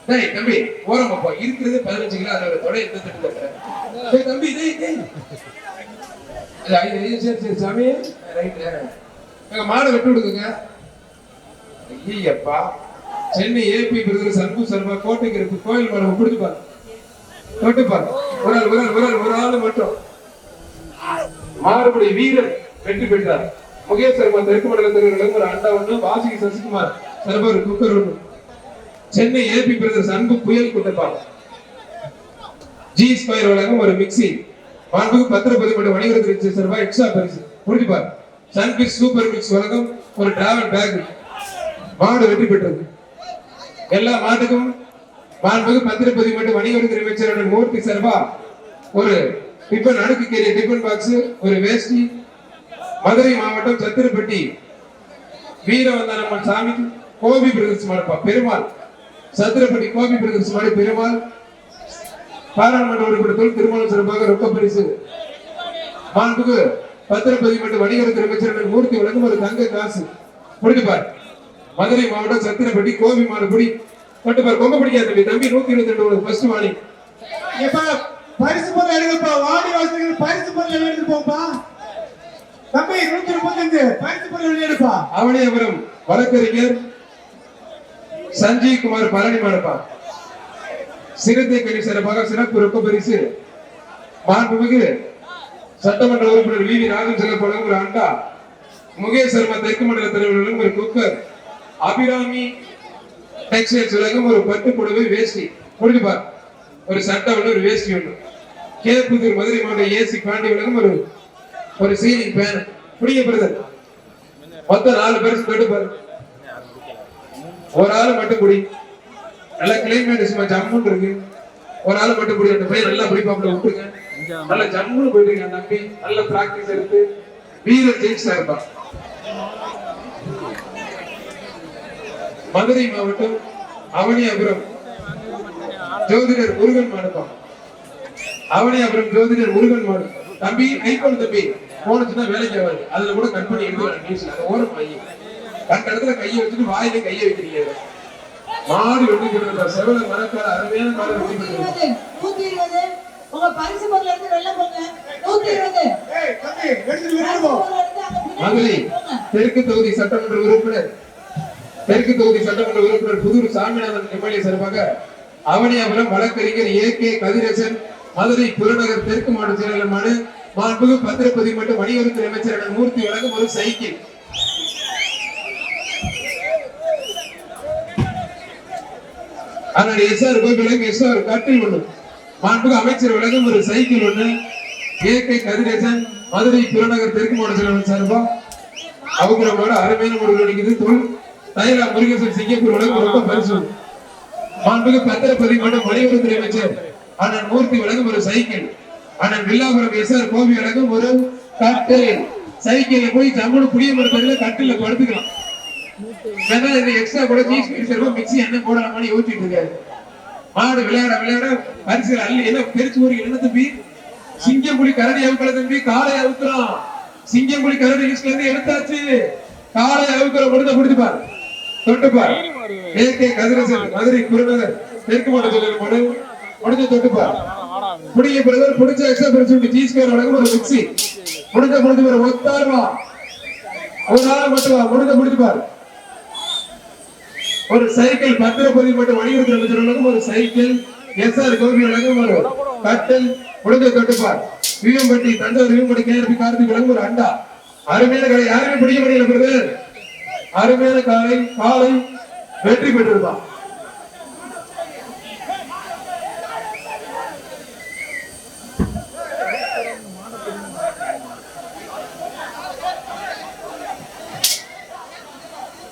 டேய் தம்பி ஓரமாப்பா, இருக்கிறது 15 கிலோ. அதோட தொடை எடுத்துட்டு தம்பி சரி சாமி ரைட். எங்க மாடை விட்டு விடுங்க. ஐயப்பா, சென்னை ஏபி பிரதர்ஸ் அன்பு சர்மா கோட்டைக்கரிப்பு கோயில் மாடு. பிடிச்சுப்பாரு, தொட்டுப்பாரு. ஒரு ஆள் மட்டும். மாறுபடி வீரர் வெற்றி பெற்றார். முகேஷ் சர்மா தெற்கு மண்டல தலைவர்களுக்கு ஒரு அண்டா 1. வாசிகி சசிகுமார் சார்பாக ஒரு குக்கர் 1. சென்னை ஏபி பிரதர்ஸ் அன்பு புயல் குட்டப்பா. ஜி ஸ்கொயர் வழங்கும் ஒரு மிக்சி. மாண்புமிகு பத்திரப்பதிவு மற்றும் வணிகத்துறை சார்பாக எக்ஸ்ட்ரா பரிசு. புரிஞ்சுப்பார். சன்பிக்ஸ் சூப்பர் மிக்ஸ் வழங்கும் ஒரு டிராவல் பேக். மாடு வெற்றி பெற்றது. எல்லா மாட்டுக்கும் மாண்புமிகு பத்திரப்பதிவு மற்றும் வணிகத்துறை அமைச்சர் மூர்த்தி சார்பா ஒரு டிபன் அடுக்கு கேரிய டிபன் பாக்ஸ், ஒரு வேஷ்டி. மதுரை மாவட்டம் சத்திரப்பட்டி வீரவந்தனம்மன் சாமி கோபி பிரதர்ஸ் மாடுப்பா. பெருமாள் சத்திரப்பட்டி கோபி பிரதர்ஸ் மாடு பெருமாள். பாராளுமன்ற உறுப்பினர் திருமணம் சிறப்பாக ரொக்க பரிசு. மாண்புமிகு பத்திரப்பதிவு மற்றும் வணிகத்துறை அமைச்சர் மூர்த்தி வழங்கும் ஒரு தங்க காசு. முடிஞ்சுப்பார். மதுரை மாவட்டம் சத்திரப்பட்டி கோபி மாடு புடி. பட்டுப்பார். கொம்ப பிடிக்காத தம்பி 122 ஃபர்ஸ்ட் வாணி. பரிசு பொருள் எடுங்கப்பா. வாடி வாசகர்கள் பரிசு பொருள் எடுத்து போப்பா. தம்பி 135 பரிசு பொருள் எடுப்பா. அவனியாபுரம் வழக்கறிஞர் சஞ்சீவ் குமார் பழனி மாடுப்பா. சிறுத்தை கனி சிறப்பாக சிறப்பு ரொக்க பரிசு. மாண்புமிகு சட்டமன்ற உறுப்பினர் வி ராஜன் செல்லப்படும் ஒரு அண்டா. முகேஷ் சர்மா தெற்கு மண்டல தலைவர்களும் ஒரு குக்கர். அபிராமி டெக்ஸ்டைல்ஸ் வழங்கும் ஒரு பட்டு புடவை வேஷ்டி. முடிஞ்சுப்பார். ஒரு சட்டை 1, ஒரு வேஷ்டி 1. கேப்புதூர் மதுரை மாவட்ட ஏசி பாண்டி வழங்கும் ஒரு சீலிங் ஃபேன். புடிங்க பிரதர். மொத்தம் 4 பேர் கட்டுப்பாரு. ஒரு ஆள் மட்டும் குடி. நல்ல கிளைமேட் சும்மா ஜம்முன்னு இருக்கு. ஒரு ஆள் மட்டும் குடி. அந்த பையன் நல்லா பிடிப்பாப்புல விட்டுருங்க. நல்ல ஜம்முன்னு போயிட்டு தம்பி. நல்ல பிராக்டிஸ் எடுத்து வீரர் ஜெயிச்சா இருப்பான். மதுரை மாவட்டம் அவனியாபுரம் ஜோதிடர் முருகன் மாடுப்பான். அவனியாபுரம் ஜோதிடர் முருகன் மாடு. தம்பி ஐபோன் தம்பி போனுச்சுன்னா வேலைக்கு ஆகாது. அதுல கூட கட் பண்ணி எடுத்துக்கலாம் நியூஸ்ல. அது ஓரம் வை. கண்ட இடத்துல கையை வச்சுட்டு வாயிலே கையை வைக்கிறீங்க. மாடு வெட்டி கொடுத்த செவல மரக்கார அருமையான மாடு வெட்டி கொடுத்து 120 உங்க பரிசு பொருள் எடுத்து வெளில போங்க. 120 ஏய் தம்பி எடுத்து வெளிய போ. மதுரை தெற்கு தொகுதி சட்டமன்ற உறுப்பினர் புதூர் சாமிநாதன் எம்எல்ஏ சார்பாக அவனியாபுரம் வழக்கறிஞர் ஏ.கே. கதிரேசன் மதுரை புறநகர் தெற்கு மாவட்ட செயலாளர் மாண்புமிகு பத்திரப்பதிவு மற்றும் வணிகத்துறை அமைச்சர் மூர்த்தி வழங்கும் ஒரு சைக்கிள். ஆனால் எஸ்ஆர் கோபிலும் எஸ்ஆர் கட்டில் ஒண்ணு மாண்புமிகு அமைச்சர் வழங்கும் ஒரு சைக்கிள் ஒண்ணு. ஏ.கே. கதிரேசன் மதுரை புறநகர் தெற்கு மாவட்ட செயலாளர் சார்பா அவங்களோட அருமையான முறையில் அடிக்குது. தொல் தைரா முருகேசன் சிங்கப்பூர் வழங்கும் ரொம்ப பரிசு. மாண்புமிகு பத்திரப்பதிவு மற்றும் வணிகத்துறை அமைச்சர் அண்ணன் மூர்த்தி வழங்கும் ஒரு சைக்கிள். அண்ணன் வில்லாபுரம் எஸ்ஆர் கோபி வழங்கும் ஒரு கட்டில். சைக்கிள்ல போய் ஜம்முனு புளிய மரத்துல கட்டில படுத்துக்கலாம். ஏன்னா இது எக்ஸ்ட்ரா கூட மிக்சி என்ன போடலாமான்னு யோசிச்சுட்டு இருக்காரு. மாடு விளையாட பரிசுகள் அல்ல என்ன பெருசு ஒரு என்ன தம்பி சிங்கம்புலி கரடி அவுக்கல தம்பி காலை அவுக்கலாம். சிங்கம்புலி கரடி லிஸ்ட்ல இருந்து எடுத்தாச்சு. காலை அவுக்கல முடிஞ்சு பாரு தொட்டுப்பார். ஏ.கே. கதிரேசன் மதுரை புறநகர் தெற்கு மாவட்ட முடிஞ்ச தொட்டுப்பார். புடிங்க பிரதர் புடிச்ச எக்ஸ்ட்ரா பரிசு ஜி ஸ்கொயர் வழங்கும் ஒரு மிக்சி. முடிஞ்ச பாரு ஒத்தாருவா ஒரு நாள் மட்டும் வா முடிஞ்சு பாரு. ஒரு சைக்கிள் பத்திரப்பதிவு மற்றும் வணிகத்துறை அமைச்சர் வழங்கும் ஒரு சைக்கிள். எஸ்ஆர் கோபி வழங்கும் ஒரு கட்டல். முடிஞ்ச தொட்டுப்பார். விஎம்பட்டி தஞ்சாவூர் விஎம்பட்டி கேஆர்பி கார்த்திக் வழங்கும் ஒரு அண்டா. அருமையான காலை யாருமே பிடிக்க முடியல பிரதர். அருமையான காலை வெற்றி பெற்றிருப்பான்.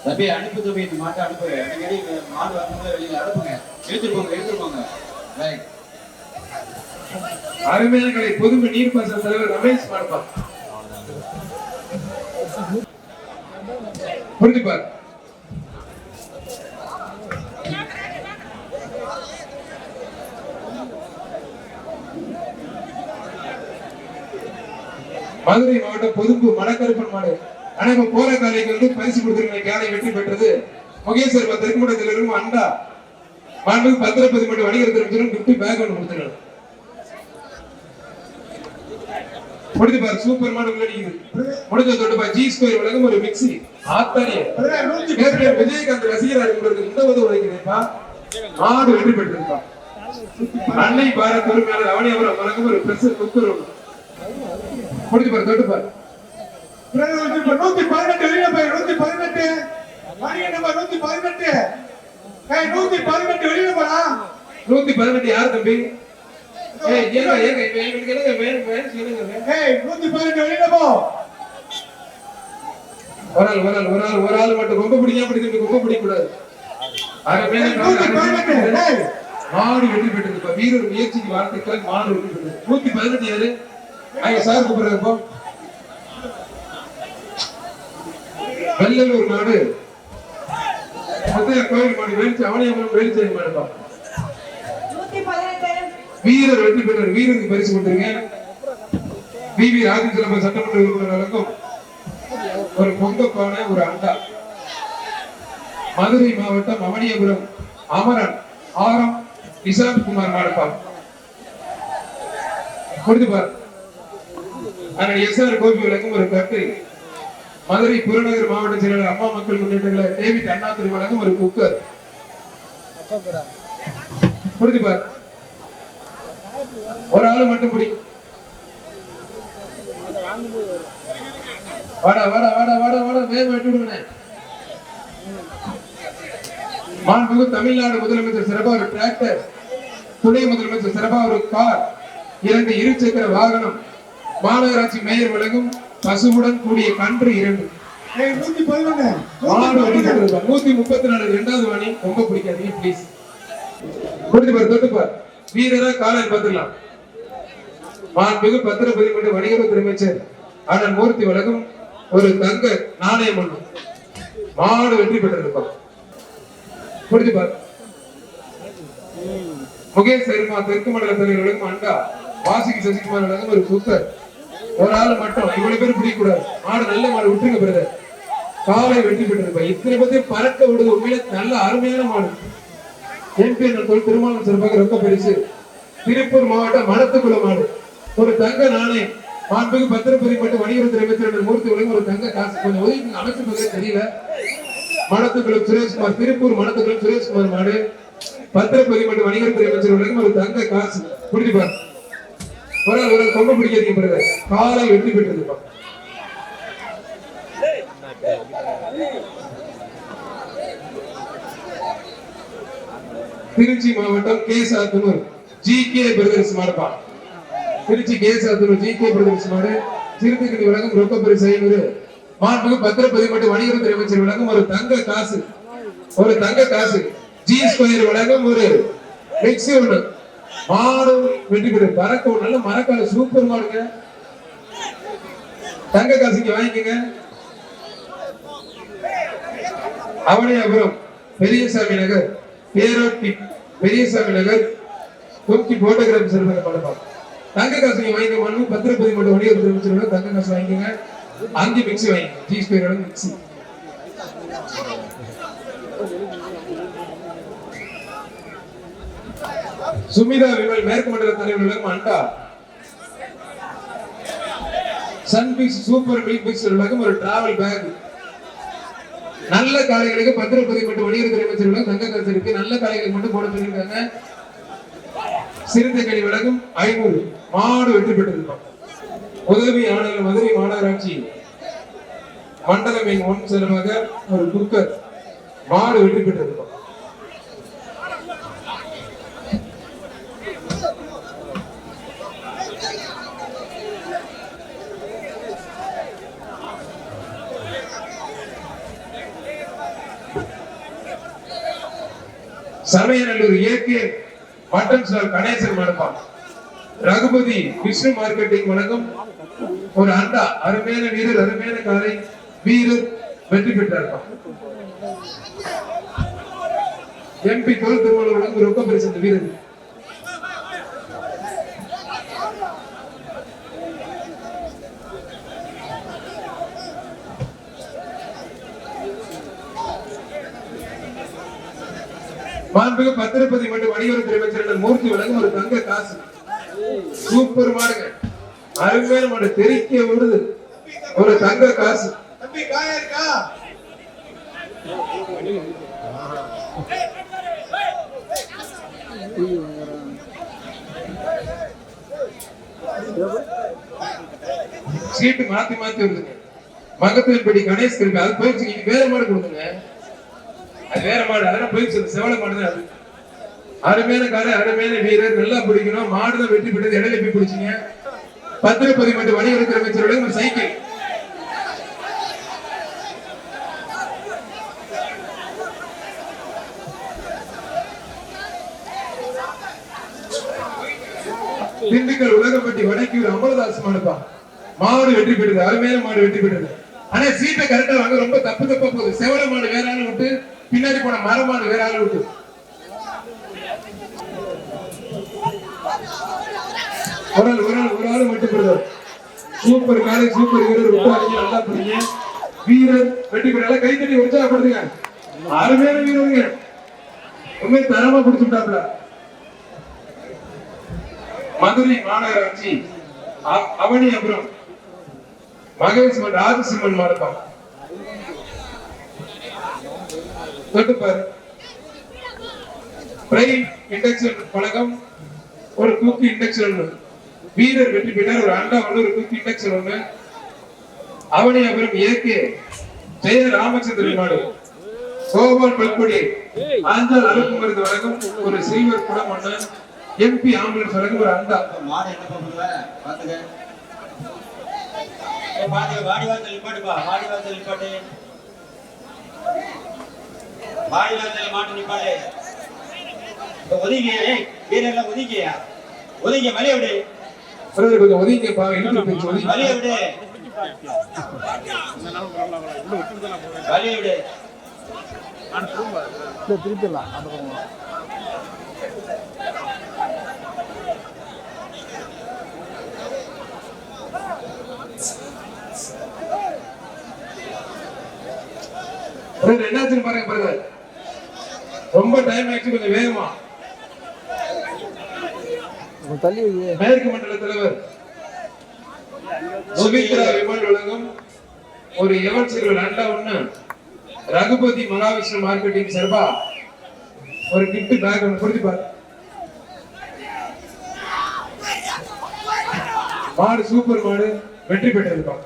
தம்பி அனுப்பு தம்பி இந்த மாட்டை அனுப்பு. அடிக்கடி மாடு வந்து வெளியில அனுப்புங்க. எடுத்துட்டு போங்க. ரைட். அருமையான கலை பொதுமை நீர்ப்பாசன தலைவர் ரமேஷ் மாடுப்பார். புரிஞ்சுப்பார். மதுரை மாவட்டம் பொதும்பு மணக்கருப்பன் மாடு. ஆனா இப்ப போற காலைக்கு வந்து பரிசு கொடுத்துருக்க காலை வெற்றி பெற்றது முகேஸ்வர் தெற்கு மாவட்டத்தில் இருக்கும் அண்டா. மாண்புமிகு பத்திரப்பதிவு மற்றும் வணிகத்துறை கிஃப்ட் பேக் ஒன்று கொடுத்துருக்காங்க. முடிஞ்சு பாரு சூப்பர் மாடு முடிஞ்ச தொட்டு ஜி ஸ்கொயர் வழங்கும் ஒரு மிக்சி. ஆத்தாரிய விஜயகாந்த் ரசிகராக இருக்கிறது இந்த உழைக்கிறேன்ப்பா. மாடு வெற்றி பெற்றிருப்பா. அன்னை பாரத் உரிமையாளர் அவனியாபுரம் வழங்கும் ஒரு பிரஷர் குக்கர் ஒன்று. முடிஞ்சு பாரு தொட்டு பாரு. 118 வெளியில போய் 118 மணி நம்பர் 118 118 வெளியில போடா. 118 யார் தம்பி? ஏய் ஏங்க இவனுக்கு என்னங்க வேணும் சொல்லுங்க. ஏய் 118 வெளியில போ. ஒரு ஆள் மட்டும் ரொம்ப பிடிக்காம பிடிக்கிறது ரொம்ப பிடிக்க கூடாது. மாடு வெற்றி பெற்றிருப்பா. வீரர் முயற்சிக்கு வாழ்த்துக்கள். மாடு வெற்றி பெற்றது. 118 யாரு? ஐயா சார் கூப்பிடுறப்போ வெள்ளலூர் நாடு கோயில் மாடு வேலிச்சு அவனியாபுரம் வேலிச்சேரி மாடுப்பா. 118 வீரர் வெற்றி பெற்றார். வீரருக்கு பரிசு கொடுத்துருங்க. வி.வி. ராஜேந்திரன் சட்டமன்ற உறுப்பினர் வழங்கும் ஒரு பொங்கப்பானை ஒரு அண்டா. மதுரை மாவட்டம் அவனியாபுரம் அமரன் ஆரம் நிசாந்த் குமார் மாடுப்பா. கொடுத்து பார். எஸ்ஆர் கோபி வழங்கும் ஒரு கட்டு. மதுரை புறநகர் மாவட்ட செயலாளர் அம்மா மக்கள் முன்னேற்ற டேவிட் அண்ணாதுரை வழங்கும் ஒரு குக்கர். புரிஞ்சு பார். ஒரு ஆளு மட்டும் பிடி. வாடா வேக வெட்டி விடுங்க. மாண்புமிகு தமிழ்நாடு முதலமைச்சர் சிறப்பா ஒரு டிராக்டர். துணை முதலமைச்சர் சிறப்பா ஒரு கார். 2 இருசக்கர வாகனம். மாநகராட்சி மேயர் வழங்கும் பசுவுடன் கூடிய கன்று 2. 134 இரண்டாவது வாணி. ரொம்ப பிடிக்காதீங்க பிளீஸ். தொட்டுப்பார். வீரரா காலையில் பார்த்துக்கலாம். மாண்புமிகு பத்திரப்பதிவு மற்றும் வணிகத்துறை அமைச்சர் அண்ணன் மூர்த்தி வழங்கும் ஒரு தங்க நாணயம் ஒன்று. மாடு வெற்றி பெற்றிருப்பார். புரிஞ்சுப்பார். முகேஷ் சர்மா தெற்கு மண்டல தலைவர் வழங்கும் அண்டா. வாசிக்கு சசிகுமார் வழங்கும் ஒரு குக்கர். ஒரு ஆள் மட்டும் இவ்வளவு பேர் பிடிக்க கூடாது. மாடு நல்ல மாடு விட்டுருங்க பிரதர். காலை வெட்டி பெற்றிருப்பா. இத்தனை பேர் பறக்க விடுது. உண்மையிலே நல்ல அருமையான மாடு. MP திருமாவளவன் சிறப்பாக ரொக்க பரிசு. திருப்பூர் மாவட்டம் மடத்துக்குள்ள மாடு. ஒரு தங்க நாணயம். மாண்புக்கு பத்திரப்பதிவு மட்டும் வணிகத்துறை அமைச்சர் மூர்த்தி உலகம் ஒரு தங்க காசு கொஞ்சம் ஒதுக்கி அமைச்சு பத்திரம் தெரியல. மடத்துக்குளம் சுரேஷ்குமார், திருப்பூர் மடத்துக்குளம் சுரேஷ்குமார் மாடு. பத்திரப்பதிவு மட்டும் வணிகத்துறை அமைச்சர் உலகம் ஒரு தங்க காசு பிடிப்பார். ஒரு கொம்ப பிடிக்காதீங்க பிறகு. காலை வெற்றி பெற்றிருப்பான். திருச்சி மாவட்டம் கேசாத்தனூர் GK பிரதர்ஸ் மாடுப்பா. திருச்சி கேசாத்தனூர் GK பிரதர்ஸ் மாடு. சிறுத்தைக்கணி வழங்கும் ரொக்க பரிசு 500. மாண்புக்கு பத்திரப்பதிவு மட்டும் வணிகத்துறை அமைச்சர் வழங்கும் ஒரு தங்க காசு. ஒரு தங்க காசு. G2 வழங்கும் ஒரு மிக்ஸி ஒண்ணு. மாடு வெற்றி பெற்று பறக்க நல்ல மரக்கால சூப்பர் மாடுங்க. தங்க காசுக்கு வாங்கிக்கங்க. அவனியாபுரம் பெரியசாமி நகர் பேரோட்டி பெரியசாமி நகர் தூக்கி போட்டோகிராஃபி சிறப்பாக பண்ணலாம். தங்க காசு வாங்கிக்க. மண்ணு பத்திரப்பதிவு மட்டும் வணிகத்துறை அமைச்சர் தங்க காசு வாங்கிக்கங்க. அங்கி மிக்ஸி வாங்கிக்கங்க. G2 mixie. சுமிதா விமல் மேற்கு மண்டல தலைவர் அண்டா. சன்பிக்ஸ் சூப்பர் மில்க் பிக்ஸ் உலகம் ஒரு டிராவல் பேக். நல்ல காளைகளுக்கு பத்திரப்பதிவு மட்டும் வணிகத்துறை அமைச்சர் தங்க காசு இருக்கு. நல்ல காளைகளுக்கு மட்டும் போட சொல்லியிருக்காங்க. சிறுத்தைக்கணி வழங்கும் 500. மாடு வெற்றி பெற்றிருக்கோம். உதவி ஆணையர் மதுரை மாநகராட்சி மண்டலம் எண் 1 சிறப்பாக ஒரு குக்கர் மாடு வெற்றி பெற்றிருக்கோம். Samayanallur AK mutton stall Ganesan மடப்பான். ரகுபதி விஷ்ணு மார்க்கெட்டிங் வழங்கும் ஒரு அண்டா. அருமையான வீரர், அருமையான காலை வீரர் வெற்றி பெற்றார். MP திருமாவளவன் வழங்கும் ரொக்க பரிசு அந்த வீரர். மாண்புக்கு பத்திரப்பதிவு மட்டும் வணிகத்துறை அமைச்சர் மூர்த்தி வழங்கும் ஒரு தங்க காசு. சூப்பர் மாடுங்க. அருமையான மாடு தெரிக்க விடுது. ஒரு தங்க காசு. தம்பி காயா இருக்கா? சீட்டு மாத்தி மாத்தி வருதுங்க. மகத்தின்படி கணேஷ் இருக்கு. அது போயிடுச்சு. நீங்க வேற மாடு கொடுங்க. அது வேற மாடு. அதெல்லாம் போயிடுச்சு. செவல மாடு தான் அது. அருமையான காரை, அருமையான வீரர். நல்லா பிடிக்கணும். மாடுதான் வெற்றி பெற்றது. இடையில போய் பிடிச்சிங்க. பத்திரப்பதிவு மட்டும் வணிகத்துறை அமைச்சருடைய ஒரு சைக்கிள். திண்டுக்கல் உலகப்பட்டி வடக்கியூர் அமலதாஸ் மாடுப்பா. மாடு வெற்றி பெற்றது. அருமையான மாடு வெற்றி பெற்றது. ஆனா சீட்டை கரெக்டா வாங்க. ரொம்ப தப்பு தப்பா போகுது. செவல மாடு வேற ஆளு விட்டு, பின்னாடி போன மரமாடு வேற ஆளு விட்டு. ஒரு ஆள் மட்டும் பெறுவார். சூப்பர் காலை, சூப்பர் வீரர். விட்டாங்க நல்லா புரியுங்க. வீரர் வெற்றி பெற்ற கைத்தட்டி உற்சாகப்படுத்துங்க. அருமையான வீரருங்க. உண்மை தரமா பிடிச்சுட்டாப்ல. மதுரை மாநகராட்சி அவனியாபுரம் மகேஸ்வரன் ராஜசிம்மன் மாடுப்பான். தொட்டுப்பாரு. பிரைம் இண்டக்ஷன் பழகம் ஒரு தூக்கி இண்டக்ஷன் வீரர் வெற்றி பெற்றார். ஒரு அண்டா ஒன்று, ஒரு தூக்கி இண்டக்ஷன் ஒன்று. அவனியாபுரம் AK ஜெய ராமச்சந்திரன் மாடு. கோபால் பல்குடி ஆஞ்சால் அலுப்பு மருந்து வழங்கும் ஒரு சில்வர் குடம் ஒன்று. MP ஆம்புலன்ஸ் வழங்கும் ஒரு அண்டா. மாடு என்ன பண்ணுவ பாத்துக்க. பாத்துக்க. வாடி வாசல் நிப்பாட்டுப்பா. வாடி வாசல் நிப்பாட்டு. வாடி வாசல் மாட்டு நிப்பாட்டு. ஒதுங்க. வீரர்லாம் ஒதுங்கியா? ஒதுங்க. மலைய விடு. கொஞ்சம் ஒதுங்கிப்பா. மலைய விடு. மலைய விடு. திருப்பிடலாம். என்னாச்சுன்னு பாருங்க பிரதர். ரொம்ப டைம் ஆயிடுச்சு, கொஞ்சம் வேகமா. மேற்கு மண்டல தலைவர் சுமித்ரா விமல் வழங்கும் ஒரு எவர்சிகள் அண்டா ஒண்ணு ரகுபதி மகாவிஷ்ணு மார்க்கெட்டிங் சார்பா ஒரு கிஃப்ட் பேக் ஒன்று கொடுத்து பாரு. மாடு சூப்பர் மாடு வெற்றி பெற்றிருக்கோம்.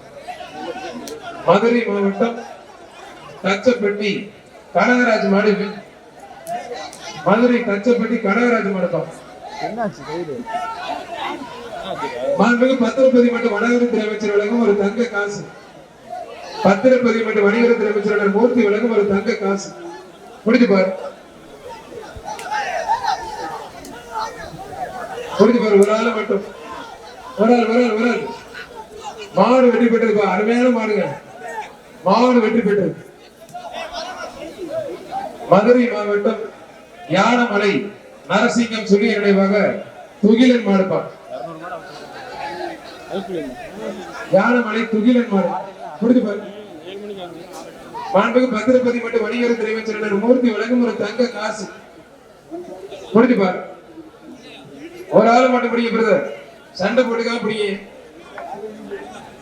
மதுரை மாவட்டம் தச்சப்பட்டி கனகராஜ் மாடு, மதுரை தச்சப்பட்டி கனகராஜ் மாடுதான். மாண்புமிகு பத்திரப்பதிவு மற்றும் வணிகத்துறை அமைச்சர் வழங்கும் ஒரு தங்க காசு. பத்திரப்பதிவு மற்றும் வணிகத்துறை அமைச்சர் மூர்த்தி வழங்கும் ஒரு தங்க காசு. முடிஞ்சு பாரு, முடிஞ்சு பாரு. ஒரு ஆள் மட்டும், ஒரு ஆள். மாடு வெற்றி பெற்றிருப்பா. அருமையான மாடுங்க. மாடு வெற்றி பெற்றிருக்கு. மதுரை மாவட்டம் யானமலை நரசிங்கம் சொல்லி நினைவாக துகிலன் மாடுப்பா. யானமலை துகிலன் மாடு. முடிஞ்சு பாரு. மாண்புமிகு பத்திரப்பதி மற்றும் வணிகத்துறை அமைச்சர் மூர்த்தி வழங்கும் ஒரு தங்க காசு. முடிஞ்சு பாரு. ஒரு ஆள் மட்டும் பிடிங்க பிரதர். சண்டை போட்டுக்காம பிடிங்க.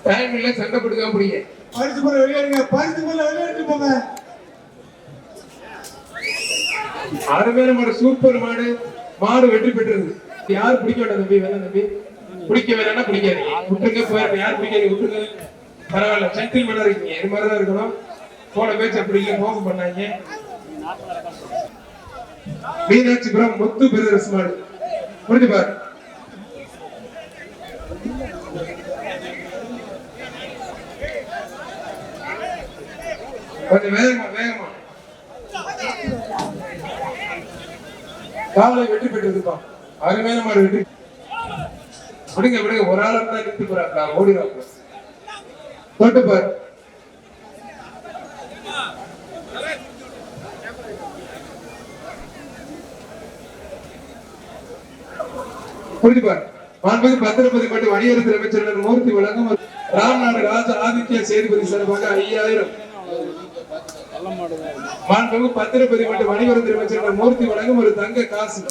டைம் இல்ல, சண்டை போட்டுக்காம பிடிங்க. பரிசு போல வெளியேறுங்க, பரிசு போல வெளியேறிட்டு போங்க. அருமையான மாடு, சூப்பர் மாடு. மாடு வெற்றி பெற்றது. யார் பிடிக்க வேண்டாம் தம்பி, வேணாம் தம்பி. பிடிக்க வேணா பிடிக்காதீங்க, விட்டுருங்க. போயிருங்க. யார் பிடிக்காதீங்க விட்டுருங்க. பரவாயில்ல, சென்டில் மேல இருக்கீங்க. இது மாதிரிதான் இருக்கணும். போன பேச்சு அப்படி இல்லை, மோகம் பண்ணாங்க. மீனாட்சிபுரம் முத்து பிரதர்ஸ் மாடு. முடிஞ்சு பாரு. கொஞ்சம் வேகமா காலை வெற்றி பெற்றிருப்பா. அருமையான மாடு வெற்றி. விடுங்க. ஒரு ஆளா தான் நிறுத்தி போறாங்க, ஓடிடுவாங்க. தொட்டு பாரு. புரிஞ்சு பாரு. மாண்புமிகு பத்திரப்பதி மற்றும் வணிகத்துறை அமைச்சர் மூர்த்தி வழங்கும் ராம்நாடு ராஜா ஆதித்ய சேதுபதி சார்பாக 5000. மாண்புமிகு பத்திரப்பதி மற்றும் வணிகத்துறை அமைச்சர் மூர்த்தி வழங்கும் ஒரு தங்க காசு.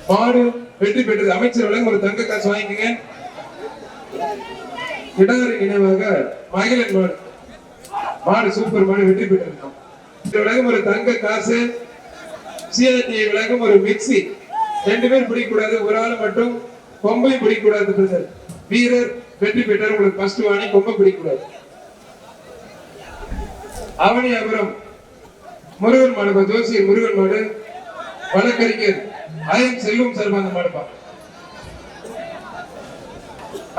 மாடு வெற்றி பெற்றது. அமைச்சர் வழங்கும் ஒரு தங்க காசு வாங்கிக்கங்க. இடங்கரை நினைவாக மகிழன் மாடு. மாடு சூப்பர் மாடு வெற்றி பெற்றிருக்கோம். வழங்கும் ஒரு தங்க காசு. சிஐடி வழங்கும் ஒரு மிக்சி. 2 பேர் பிடிக்கூடாது, ஒரு ஆள் மட்டும். கொம்பை பிடிக்கூடாது. வீரர் வெற்றி பெற்றார். உங்களுக்கு ஃபர்ஸ்ட் வாணி, கொம்பை பிடிக்கூடாது. அவனியாபுரம் முருகன் மாடு, ஜோசியர் முருகன் மாடு. வழக்கறிஞர் ஐஎம் செல்வம் சார்பாக மாடுப்பா.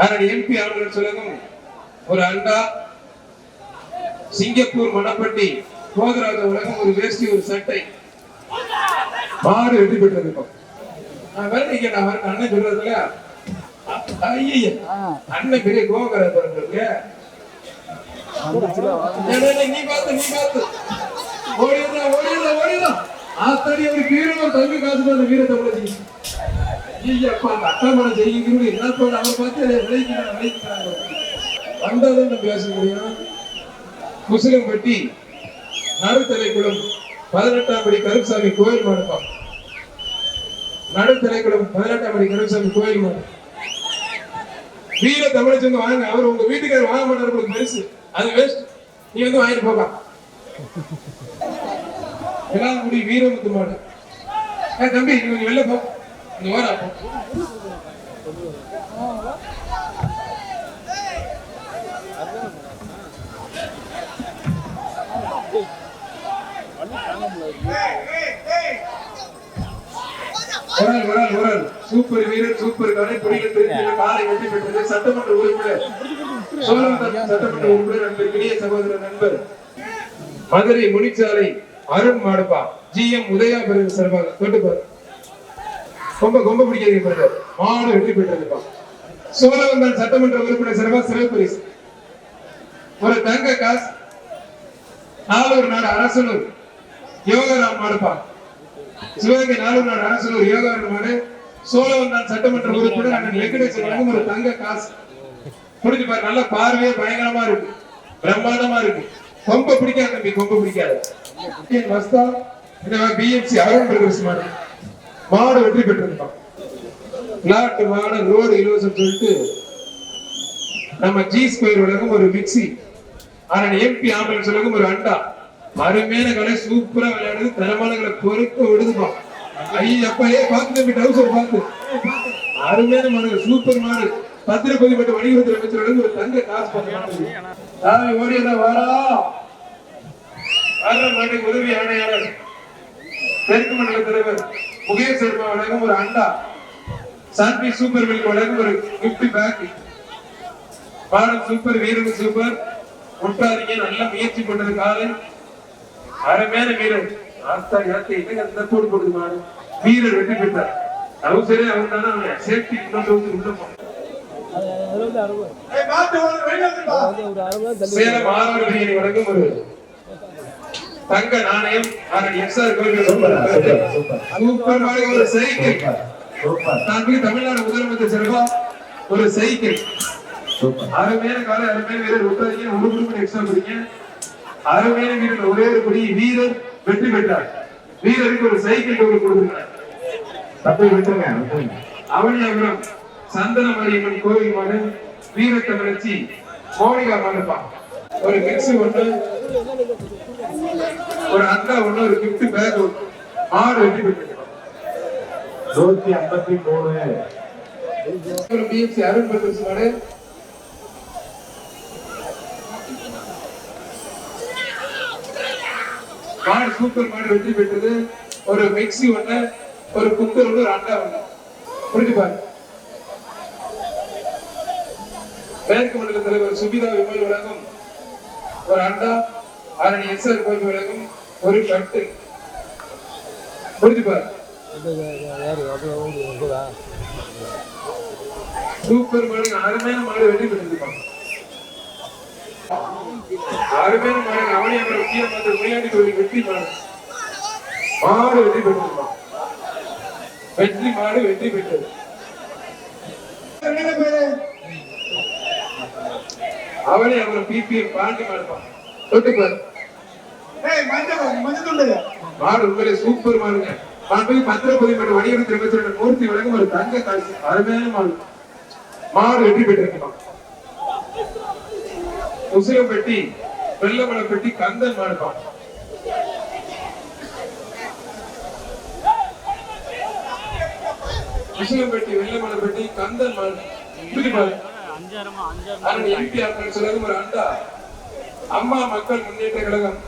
அதனுடைய எம்பி அவர்கள் சொல்லுங்க ஒரு அண்டா. சிங்கப்பூர் மணப்பட்டி போதராஜ உலகம் ஒரு வேஷ்டி ஒரு சட்டை. மாடு வெற்றி பெற்றிருக்கோம். நான் அண்ணன் சொல்றதுல அண்ணன் பெரிய கோபக்காரர் இருக்கு. நீ பார்த்து ஓடிடலாம். ஆத்தாடி ஒரு வீரன் ஒரு தங்க காசு அந்த வீரத்தை உழைச்சி அட்டமான செய்யுங்க. என்ன பண்ண அவர் பார்த்து விளைக்கிறாங்க. வந்தாதான் நம்ம பேச முடியும். குசிலம்பட்டி நடுத்தலைக்குளம் 18ஆம் படி கருப்சாமி கோயில் மாடுப்பா. நடுத்தலைக்குளம் 18ஆம் படி கருப்சாமி கோயில் மாடு. வீர தமிழச்சங்க வாங்க. அவர் உங்க வீட்டுக்காரர் வாங்க மாட்டார், உங்களுக்கு பரிசு. அது வேஸ்ட். நீ வந்து வாங்கிட்டு போகலாம். எல்லாம் வீரமுத்து மாடு. தம்பி நீங்க வெளில போ. நீங்க வர சூப்பர் வீரர், சூப்பர் கடை புலிகள் காலை வெற்றி பெற்றது. சட்டமன்ற உறுப்பினர் சட்டமன்ற உறுப்பினர் நண்பர் சகோதரர் நண்பர் மதுரை முனிச்சாலை அருண் மாடுப்பா. GM உதயா பிறகு சார்பாக தொட்டுப்பாரு. கொம்ப பிடிக்காதீங்க. மாடு வெற்றி பெற்றதுப்பா. சோழவந்தான் சட்டமன்ற உறுப்பினர் சார்பாக சிறப்பு பரிசு ஒரு தங்க காசு. நாலூர் நாடு அரசனூர் யோகராம் மாடுப்பா. சிவகங்கை நாலூர் நாடு அரசனூர் யோகராம் மாடு. சோழவந்தான் சட்டமன்ற உறுப்பினர் அண்ணன் வெங்கடேசன் ஒரு தங்க காசு. புரிஞ்சு பாரு. நல்ல பார்வையே பயங்கரமா இருக்கு, பிரம்மாண்டமா இருக்கு. கொம்ப பிடிக்காத தம்பி, கொம்ப பிடிக்காத. மஸ்தா பிஎம்சி அருண் பிரதர்ஸ் மாடு வெற்றி பெற்றிருக்கோம். நாட்டு மாடு ரோடு இலவசம் சொல்லிட்டு நம்ம ஜி ஸ்கொயர் உலகம் ஒரு மிக்சி, ஆனா எம்பி ஆம்புலன்ஸ் உலகம் ஒரு அண்டா. அருமையான கலை, சூப்பரா விளையாடுது, தரமானங்களை பொறுக்க விடுதுப்பா. ஐயப்பா பார்த்து தம்பி டவுசர் பார்த்து அருமையான மாடு, சூப்பர் மாடு. பத்திரப்பதி மட்டும் வணிகத்துறை அமைச்சர் ஒரு தங்க காசு பார்த்து ஓடியதா வாரா மாட்டுக்கு உதவி ஆணையாளர் தெற்கு மண்டல தலைவர் முகேஷ் சர்மா வழங்கும் ஒரு அண்டா. சாந்தி சூப்பர் மில்க் வழங்கும் ஒரு கிஃப்ட் பேக். பாடம் சூப்பர், வீரன் சூப்பர். முட்டாதீங்க, நல்ல முயற்சி பண்ணது காலை. அருமையான வீரர் போடு போடுது மாடு. வீரர் வெற்றி பெற்றார். அவசரே அவன் தானே அவன் சேஃப்டி உள்ள போனான். சேலம் ஆறாவது பிரியாணி வழங்கும் ஒரு தங்க நாணயம். சூப்பர் மாடு, ஒரு சைக்கிள். தமிழ்நாடு முதலமைச்சர் செல்வா ஒரு சைக்கிள். அருமையான காலை, அருமையான வீரர். விட்டாதீங்க, ஒரு குரூப் எக்ஸ்ட்ரா கொடுங்க. அருமையான வீரர், ஒரே ஒரு படி வீரர் வெற்றி பெற்றார். வீரருக்கு ஒரு சைக்கிள் கொடுத்துருங்க. அவனியாபுரம் சந்தன மாரியம்மன் கோவில் மாடு வீரத்தமிழச்சி மோனிகா மாடுப்பா. ஒரு மிக்ஸி ஒண்ணு, ஒரு அண்டா ஒண்ணு, ஒரு கிஃப்ட் பேக் ஒண்ணு. மாடு வெற்றி பெற்றிருக்கோம். 153 பிஎம்சி அருண் பிரதர்ஸ் மாடு. மாடு சூப்பர் மாடு வெற்றி பெற்றது. ஒரு மிக்ஸி ஒண்ணு, ஒரு குக்கர் ஒண்ணு, ஒரு அண்டா ஒண்ணு. புரிஞ்சு பாரு. மேற்கு மண்டல தலைவர் சுபிதா விமல் வழங்கும் ஒரு அண்டா. ஆரணி எஸ்ஆர் கோயில் வழங்கும் ஒரு கட்டு. புரிஞ்சு பாரு. சூப்பர் மாடு, அருமையான மாடு வெற்றி பெற்றிருப்பாங்க. அருமையான மாடு அவனியாபுரம் முக்கியமாக விளையாட்டு கோயில் வெற்றி மாடு. மாடு வெற்றி பெற்றிருப்பான். வெற்றி மாடு வெற்றி பெற்றது. அவனே அவரை பிபிஎம் பாண்டி மாடுப்பான். தொட்டு பாரு. மாடு உண்மையிலே சூப்பர் மாடுங்க. பத்திரப்பதி மற்றும் வணிகத்துறை அமைச்சர் மூர்த்தி வழங்கும் ஒரு தங்க காசு. அருமையான மாடு. மாடு வெற்றி பெற்றிருப்பான். உசிலம்பட்டி வெள்ளமலைப்பட்டி கந்தன் மாடுப்பான். உசிலம்பட்டி வெள்ளமலைப்பட்டி கந்தன் மாடு. எம்பி ஆம்புலன்ஸ் ஒரு அண்டா. அம்மா மக்கள் முன்னேற்ற கழகம்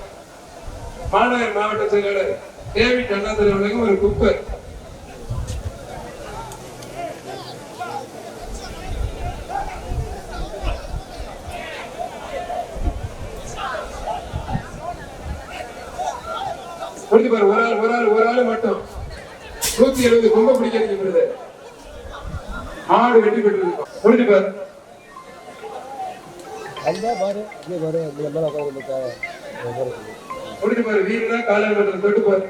மாநகர் மாவட்ட செயலாளர் டேவிட் அண்ணாதுரை வழங்கும் ஒரு குக்கர். புரிஞ்சு பாரு. ஒரு ஆள் மட்டும் 170 கொம்ப பிடிக்கிறது. மாடு வெற்றி பெற்றிருக்கோம். புரிஞ்சு பாரு. புரிஞ்சு பாரு. வீரனா காலையில் தொட்டு பாரு.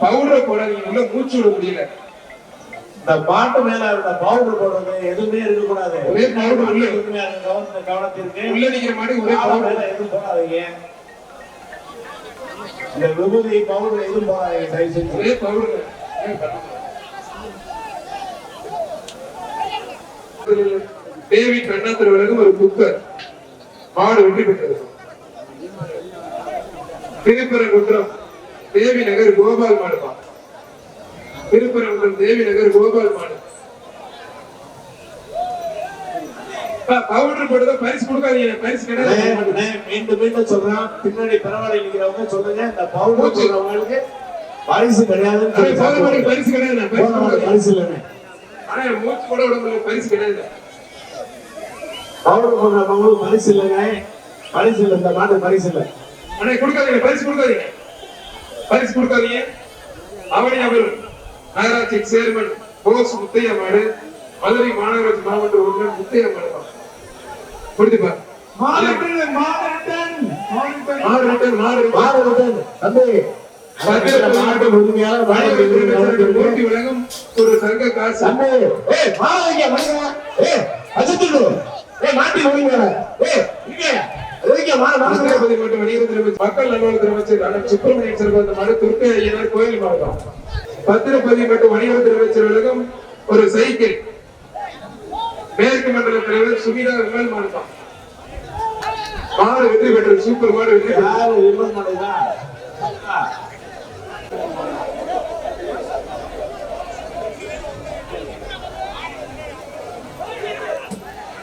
பவுடரை போட நீங்க உள்ள மூச்சு விட முடியல. இந்த பாட்டு மேல இந்த பவுடர் போடுறது எதுவுமே இருக்கக்கூடாது. ஒரே பவுடர் உள்ள கவனத்திற்கு உள்ள நிக்கிற மாதிரி ஒரே பவுடர் எதுவும் போடாதீங்க. இந்த விபூதி பவுடர் எதுவும் போடாதீங்க. தயவு செஞ்சு ஒரே பவுடர். டேவிட் அண்ணாதுரை வழங்கும் ஒரு குக்கர். மாடு வெற்றி பெற்றது. திருப்பரங்குன்றம் தேவி நகர் கோபால் மாடுப்பா. திருப்பரங்குன்றம் தேவி நகர் கோபால் மாடு. பவுடர் போட்டுதான் பரிசு கொடுக்காதீங்க. பரிசு கிடையாது. மீண்டும் சொல்றேன். பின்னாடி பரவாயில்ல நிக்கிறவங்க சொல்லுங்க. இந்த பவுடர் போடுறவங்களுக்கு பரிசு கிடையாது. பரிசு கிடையாது. பரிசு இல்லைங்க. ஆனா மூச்சு கூட விட முடியல. பரிசு கிடையாது. பவுடர் போடுறவங்களுக்கு பரிசு இல்லைங்க. பரிசு இல்லை. இந்த மாட்டு பரிசு இல்லை. ஆனா கொடுக்காதீங்க. பரிசு கொடுக்காதீங்க. பரிசு கொடுக்காதீங்க. அவனியாபுரம் நகராட்சி சேர்மன் போஸ் முத்தையா மாடு. மதுரை மாநகராட்சி மாவட்ட உறுப்பினர் முத்தையா மாடு. புரிஞ்சுப்பா. வழங்கும் ஒரு சங்க காசு. மாட்டி பத்திரப்பதி மற்றும் வணிகத்துறை அமைச்சர், மக்கள் நல்வாழ்வுத்துறை அமைச்சர் அண்ணன் சுப்பிரமணியன் சார்பாக அந்த மனு துர்க்கை ஐயனார் கோயில் மாவட்டம். பத்திரப்பதி மற்றும் வணிகத்துறை அமைச்சர் அலுவலகம் ஒரு சைக்கிள். மேற்கு மண்டல தலைவர் சுமிதா விமல் மாவட்டம். மாடு வெற்றி பெற்றது. சூப்பர் மாடு வெற்றி பெற்றது.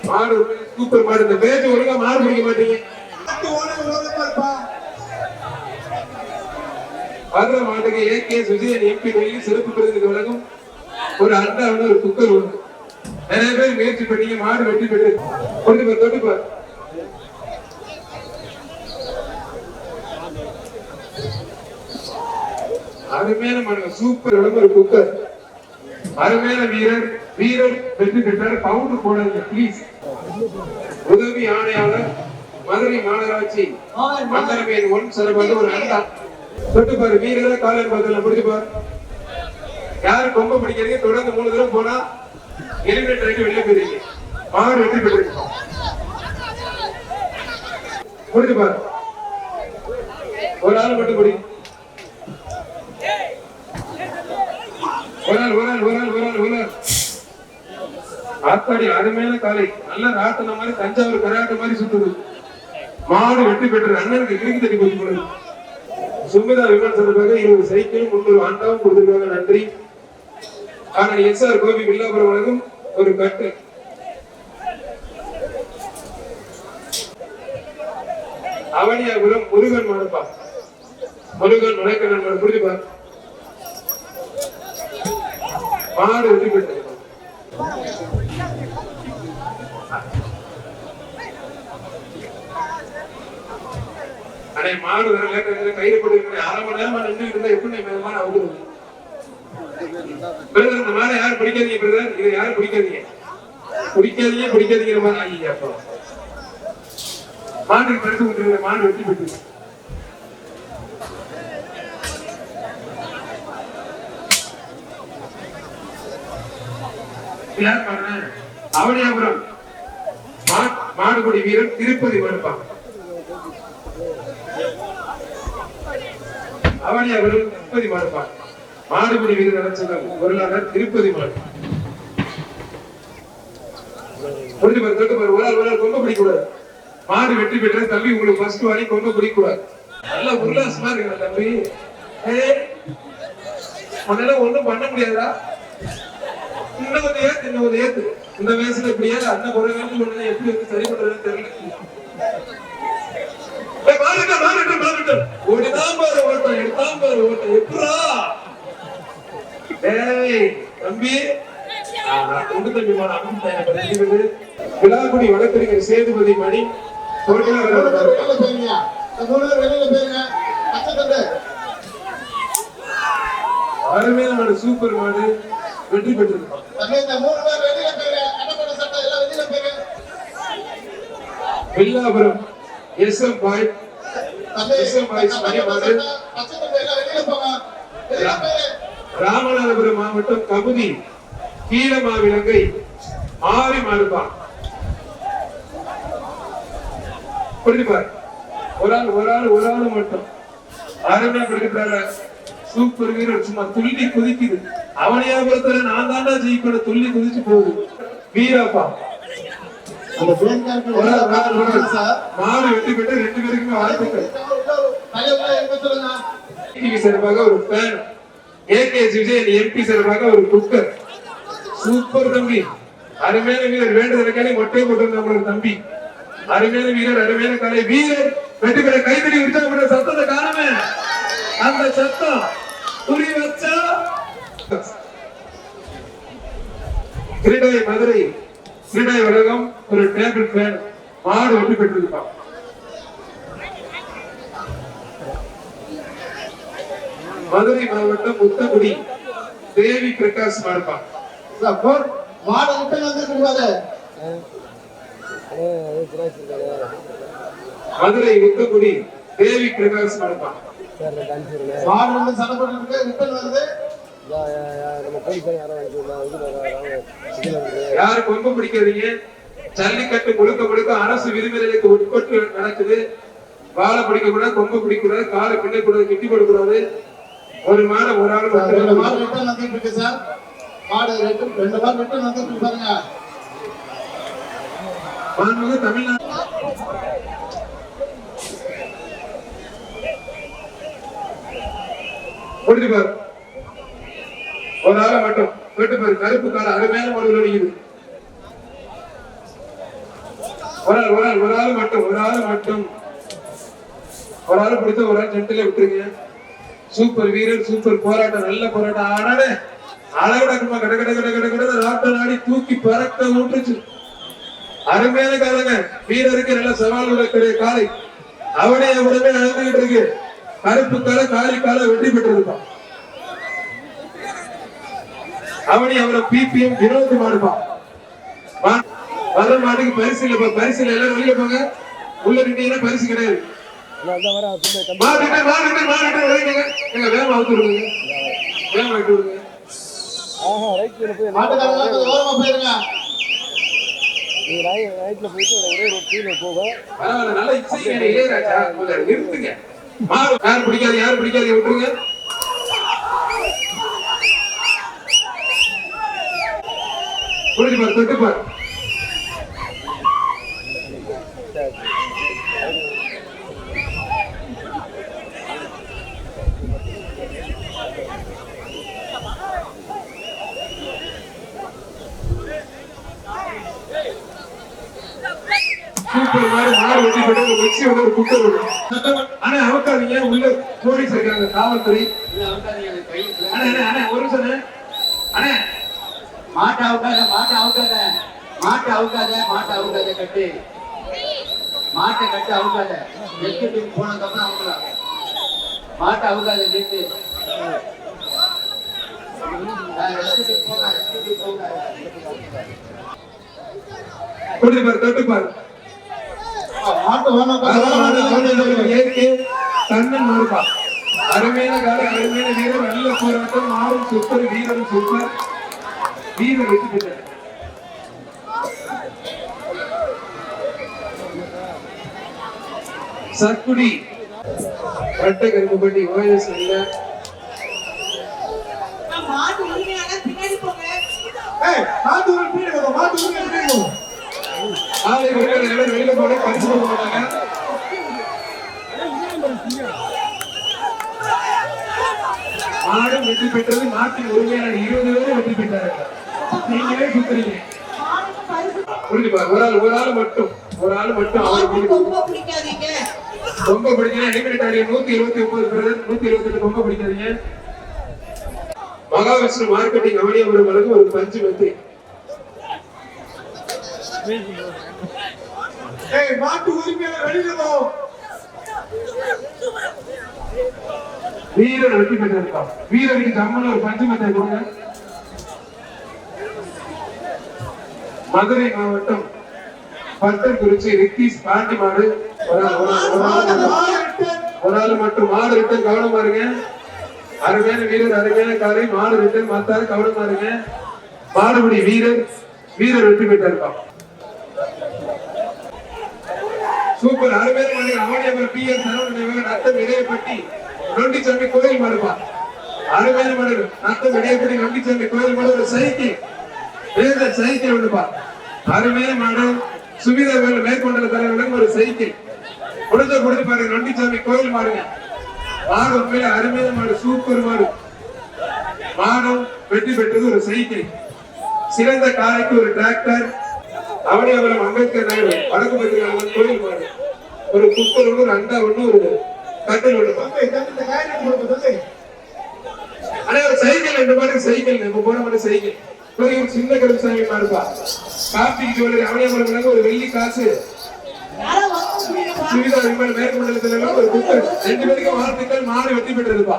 மாடு சூப்பர் மாடு. இந்த பேச்சு ஒழுங்கா மாடு பிடிக்க மாட்டீங்க. வர்ற மாட்டுக்கு ஏகே சுஜயன் எம்பி டெல்லி சிறப்பு பிரதிநிதி வழங்கும் ஒரு அண்டாவோட ஒரு குக்கர் உண்டு. நிறைய பேர் முயற்சி பண்ணீங்க. மாடு வெற்றி பெற்று தொட்டுப்பார். அருமையான மாடு. சூப்பர் ஒரு குக்கர். அருமையான வீரர் வெற்றி பெற்றார். பவுடர் போடாதீங்க பிளீஸ். உதவி ஆணையாளர் மதுரை மாநகராட்சி மண்டலம் எண் 1 சார்பாக ஒரு அண்டா. தொட்டு பாரு. வீரரை காலர் பதில முடிச்சு பாரு. யாரு கொம்ப பிடிக்கிறீங்க தொடர்ந்து 3 தடவை போனா எலிமினேட் ஆகிட்டு வெளியே போயிருங்க. மாடு வெற்றி பெற்றிருக்கோம். முடிச்சு பாரு. ஒரு ஆள் மட்டும் பிடி. ஒரு ஆள். ஆத்தாடி அருமையான காலை. நல்ல ராட்டன மாதிரி தஞ்சாவூர் கராட்ட மாதிரி சுத்துது. மாடு வெற்றி பெற்ற அண்ணனுக்கு கிழக்கு தட்டி போச்சு போடுது. சுமிதா விமல் சார்பாக 20 சைக்கிளும் 300 ஆண்டாவும் கொடுத்திருக்காங்க. நன்றி. ஆனா எஸ்ஆர் கோபி வில்லாபுரம் வழங்கும் ஒரு கட்டு. அவனியாபுரம் முருகன் மாடுப்பா. முருகன் மலைக்கண்ணன் மாடு புரிஞ்சுப்பா. மாடு வெற்றி பெற்றது. அடே மாடு வர லேட்டா கையில போட்டு 1/2 மணி நேரமா நின்று இருந்தா எப்படி மேலமான அவுக்குறது? பிரதர் இந்த மாதிரி யாரும் பிடிக்காதீங்க பிரதர். இதை யாரும் பிடிக்காதீங்க மாதிரி ஆகிங்க. அப்போ மாட்டுக்கு பரிசு கொடுத்துருங்க. மாடு வெற்றி பெற்று. யார் பாருங்க. அவனியாபுரம் மாடுபடி வீரர் திருப்பதி மடுப்பான். அவனியாபுரம் திருப்பதி மாடுப்பான். மாடுபடி வீரர் நடச்சவர் பொருளாளர் திருப்பதி மாடு. ஒரு ஆள் கொம்ப பிடிக்க கூடாது. மாடு வெற்றி பெற்ற தம்பி உங்களுக்கு ஃபர்ஸ்ட் வாரி கொம்ப பிடிக்க கூடாது. நல்ல உல்லாசமா இருக்கிற தம்பி. உன்னால ஒண்ணும் பண்ண முடியாதா? இன்னும் கொஞ்சம் ஏத்து. இந்த வயசுல இப்படியா அண்ணன் குறை வேணும் எப்படி வந்து சரி பண்றதுன்னு தெரியல. ஓடிதான் பாரு ஓட்டம், எடுத்தான் பாரு ஓட்டம். எப்படா தம்பி விழாக்குடி வழக்கறிஞர் சேதுபதி மணி அருமையான மாடு. சூப்பர் மாடு வெற்றி பெற்றிருக்கோம். வில்லாபுரம் எஸ்எம் பாய் ராமநாதபுரம் மாவட்டம் கமுதி கீழமாவிலங்கை மாறி மாடுப்பான். புரிஞ்சுப்பார். ஒரு ஆள் மட்டும் அருமையா பிடிக்கிறாங்க. சூப்பர் வீரர். சும்மா துள்ளி குதிக்குது. அவனியாபுரத்துல நான் தாண்டா ஜெயிக்கணும். துள்ளி குதிச்சு போகுது. வீரப்பா மாடு வெற்றி பெற்று 2 பேருக்குமே வாழ்த்துக்கள். சார்பாக ஒரு ஃபேன். ஏகே சுஜயன் எம்பி சார்பாக ஒரு குக்கர். சூப்பர் தம்பி. அருமையான வீரர். வேண்டுதலுக்கான மொட்டை போட்டிருந்த தம்பி. அருமையான வீரர். அருமையான கலை வீரர் வெற்றி பெற கைத்தறி உற்சாகப்பட்ட சத்தத்தை காணுமே. அந்த சத்தம் புரி வச்சா கிரீடாய் மதுரை கிரீடாய் உலகம் ஒரு டேபிள் ஃபேன். மாடு வெற்றி பெற்றிருக்கான். மதுரை மாவட்டம் முத்தகுடி தேவி பிரகாஷ் மாடுப்பான். மதுரை முத்தகுடி தேவி பிரகாஷ் மாடுப்பான். யாரு கொம்ப பிடிக்காதீங்க. ஜல்லிக்கட்டு முழுக்க முழுக்க அரசு விதிமுறைகளுக்கு உட்பட்டு நடக்குது. வாழை பிடிக்க கூடாது, கொம்பு பிடிக்க கூடாது, காலை பிள்ளை கூடாது, கிட்டி போடக்கூடாது. ஒரு மாடு ஒரு ஆள் ரெண்டு மாடு ரிட்டர்ன் வந்துட்டு இருக்கு சார். மாடு ரெண்டு மாடு ரிட்டர்ன் வந்துட்டு இருக்கு பாருங்க. மாண்புமிகு தமிழ்நாடு முடிஞ்சு பாரு. ஒரு ஆளை மட்டும் கேட்டு பாரு. கருப்பு கால அருமையான மாடுகள் அடிக்குது. ஒரு ஆள் மட்டும் ஒரு ஆள் பிடித்த ஒரு ஆள் ஜென்டில விட்டுருங்க. சூப்பர் வீரர், சூப்பர் போராட்டம், நல்ல போராட்டம். ஆனாலே அழகடக்கமா கட கட கட கட கட ராட்டம் ஆடி தூக்கி பறக்க விட்டுச்சு. அருமையான காலங்க. வீரருக்கு நல்ல சவால் உள்ள காலை அவனே உடனே அழுந்துகிட்டு இருக்கு. கருப்பு காலை காலை வெற்றி பெற்றிருப்பான். அவனி அவரை பிபிஎம் வினோத் மாடுப்பான். வர மாட்டுக்கு பரிசு இல்ல. பரிசு இல்ல, எல்லாரும் வெளியில போங்க. உள்ள நின்றீங்கன்னா பரிசு கிடையாது. வேகமா அவுத்து விடுங்க. வேகமா விட்டு விடுங்க. மாட்டுக்காரங்க ஓரமா போயிருங்க. பரவாயில்ல, நல்ல இசைங்க இளையராஜா. நிறுத்துங்க. மாடு யாரும் பிடிக்காது விட்டுருங்க. புரிஞ்சு பாரு, தொட்டு பாரு. சூப்பர் மாடு வெட்டி போட்டு மிக்சி ஒரு குக்கர் வரும். ஆனா அவக்காதீங்க, உள்ள போலீஸ் இருக்காங்க, காவல்துறை. ஒரு நிமிஷம் அண்ணே. மாட்டை அவுக்காத கட்டு. மாட்டை கட்டு அவுக்காத. வெட்டிட்டு போனதுக்கு அப்புறம் அவுக்கலாம். மாட்டை அவுக்காத நிறுத்து. தொட்டு பாரு. மாட்டு கண்ணன் மாறுபா. அருமையான காலம், அருமையான வீரர், நல்ல போராட்டம். மாறும் சூப்பர், வீரரும் சூப்பர். வீரர் வெற்றி பெற்றார். சக்குடி வட்ட கருப்புப்பட்டி ஓஎஸ் இல்ல. மாட்டு உரிமையாளர் பின்னாடி போங்க. மாட்டு உரிமை ஆலை வெளியில போன பரிசு கொடுக்க மாட்டாங்க. மாடு வெற்றி பெற்றது. நாட்டின் உரிமையான 20 பேரும் வெற்றி பெற்றார்கள். நீங்களே சுத்துறீங்க. புரிஞ்சு பாரு. ஒரு ஆள் மட்டும் மாட்டு கொம்பை பிடிக்காதீங்க. ரொம்ப பிடிச்சா எலிமினேட் ஆகிய 129 128 ரொம்ப பிடிக்காதீங்க. மகாவிஷ்ணு மார்க்கெட்டிங் அவனியபுரம் அளவுக்கு ஒரு பஞ்சு வெற்றி. மாட்டு உரிமையாளர் வெளியில போ. வீரர் வெற்றி பெற்றிருக்கான். வீரருக்கு ஜம்மன் ஒரு பஞ்சு மெத்தை கொடுங்க. மதுரை மாவட்டம் பட்டக்குறிச்சி ரித்தீஸ் பாண்டி மாடு. ஒரு ஆள் மட்டும் மாடு ரிட்டன், கவனமா இருங்க. அருமையான வீரர், அருமையான காலை. மாடு ரிட்டன் மாத்தாரு, கவனமா இருங்க. மாடுபடி வீரர் வெற்றி பெற்றிருக்கான். சூப்பர், அருமையான மாடு. அவனியபுரம் பிஎஸ் சரவணன் நத்தம் இடையப்பட்டி நொண்டிச்சாமி கோயில் மாடுப்பா. அருமையான மாடு. நத்தம் இடையப்பட்டி நொண்டிச்சாமி கோயில் மாடு. ஒரு சைக்கிள் ஒண்ணுப்பா. அருமையான மாடு. சுவிதா மேற்கொண்ட தலைவர்களுக்கு ஒரு சைக்கிள் கொடுத்து பாருங்க. நொண்டிச்சாமி கோயில் மாடுங்க. மாடு உண்மையில அருமையான மாடு, சூப்பர் மாடு. மாடும் வெற்றி பெற்றது. ஒரு சைக்கிள். சிறந்த காலைக்கு ஒரு டிராக்டர். அவனியபுரம் அம்பேத்கர் நகர் வடக்கு பத்திரிகை கோயில் மாடு. ஒரு குக்கர் ஒண்ணு, ஒரு அண்டா ஒண்ணு, ஒரு கட்டில் ஒண்ணு. ஆனா ஒரு சைக்கிள், 2 மாடு சைக்கிள். இப்ப போன மாடு சைக்கிள். ஒரு சின்ன கருப்புசாமி மாடுப்பா. கார்த்திக் ஜுவல்லரி அவனியபுரம் ஒரு வெள்ளி காசு. சுவிதா விமல் மேற்கொண்டத்துல ஒரு குக்கர். 2 பேருக்கும் வாழ்த்துக்கள். மாடு வெற்றி பெற்றிருப்பா.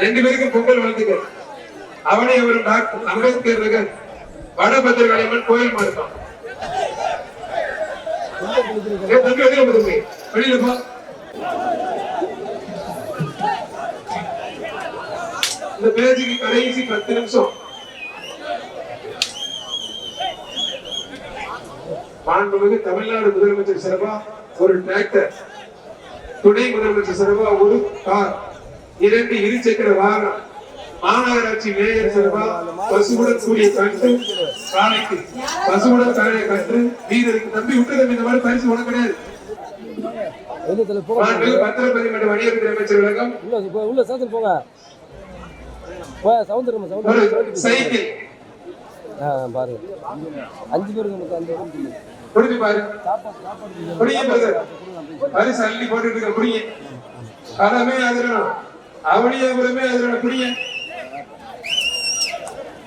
2 பேருக்கும் பொங்கல் வாழ்த்துக்கள். அவனியபுரம் டாக்டர் அம்பேத்கர் நகர் வடபத்திரகாளியம்மன் கோயில் மாடுப்பா. வெளியில போ. இந்த பேஜுக்கு கடைசி 10 நிமிஷம். மாண்புமிகு தமிழ்நாடு முதலமைச்சர் சிறப்பா ஒரு டிராக்டர், துணை முதலமைச்சர் சிறப்பா ஒரு கார், 2 இருசக்கர வாகனம், மாநகராட்சி மேயர் சிறப்பா பசுவுடன் கூடிய கன்று காலைக்கு, பசுவுடன் காலைய கன்று வீரருக்கு. தம்பி விட்டு தம்பி, இந்த மாதிரி பரிசு உனக்கு கிடையாது. மாண்புமிகு பத்திரப்பதிவு மற்றும் வணிகத்துறை அமைச்சர் விளக்கம் ஒரு சைக்கிள் பாருங்க 5 பேருக்கு நமக்கு 5 பேருக்கு புரிஞ்சு பாரு. பரிசு அள்ளி போட்டு இருக்க புடிங்க. கடமே அதிரணும், அவனியாபுரமே அதிரணும் புடிங்க.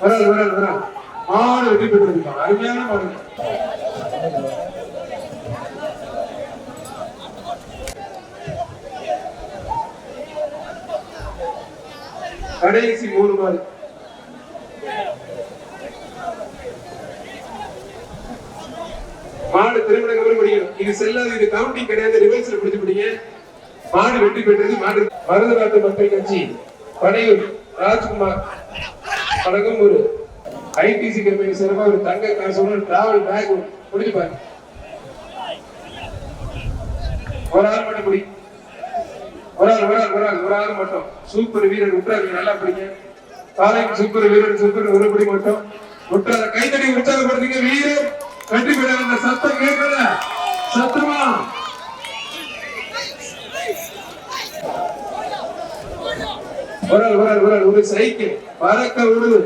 வராது மாடு வெற்றி பெற்றிருக்கோம். அருமையான மாடு. கடைசி 3 மாடு. மாடு திருமண கவரம் முடியும். இது செல்லாது, இது கவுண்டிங் கிடையாது, ரிவர்ஸ்ல பிடிச்சு பிடிங்க. மாடு வெற்றி பெற்றது. மாடு மருதநாட்டு மக்கள் கட்சி பனையூர் ராஜ்குமார் வணக்கம். ஒரு ஐடிசி கம்பெனி சார்பா ஒரு தங்க காசோட டிராவல் பேக் பிடிச்சு பாருங்க. ஒரு ஆள் மட்டும் பிடி, ஒரு ஆள் மட்டும். சூப்பர் வீரர் விட்டுறாரு, நல்லா பிடிங்க. காலைக்கு சூப்பர் வீரர், சூப்பர் ஒரு பிடி மட்டும் விட்டுறாத. கைத்தடி உற்சாகப்படுத்துங்க. வீரர் வெற்றி பெற. அந்த சத்தம் கேட்கல, சத்தமா ஒரு சைக்கிள் பறக்க விடுது.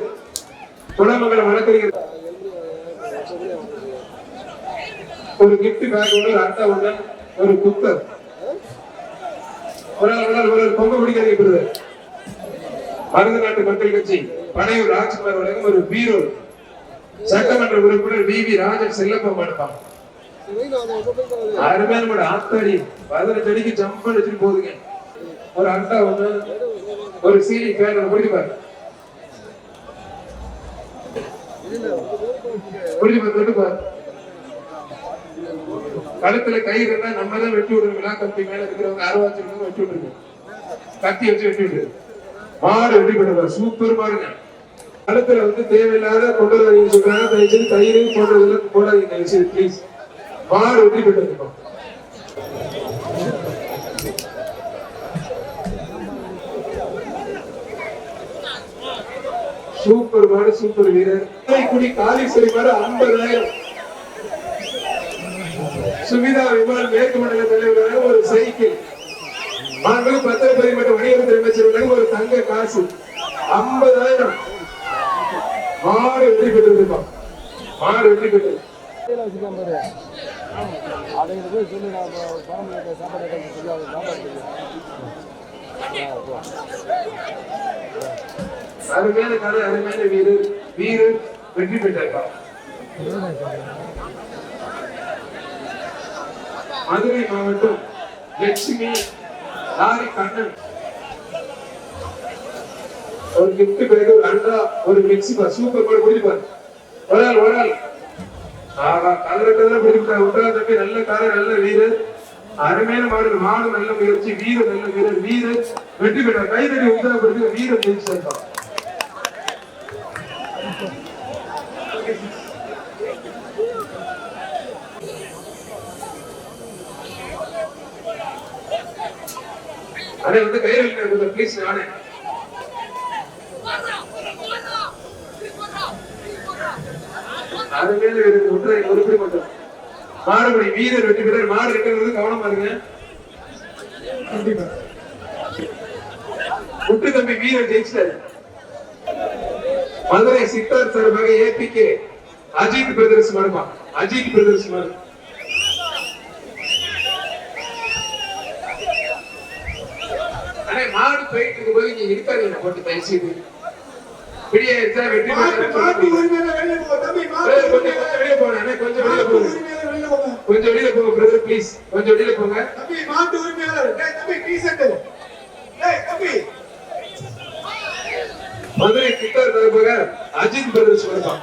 குளமங்கலம் வழக்கறிஞர் ஒரு கிஃப்ட் பேக் ஒன்று, அட்டை ஒன்று, ஒரு குக்கர். ஒரு பொங்க பிடிக்கிறது. மருதநாட்டு மக்கள் கட்சி பனையூர் ராஜ்குமார் வழங்கும் ஒரு பீரோ. சட்டமன்ற உறுப்பினர் வி ராஜன் செல்லப்பா மாட்டான். அருமையான ஆத்தாடி 18 அடிக்கு ஜம்ப் அடிச்சுட்டு போகுதுங்க. ஒரு அண்டா ஒண்ணு, ஒரு சீலி ஃபேன் பிடிச்சு பாரு. கழுத்துல கை இருந்தா நம்ம தான் வெட்டி விடுறோம். விழா கம்பி மேல இருக்கிறவங்க அறுவாச்சு வெட்டி விட்டுருங்க. கத்தி வச்சு வெட்டி விடு. மாடு வெட்டி விடுவார். சூப்பர் மாடுங்க. கழுத்துல தேவையில்லாத கொண்டு வரீங்க சொல்றாங்க. தயவுசெய்து கயிறு போடுறதுல போடாதீங்க தயவுசெய்து ப்ளீஸ். மாடு வெட்டி விட்டுருக்கோம். சூப்பர் மாடு, சூப்பர் வீரர். குடி காளீஸ்வரி மாடு 50,000. சுமிதா விமல் மேற்கு மண்டல தலைவர் ஒரு சைக்கிள். மாண்புமிகு பத்திரப்பதிவு மற்றும் வணிகத்துறை அமைச்சர் ஒரு தங்க காசு 50,000. மாடு வெற்றி பெற்றிருக்கோம். மாடு வெற்றி பெற்று அருமையான கதை, அருமையான வீரர் வெற்றி பெற்றார். மதுரை மாவட்டம் லட்சுமி லாரி கண்ணன் ஒரு கிஃப்ட் பேக், ஒரு அண்டா, ஒரு மிக்ஸி பார். சூப்பர் மாடு பிடிச்சு பாரு. ஒரு ஆள் கலரட்டதான் பிடிச்சிருக்காரு. விட்டா தம்பி, நல்ல காரர், நல்ல வீரர். அருமையான மாடு. மாடு நல்ல முயற்சி, வீரர் நல்ல வீரர் வெற்றி பெற்றார். கைதடி உற்சாகப்படுத்தி வீரர் ஜெயிச்சிருக்கான். அதே கையில் பிளீஸ். நானே அது மேல ஒருபடி மட்டும். மாடுபடி வீரர் வெற்றி பெற்ற. மாடு இருக்கிறது கவனமா இருங்க. முட்டு தம்பி வீரர் ஜெயிச்சிட்டாரு. மதுரை சித்தார் சார்பாக ஏபிகே அஜித் பிரதர்ஸ் மாடுமா. அஜித் பிரதர்ஸ் மாடு. ஆனா மாடு போயிட்டு இருக்கும் போது நீங்க இருக்காதீங்க போட்டு தயவுசெய்து. வெளியே எடுத்தா வெற்றி கொஞ்சம் வெளியில போங்க பிரதர் ப்ளீஸ். கொஞ்சம் வெளியில போங்க. மதுரை கிட்டார் தரப்பாக அஜித் பிரதர்ஸ் வருவான்.